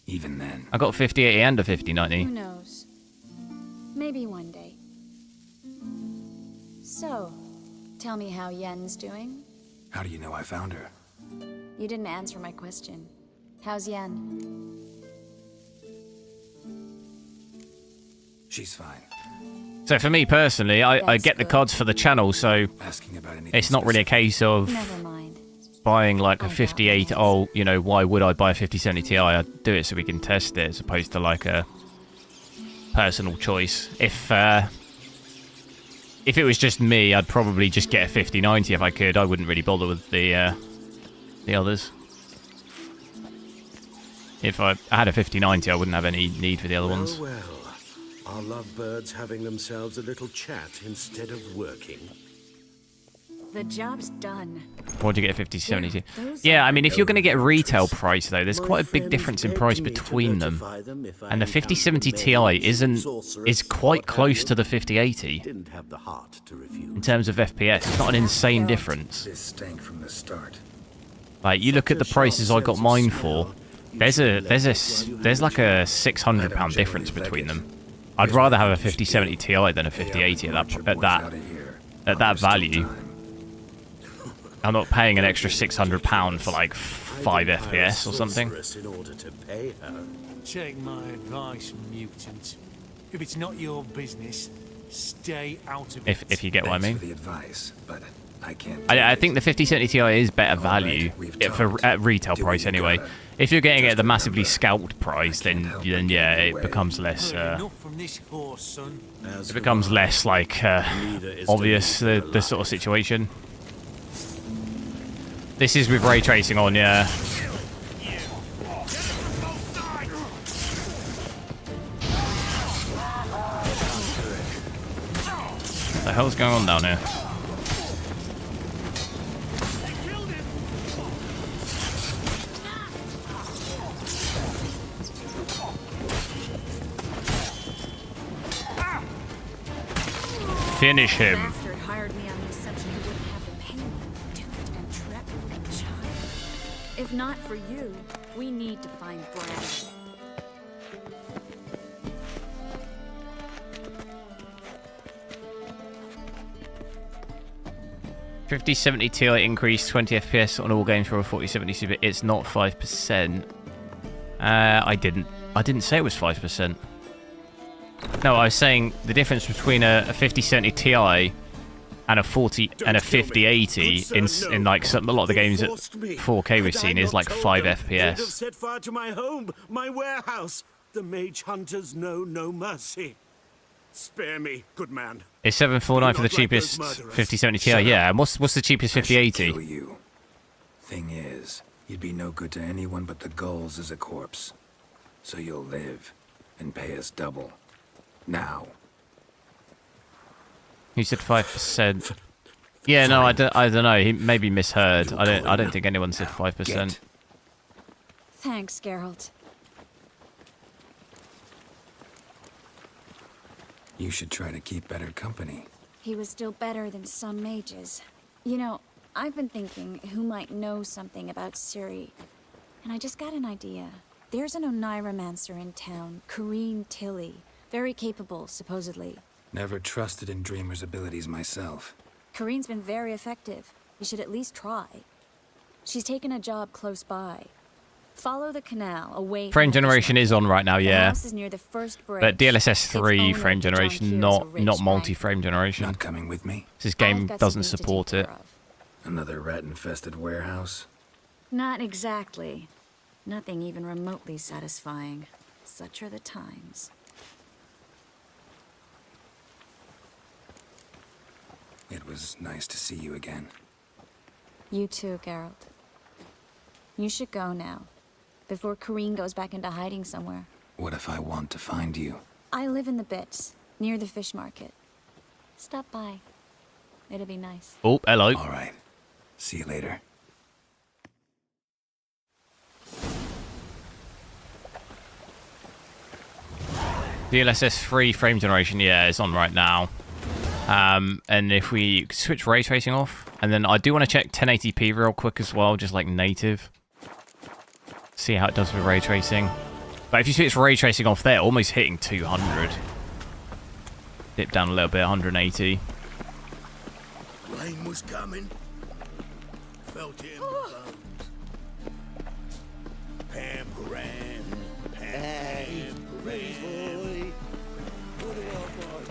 Even then. I got a 5080 and a 5090. Who knows? Maybe one day. So, tell me how Yen's doing. How do you know I found her? You didn't answer my question. How's Yen? She's fine. So for me personally, I get the cards for the channel, so it's not really a case of buying like a 58. Oh, you know, why would I buy a 5070 Ti? I'd do it so we can test it, as opposed to like a personal choice. If it was just me, I'd probably just get a 5090 if I could. I wouldn't really bother with the others. If I had a 5090, I wouldn't have any need for the other ones. Well, our lovebirds having themselves a little chat instead of working. The job's done. What'd you get a 5070? Yeah, I mean, if you're going to get retail price, though, there's quite a big difference in price between them. And the 5070 Ti is quite close to the 5080 in terms of FPS. It's not an insane difference. This stank from the start. Like, you look at the prices I got mine for, there's like a £600 difference between them. I'd rather have a 5070 Ti than a 5080 at that value. I'm not paying an extra £600 for like 5 FPS or something. In order to pay her. Take my advice, mutant. If it's not your business, stay out of it. If you get what I mean. For the advice, but I can't. I think the 5070 Ti is better value at retail price anyway. If you're getting it at the massively scalped price, then yeah, it becomes less. It becomes less like obvious the sort of situation. This is with ray tracing on, yeah. What the hell's going on down here? Finish him. If not for you, we need to find Brad. $5070 Ti increased 20 FPS on all games for a 4070 Super. It's not 5%. I didn't say it was 5%. No, I was saying the difference between a 5070 Ti and a 5080 in like a lot of the games at 4K we've seen is like 5 FPS. Set fire to my home, my warehouse. The mage hunters know no mercy. Spare me, good man. It's 749 for the cheapest 5070 Ti. Yeah, and what's the cheapest 5080? Thing is, you'd be no good to anyone but the Gulls as a corpse. So you'll live and pay us double. Now. He said 5%. Yeah, no, I don't know. He maybe misheard. I don't think anyone said 5%. Thanks, Geralt. You should try to keep better company. He was still better than some mages. You know, I've been thinking who might know something about Ciri. And I just got an idea. There's an Oneiromancer in town, Corrine Tilly. Very capable, supposedly. Never trusted in Dreamer's abilities myself. Corrine's been very effective. You should at least try. She's taken a job close by. Follow the canal away. Frame generation is on right now, yeah. The house is near the first bridge. But DLSS 3 frame generation, not multi-frame generation. Not coming with me? This game doesn't support it. Another rat-infested warehouse? Not exactly. Nothing even remotely satisfying. Such are the times. It was nice to see you again. You too, Geralt. You should go now, before Corrine goes back into hiding somewhere. What if I want to find you? I live in the Bits, near the fish market. Stop by. It'll be nice. Oh, hello. All right. See you later. DLSS 3 frame generation, yeah, it's on right now. And if we switch ray tracing off, and then I do want to check 1080p real quick as well, just like native. See how it does with ray tracing. But if you switch ray tracing off there, almost hitting 200. Dip down a little bit, 180. Rain was coming. Felt it in my bones. Pam-param, pam-param. What do I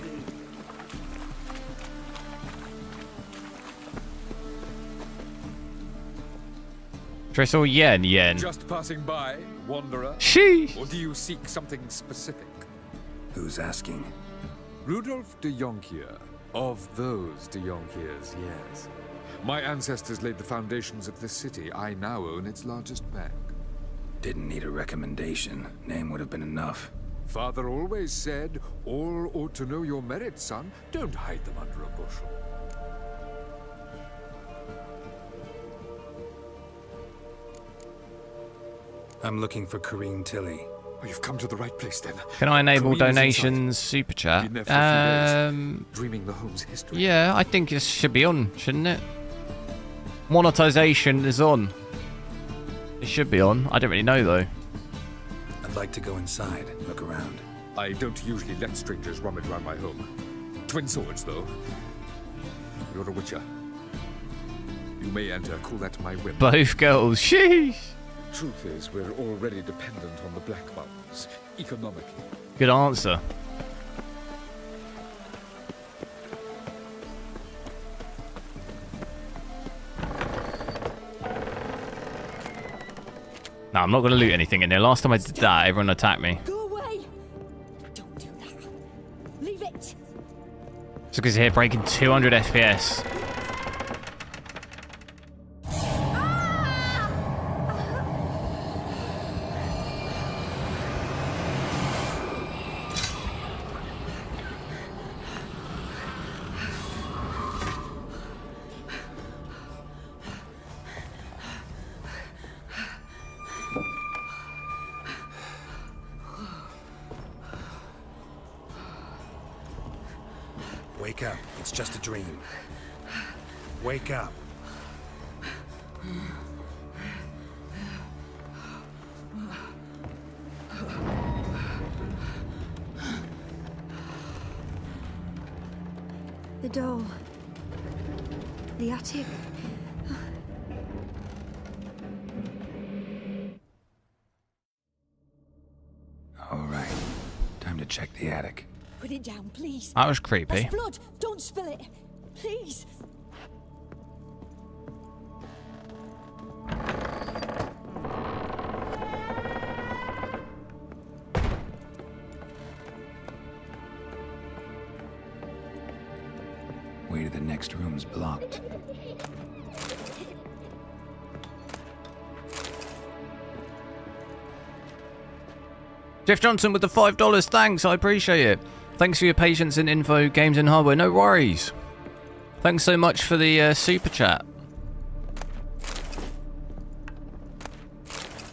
do? Tristle yen. Just passing by, wanderer? She. Or do you seek something specific? Who's asking? Rudolf de Jonkier. Of those de Jonkiers, yes. My ancestors laid the foundations of this city. I now own its largest bank. Didn't need a recommendation. Name would have been enough. Father always said, all ought to know your merit, son. Don't hide them under a bushel. I'm looking for Corrine Tilly. Oh, you've come to the right place then. Can I enable Corrine is donations super chat? Been there for a few days, dreaming the home's history. Yeah, I think this should be on, shouldn't it? Monetization is on. It should be on. I don't really know though. I'd like to go inside, look around. I don't usually let strangers rummage around my home. Twin swords, though. You're a witcher. You may enter, call that my whim. Both girls, sheesh. Truth is, we're already dependent on the Black Mountains, economically. Good answer. No, I'm not going to loot anything in there. Last time I did that, everyone attacked me. Go away! Don't do that. Leave it! Just because here breaking 200 FPS. Wake up. It's just a dream. Wake up. The doll. The attic. All right. Time to check the attic. Put it down, please. That was creepy. There's blood. Don't spill it. Please. Way to the next room's blocked. Jeff Johnson with the $5. Thanks, I appreciate it. Thanks for your patience and info, games and hardware. No worries. Thanks so much for the super chat.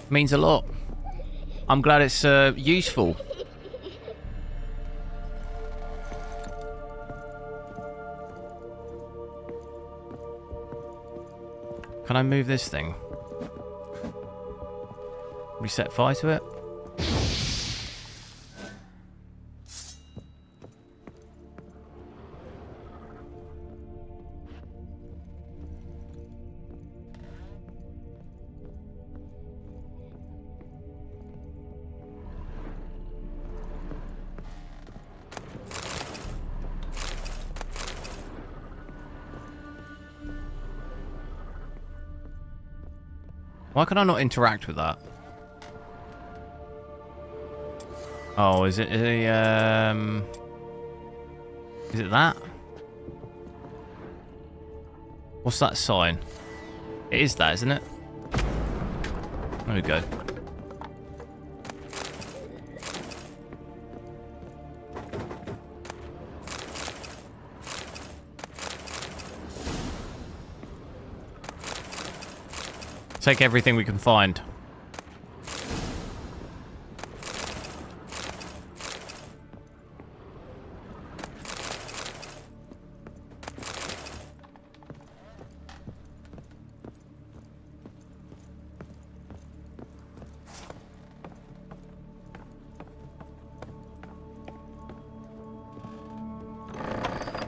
Means a lot. I'm glad it's useful. Can I move this thing? Reset fire to it? Why can I not interact with that? Oh, is it that? What's that sign? It is that, isn't it? There we go. Take everything we can find.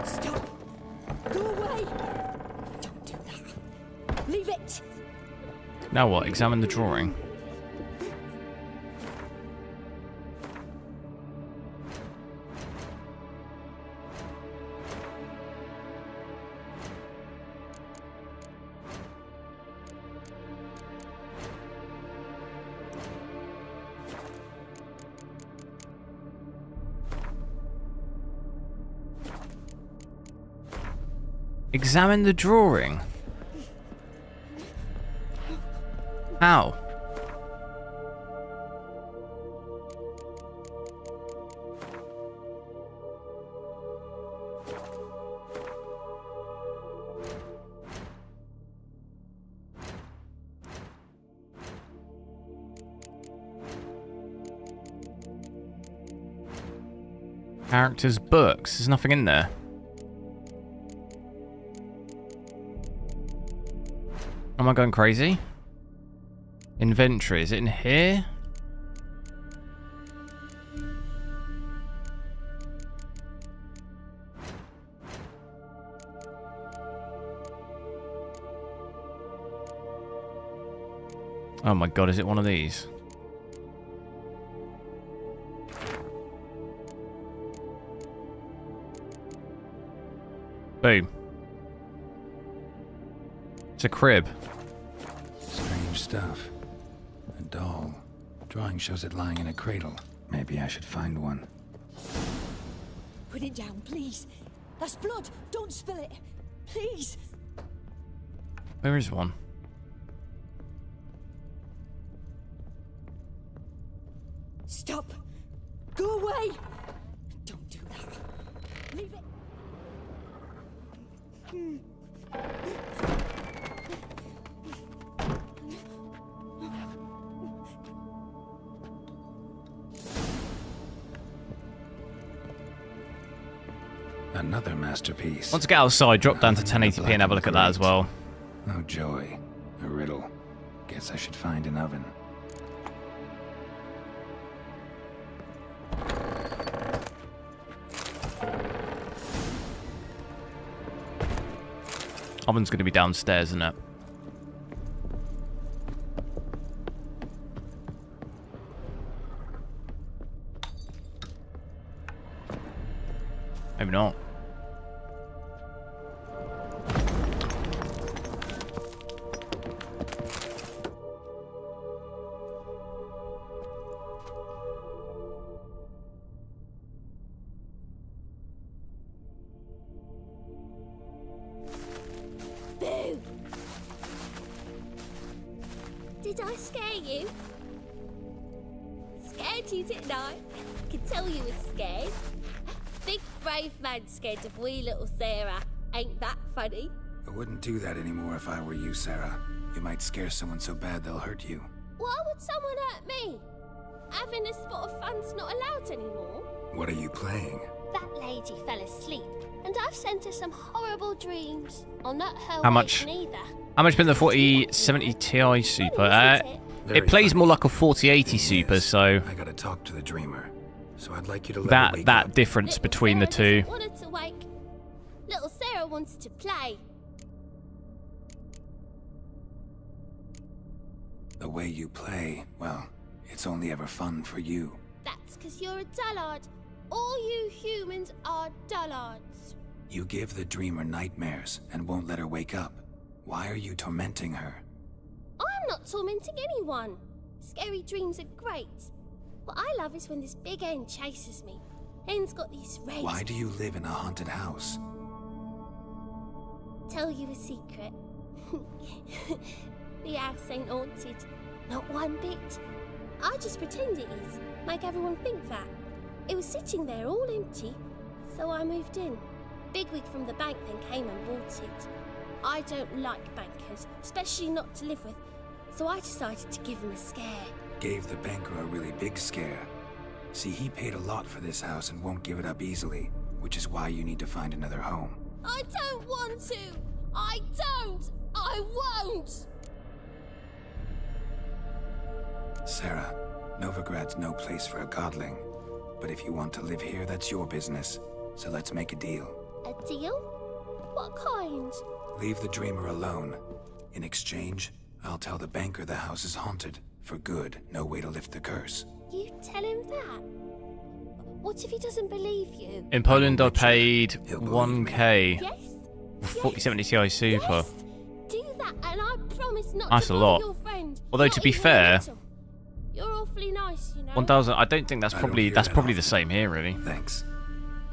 Stop. Go away. Don't do that. Leave it. Now what? Examine the drawing. Examine the drawing. How? Characters, books. There's nothing in there. Am I going crazy? Inventory. Is it in here? Oh my god, is it one of these? Boom. It's a crib. Strange stuff. A doll. Drawing shows it lying in a cradle. Maybe I should find one. Put it down, please. That's blood. Don't spill it. Please. Where is one? Stop. Go away. Don't do that. Leave it. Another masterpiece. Once I get outside, drop down to 1080p and have a look at that as well. Oh joy. A riddle. Guess I should find an oven. Oven's going to be downstairs, isn't it? Maybe not. Boo! Did I scare you? Scared you, didn't I? I could tell you were scared. Big brave man scared of wee little Sarah. Ain't that funny? I wouldn't do that anymore if I were you, Sarah. You might scare someone so bad they'll hurt you. Why would someone hurt me? Having a spot of fun's not allowed anymore. What are you playing? That lady fell asleep, and I've sent her some horrible dreams. I'll not her How much? either. How much been the 4070 Ti Super? It plays more like a 4080 Super, so I gotta talk to the dreamer. So I'd like you to let her wake that up. difference between the two. Wanted to wake. Little Sarah wants to play. The way you play, well, it's only ever fun for you. That's because you're a dullard. All you humans are dullards. You give the dreamer nightmares and won't let her wake up. Why are you tormenting her? I'm not tormenting anyone. Scary dreams are great. What I love is when this big hen chases me. Hen's got these red... Why do you live in a haunted house? Tell you a secret. The house ain't haunted. Not one bit. I just pretend it is. Make everyone think that. It was sitting there all empty, so I moved in. Bigwig from the bank then came and bought it. I don't like bankers, especially not to live with, so I decided to give him a scare. Gave the banker a really big scare. See, he paid a lot for this house and won't give it up easily, which is why you need to find another home. I don't want to! I don't! I won't! Sarah, Novigrad's no place for a godling. But if you want to live here, that's your business. So let's make a deal. A deal? What kind? Leave the dreamer alone. In exchange, I'll tell the banker the house is haunted. For good, no way to lift the curse. You tell him that? What if he doesn't believe you? In Poland, I paid 1k. Yes? 4070 Ti Super. Yes. Do that, and I promise not That's to a bother lot. your friend. Although Not to be even a fair, little. You're awfully nice, you know. 1000. I don't think that's probably the same here, really. Thanks.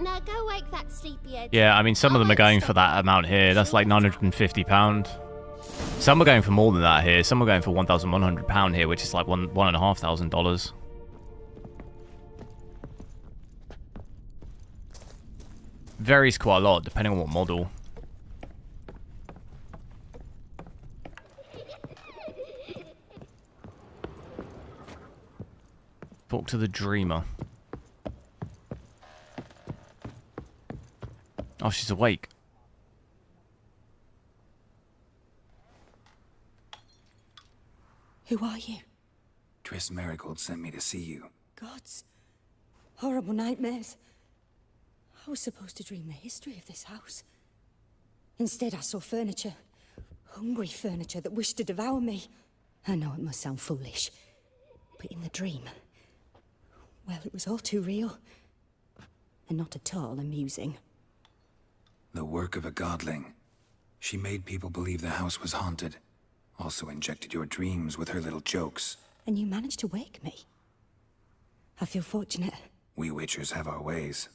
Now go wake that sleepyhead. Yeah, I mean some of them are going for that amount here. That's like £950. Some are going for more than that here. Some are going for £1,100 here, which is like $1,500. Varies quite a lot depending on what model. Talk to the dreamer. Oh, she's awake. Who are you? Triss Marigold sent me to see you. Gods. Horrible nightmares. I was supposed to dream the history of this house. Instead, I saw furniture. Hungry furniture that wished to devour me. I know it must sound foolish, but in the dream, well, it was all too real. And not at all amusing. The work of a godling. She made people believe the house was haunted. Also injected your dreams with her little jokes. And you managed to wake me. I feel fortunate. We Witchers have our ways.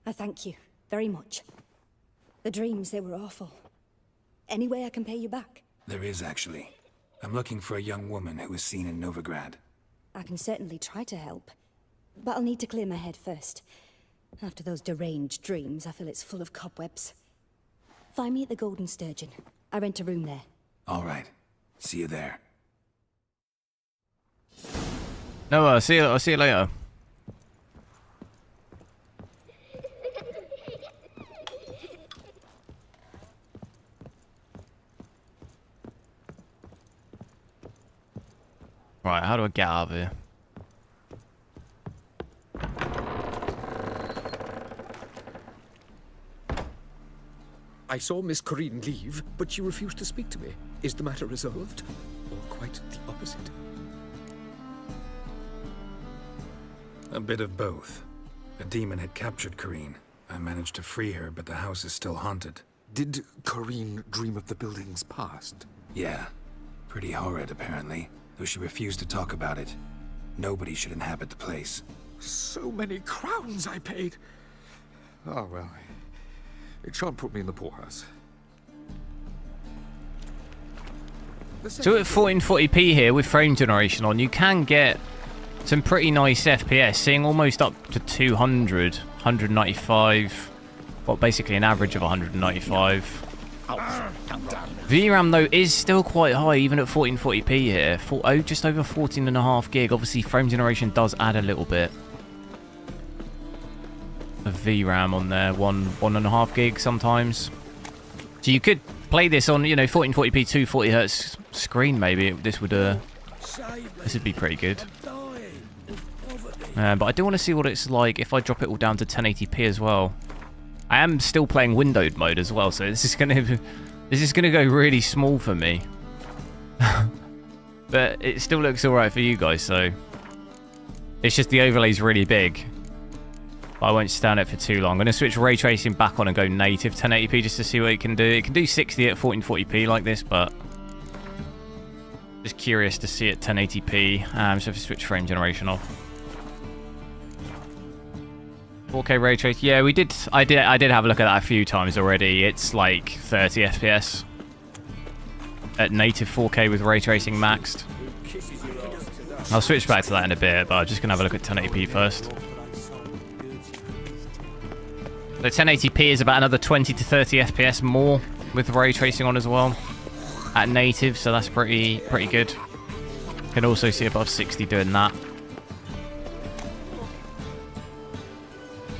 I thank you very much. The dreams, they were awful. Any way I can pay you back? There is, actually. I'm looking for a young woman who was seen in Novigrad. I can certainly try to help. But I'll need to clear my head first. After those deranged dreams, I feel it's full of cobwebs. Find me at the Golden Sturgeon. I rent a room there. All right. See you there. No, I'll see you later. Right, how do I get out of here? I saw Miss Corinne leave, but she refused to speak to me. Is the matter resolved? Or quite the opposite? A bit of both. A demon had captured Corinne. I managed to free her, but the house is still haunted. Did Corinne dream of the building's past? Yeah. Pretty horrid, apparently. Though she refused to talk about it. Nobody should inhabit the place. So many crowns I paid. Oh, well. It shan't put me in the poorhouse. So at 1440p here with frame generation on, you can get some pretty nice FPS, seeing almost up to 200, 195, well, basically an average of 195. VRAM though is still quite high, even at 1440p here. Just over 14.5 gig. Obviously, frame generation does add a little bit of VRAM on there, 1.5 gig sometimes. So you could play this on, 1440p 240 Hz screen. Maybe this would be pretty good. But I do want to see what it's like if I drop it all down to 1080p as well. I am still playing windowed mode as well, so this is gonna go really small for me. But it still looks alright for you guys, so it's just the overlay's really big. But I won't stand it for too long. I'm gonna switch ray tracing back on and go native 1080p just to see what it can do. It can do 60 at 1440p like this, but just curious to see it 1080p. So if I switch frame generation off. 4K ray trace. Yeah, I did have a look at that a few times already. It's like 30 FPS at native 4K with ray tracing maxed. I'll switch back to that in a bit, but I'm just gonna have a look at 1080p first. The 1080p is about another 20 to 30 FPS more with ray tracing on as well at native, so that's pretty good. Can also see above 60 doing that.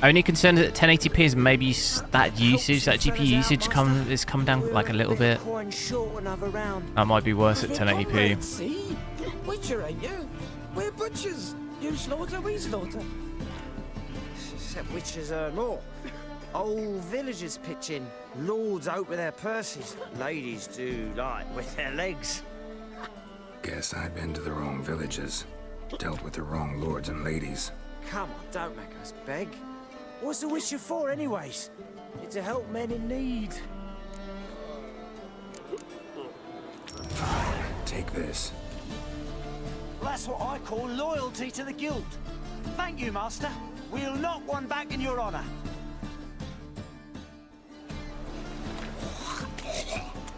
Only concern that 1080p is maybe that usage, that GPU usage is come down like a little bit. That might be worse at 1080p. See? Butcher, ain't you? We're butchers. You slaughter, we slaughter. Except witches earn more. Old villagers pitch in. Lords out with their purses. Ladies do like with their legs. Guess I've been to the wrong villages. Dealt with the wrong lords and ladies. Come on, don't make us beg. What's the witcher for, anyways? It's to help men in need. Fine, take this. That's what I call loyalty to the guild. Thank you, Master. We'll knock one back in your honor.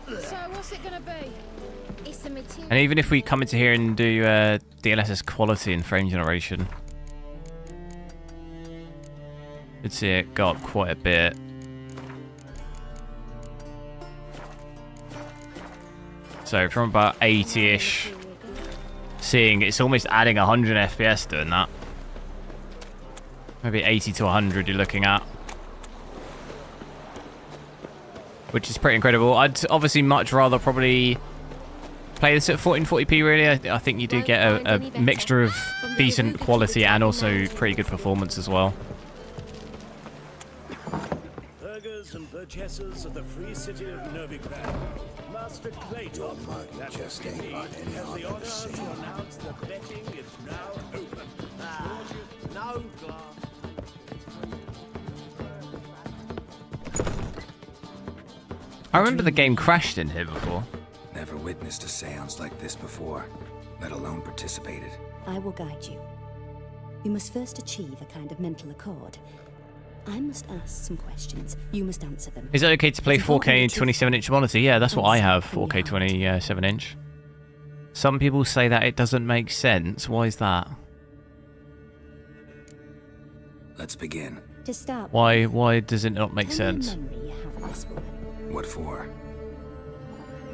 So what's it gonna be? It's the material. And even if we come into here and do DLSS quality and frame generation, you'd see it go up quite a bit. So from about 80-ish, seeing it's almost adding 100 FPS doing that. Maybe 80 to 100 you're looking at. which is pretty incredible. I'd obviously much rather probably play this at 1440p, really. I think you do get a mixture of decent quality and also pretty good performance as well. Burghers and burgesses of the free city of Novigrad must declare that just ain't got any has the other honor say. to announce the betting is now open. No glass. I remember the game crashed in here before. Never witnessed a seance like this before, let alone participated. I will guide you. You must first achieve a kind of mental accord. I must ask some questions. You must answer them. Is it okay to play It's important 4K to choose 27-inch monitor? Yeah, that's what I have, answer from 4K the 27-inch. Some people say that it doesn't make sense. Why is that? Let's begin. To start, Why does it not make tell me a sense? memory you have of this woman. What for?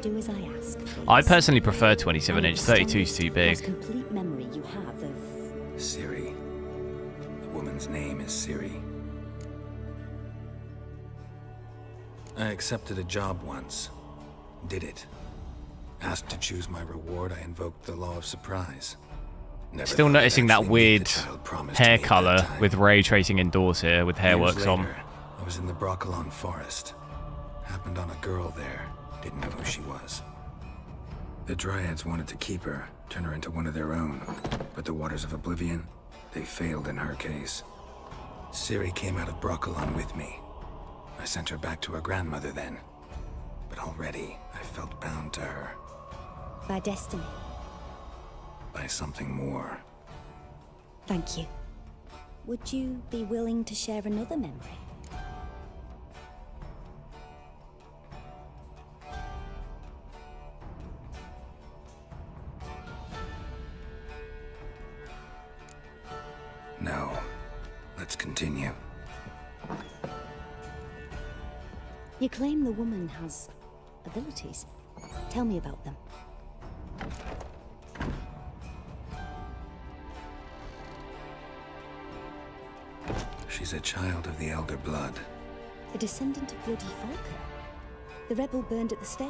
Do as I ask, please. I personally prefer 27-inch. 32 is too Most big. complete memory you have of... Siri. The woman's name is Siri. I accepted a job once. Did it. Asked to choose my reward, I invoked the law of surprise. Never Still thought I'd noticing that actually meet weird the child promised hair to me at color that time. with ray tracing indoors here with hair Years works on. later, I was in the Broccolon forest. Happened on a girl there. Didn't know who she was. The Dryads wanted to keep her, turn her into one of their own. But the Waters of Oblivion, they failed in her case. Ciri came out of Broccolon with me. I sent her back to her grandmother then. But already, I felt bound to her. By destiny. By something more. Thank you. Would you be willing to share another memory? No. Let's continue. You claim the woman has abilities. Tell me about them. She's a child of the Elder Blood. A descendant of bloody Falker. The rebel burned at the stake.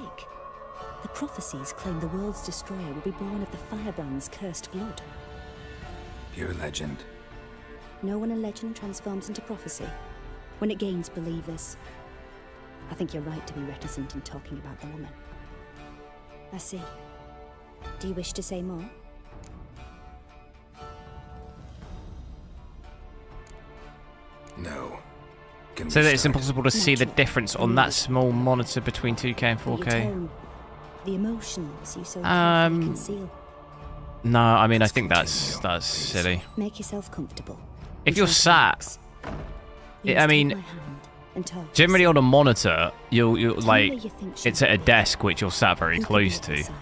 The prophecies claim the world's destroyer will be born of the Firebrand's cursed blood. Pure legend. Know when a legend transforms into prophecy? When it gains believers. I think you're right to be reticent in talking about the woman. I see. Do you wish to say more? No. Can So we that it's start? impossible to see the difference on that small monitor between 2K and Your 4K. tone, the emotions you so carefully conceal. No, I mean I think that's silly. Make yourself comfortable. If you're sat, You I must mean, take my hand and talk. generally on a monitor, you'll me like where you think it's at a desk which you're sat very You can close walk to, aside.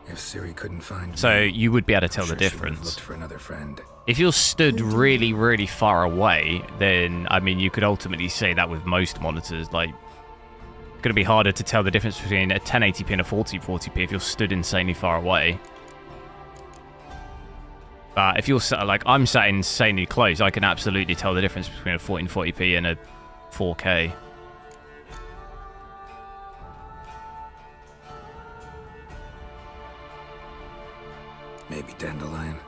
If Ciri couldn't find so me, you would be able to tell I'm the sure she would've difference. looked for another friend. If you're stood really, really far away, then I mean you could ultimately say that with most monitors. Like, it's gonna be harder to tell the difference between a 1080p and a 1440p if you're stood insanely far away. But if you're sat, like I'm sat insanely close, I can absolutely tell the difference between a 1440p and a 4K. Maybe Dandelion.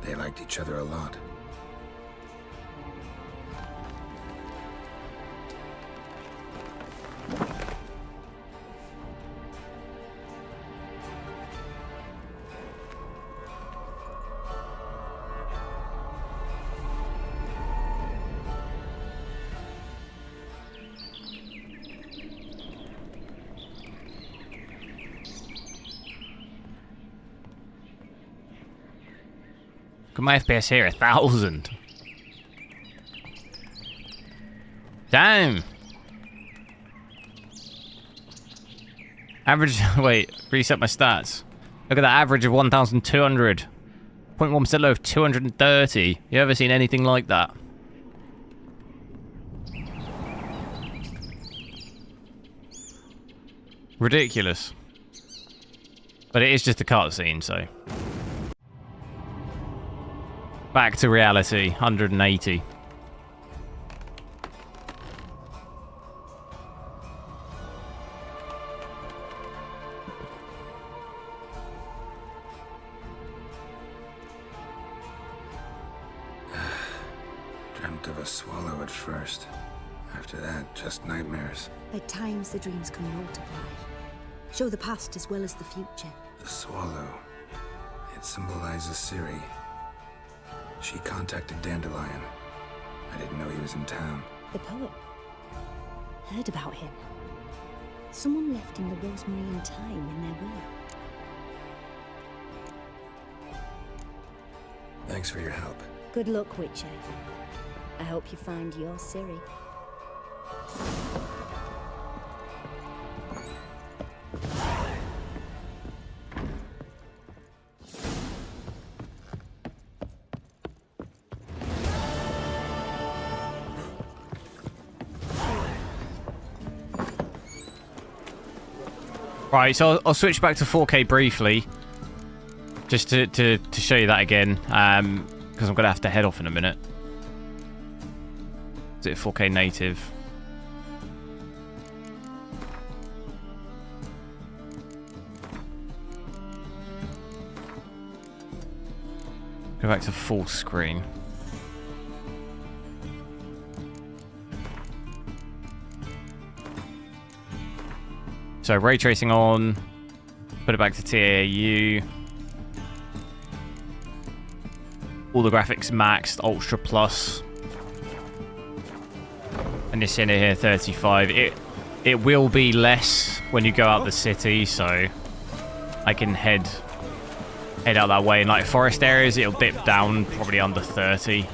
They liked each other a lot. Look at my FPS here, 1,000. Damn. Average, wait, reset my stats. Look at that average of 1,200. 0.1% low of 230. You ever seen anything like that? Ridiculous. But it is just a cutscene, so. Back to reality, 180. Dreamt of a swallow at first. After that, just nightmares. At times, the dreams can multiply. Show the past as well as the future. The swallow. It symbolizes Ciri. She contacted Dandelion. I didn't know he was in town. The poet. Heard about him. Someone left him the rosemary and thyme in their will. Thanks for your help. Good luck, Witcher. I hope you find your Ciri. Right, so I'll switch back to 4K briefly, just to show you that again, because I'm going to have to head off in a minute. Is it 4K native? Go back to full screen. So ray tracing on, put it back to TAU. All the graphics maxed, Ultra Plus. And you're seeing it here, 35. It will be less when you go out the city, so I can head out that way. In like forest areas, it'll dip down probably under 30.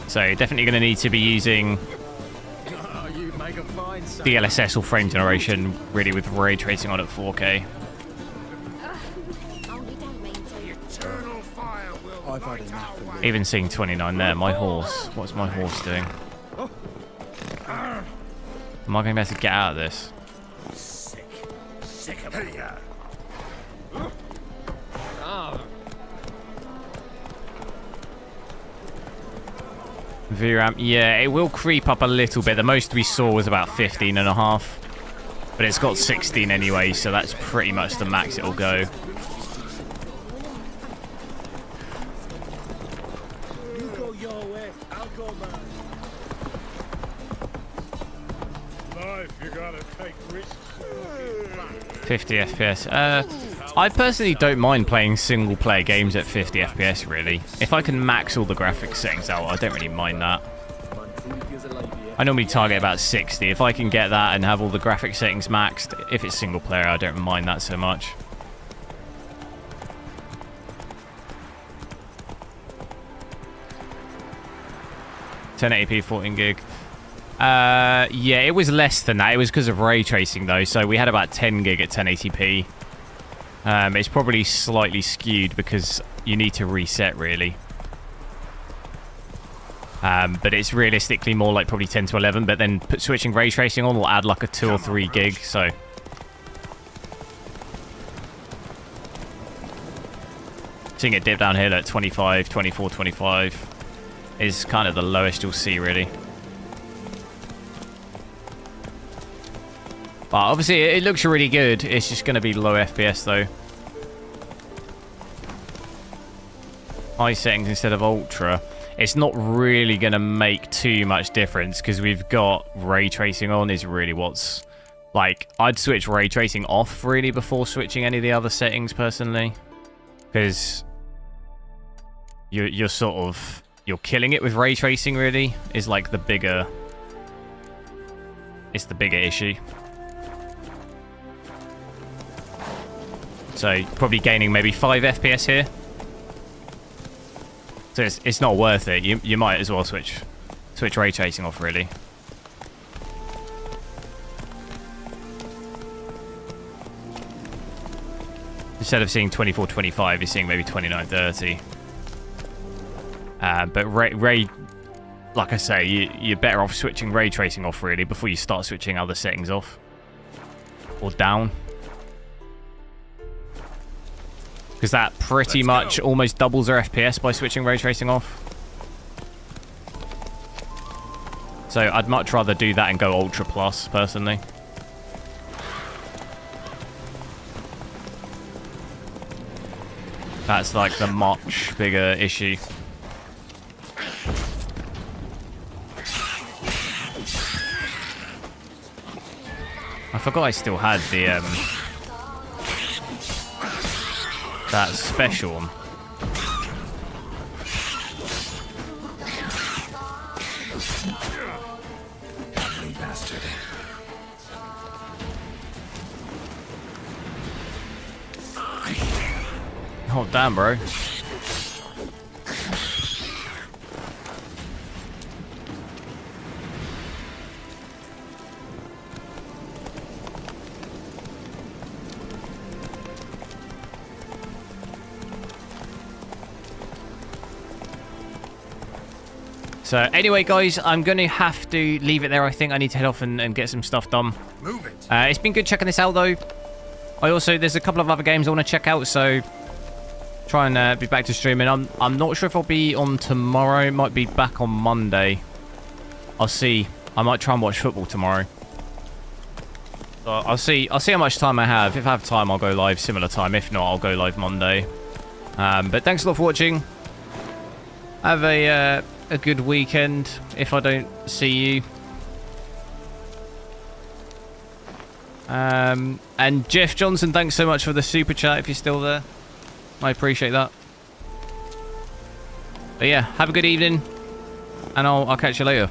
So definitely going to need to be using DLSS or frame generation really with ray tracing on at 4K. Even seeing 29 there, my horse. What's my horse doing? Am I going to be able to get out of this? Sick of it. VRAM, yeah, it will creep up a little bit. The most we saw was about 15.5, but it's got 16 anyway, so that's pretty much the max it'll go. You go your way, I'll go mine. Life, you gotta take risks. 50 FPS. I personally don't mind playing single-player games at 50 FPS, really. If I can max all the graphics settings out, I don't really mind that. I normally target about 60. If I can get that and have all the graphics settings maxed, if it's single-player, I don't mind that so much. $1080p, 14 gig. Yeah, it was less than that. It was because of ray tracing, though, so we had about 10 gig at 1080p. It's probably slightly skewed because you need to reset, really. But it's realistically more like probably 10 to 11, but then switching ray tracing on will add like a 2 or 3 gig, so... Seeing it dip down here at 25, 24, 25 is kind of the lowest you'll see, really. But obviously, it looks really good. It's just going to be low FPS, though. High settings instead of ultra. It's not really going to make too much difference because we've got ray tracing on is really what's... Like, I'd switch ray tracing off, really, before switching any of the other settings, personally. Because you're sort of... You're killing it with ray tracing, really, is like the bigger... It's the bigger issue. So probably gaining maybe 5 FPS here. So it's not worth it. You might as well switch ray tracing off, really. Instead of seeing 24, 25, you're seeing maybe 29, 30. But ray, like I say, you're better off switching ray tracing off, really, before you start switching other settings off or down. Because that pretty much almost doubles our FPS by switching ray tracing off. So I'd much rather do that and go Ultra Plus, personally. That's like the much bigger issue. I forgot I still had the that special one. Ugly bastard. Oh damn, bro. So anyway, guys, I'm going to have to leave it there. I think I need to head off and get some stuff done. Move it. It's been good checking this out, though. There's a couple of other games I want to check out, so try and be back to streaming. I'm not sure if I'll be on tomorrow. Might be back on Monday. I'll see. I might try and watch football tomorrow. So I'll see how much time I have. If I have time, I'll go live similar time. If not, I'll go live Monday. But thanks a lot for watching. Have a good weekend if I don't see you. And Jeff Johnson, thanks so much for the super chat if you're still there. I appreciate that. But yeah, have a good evening, and I'll catch you later.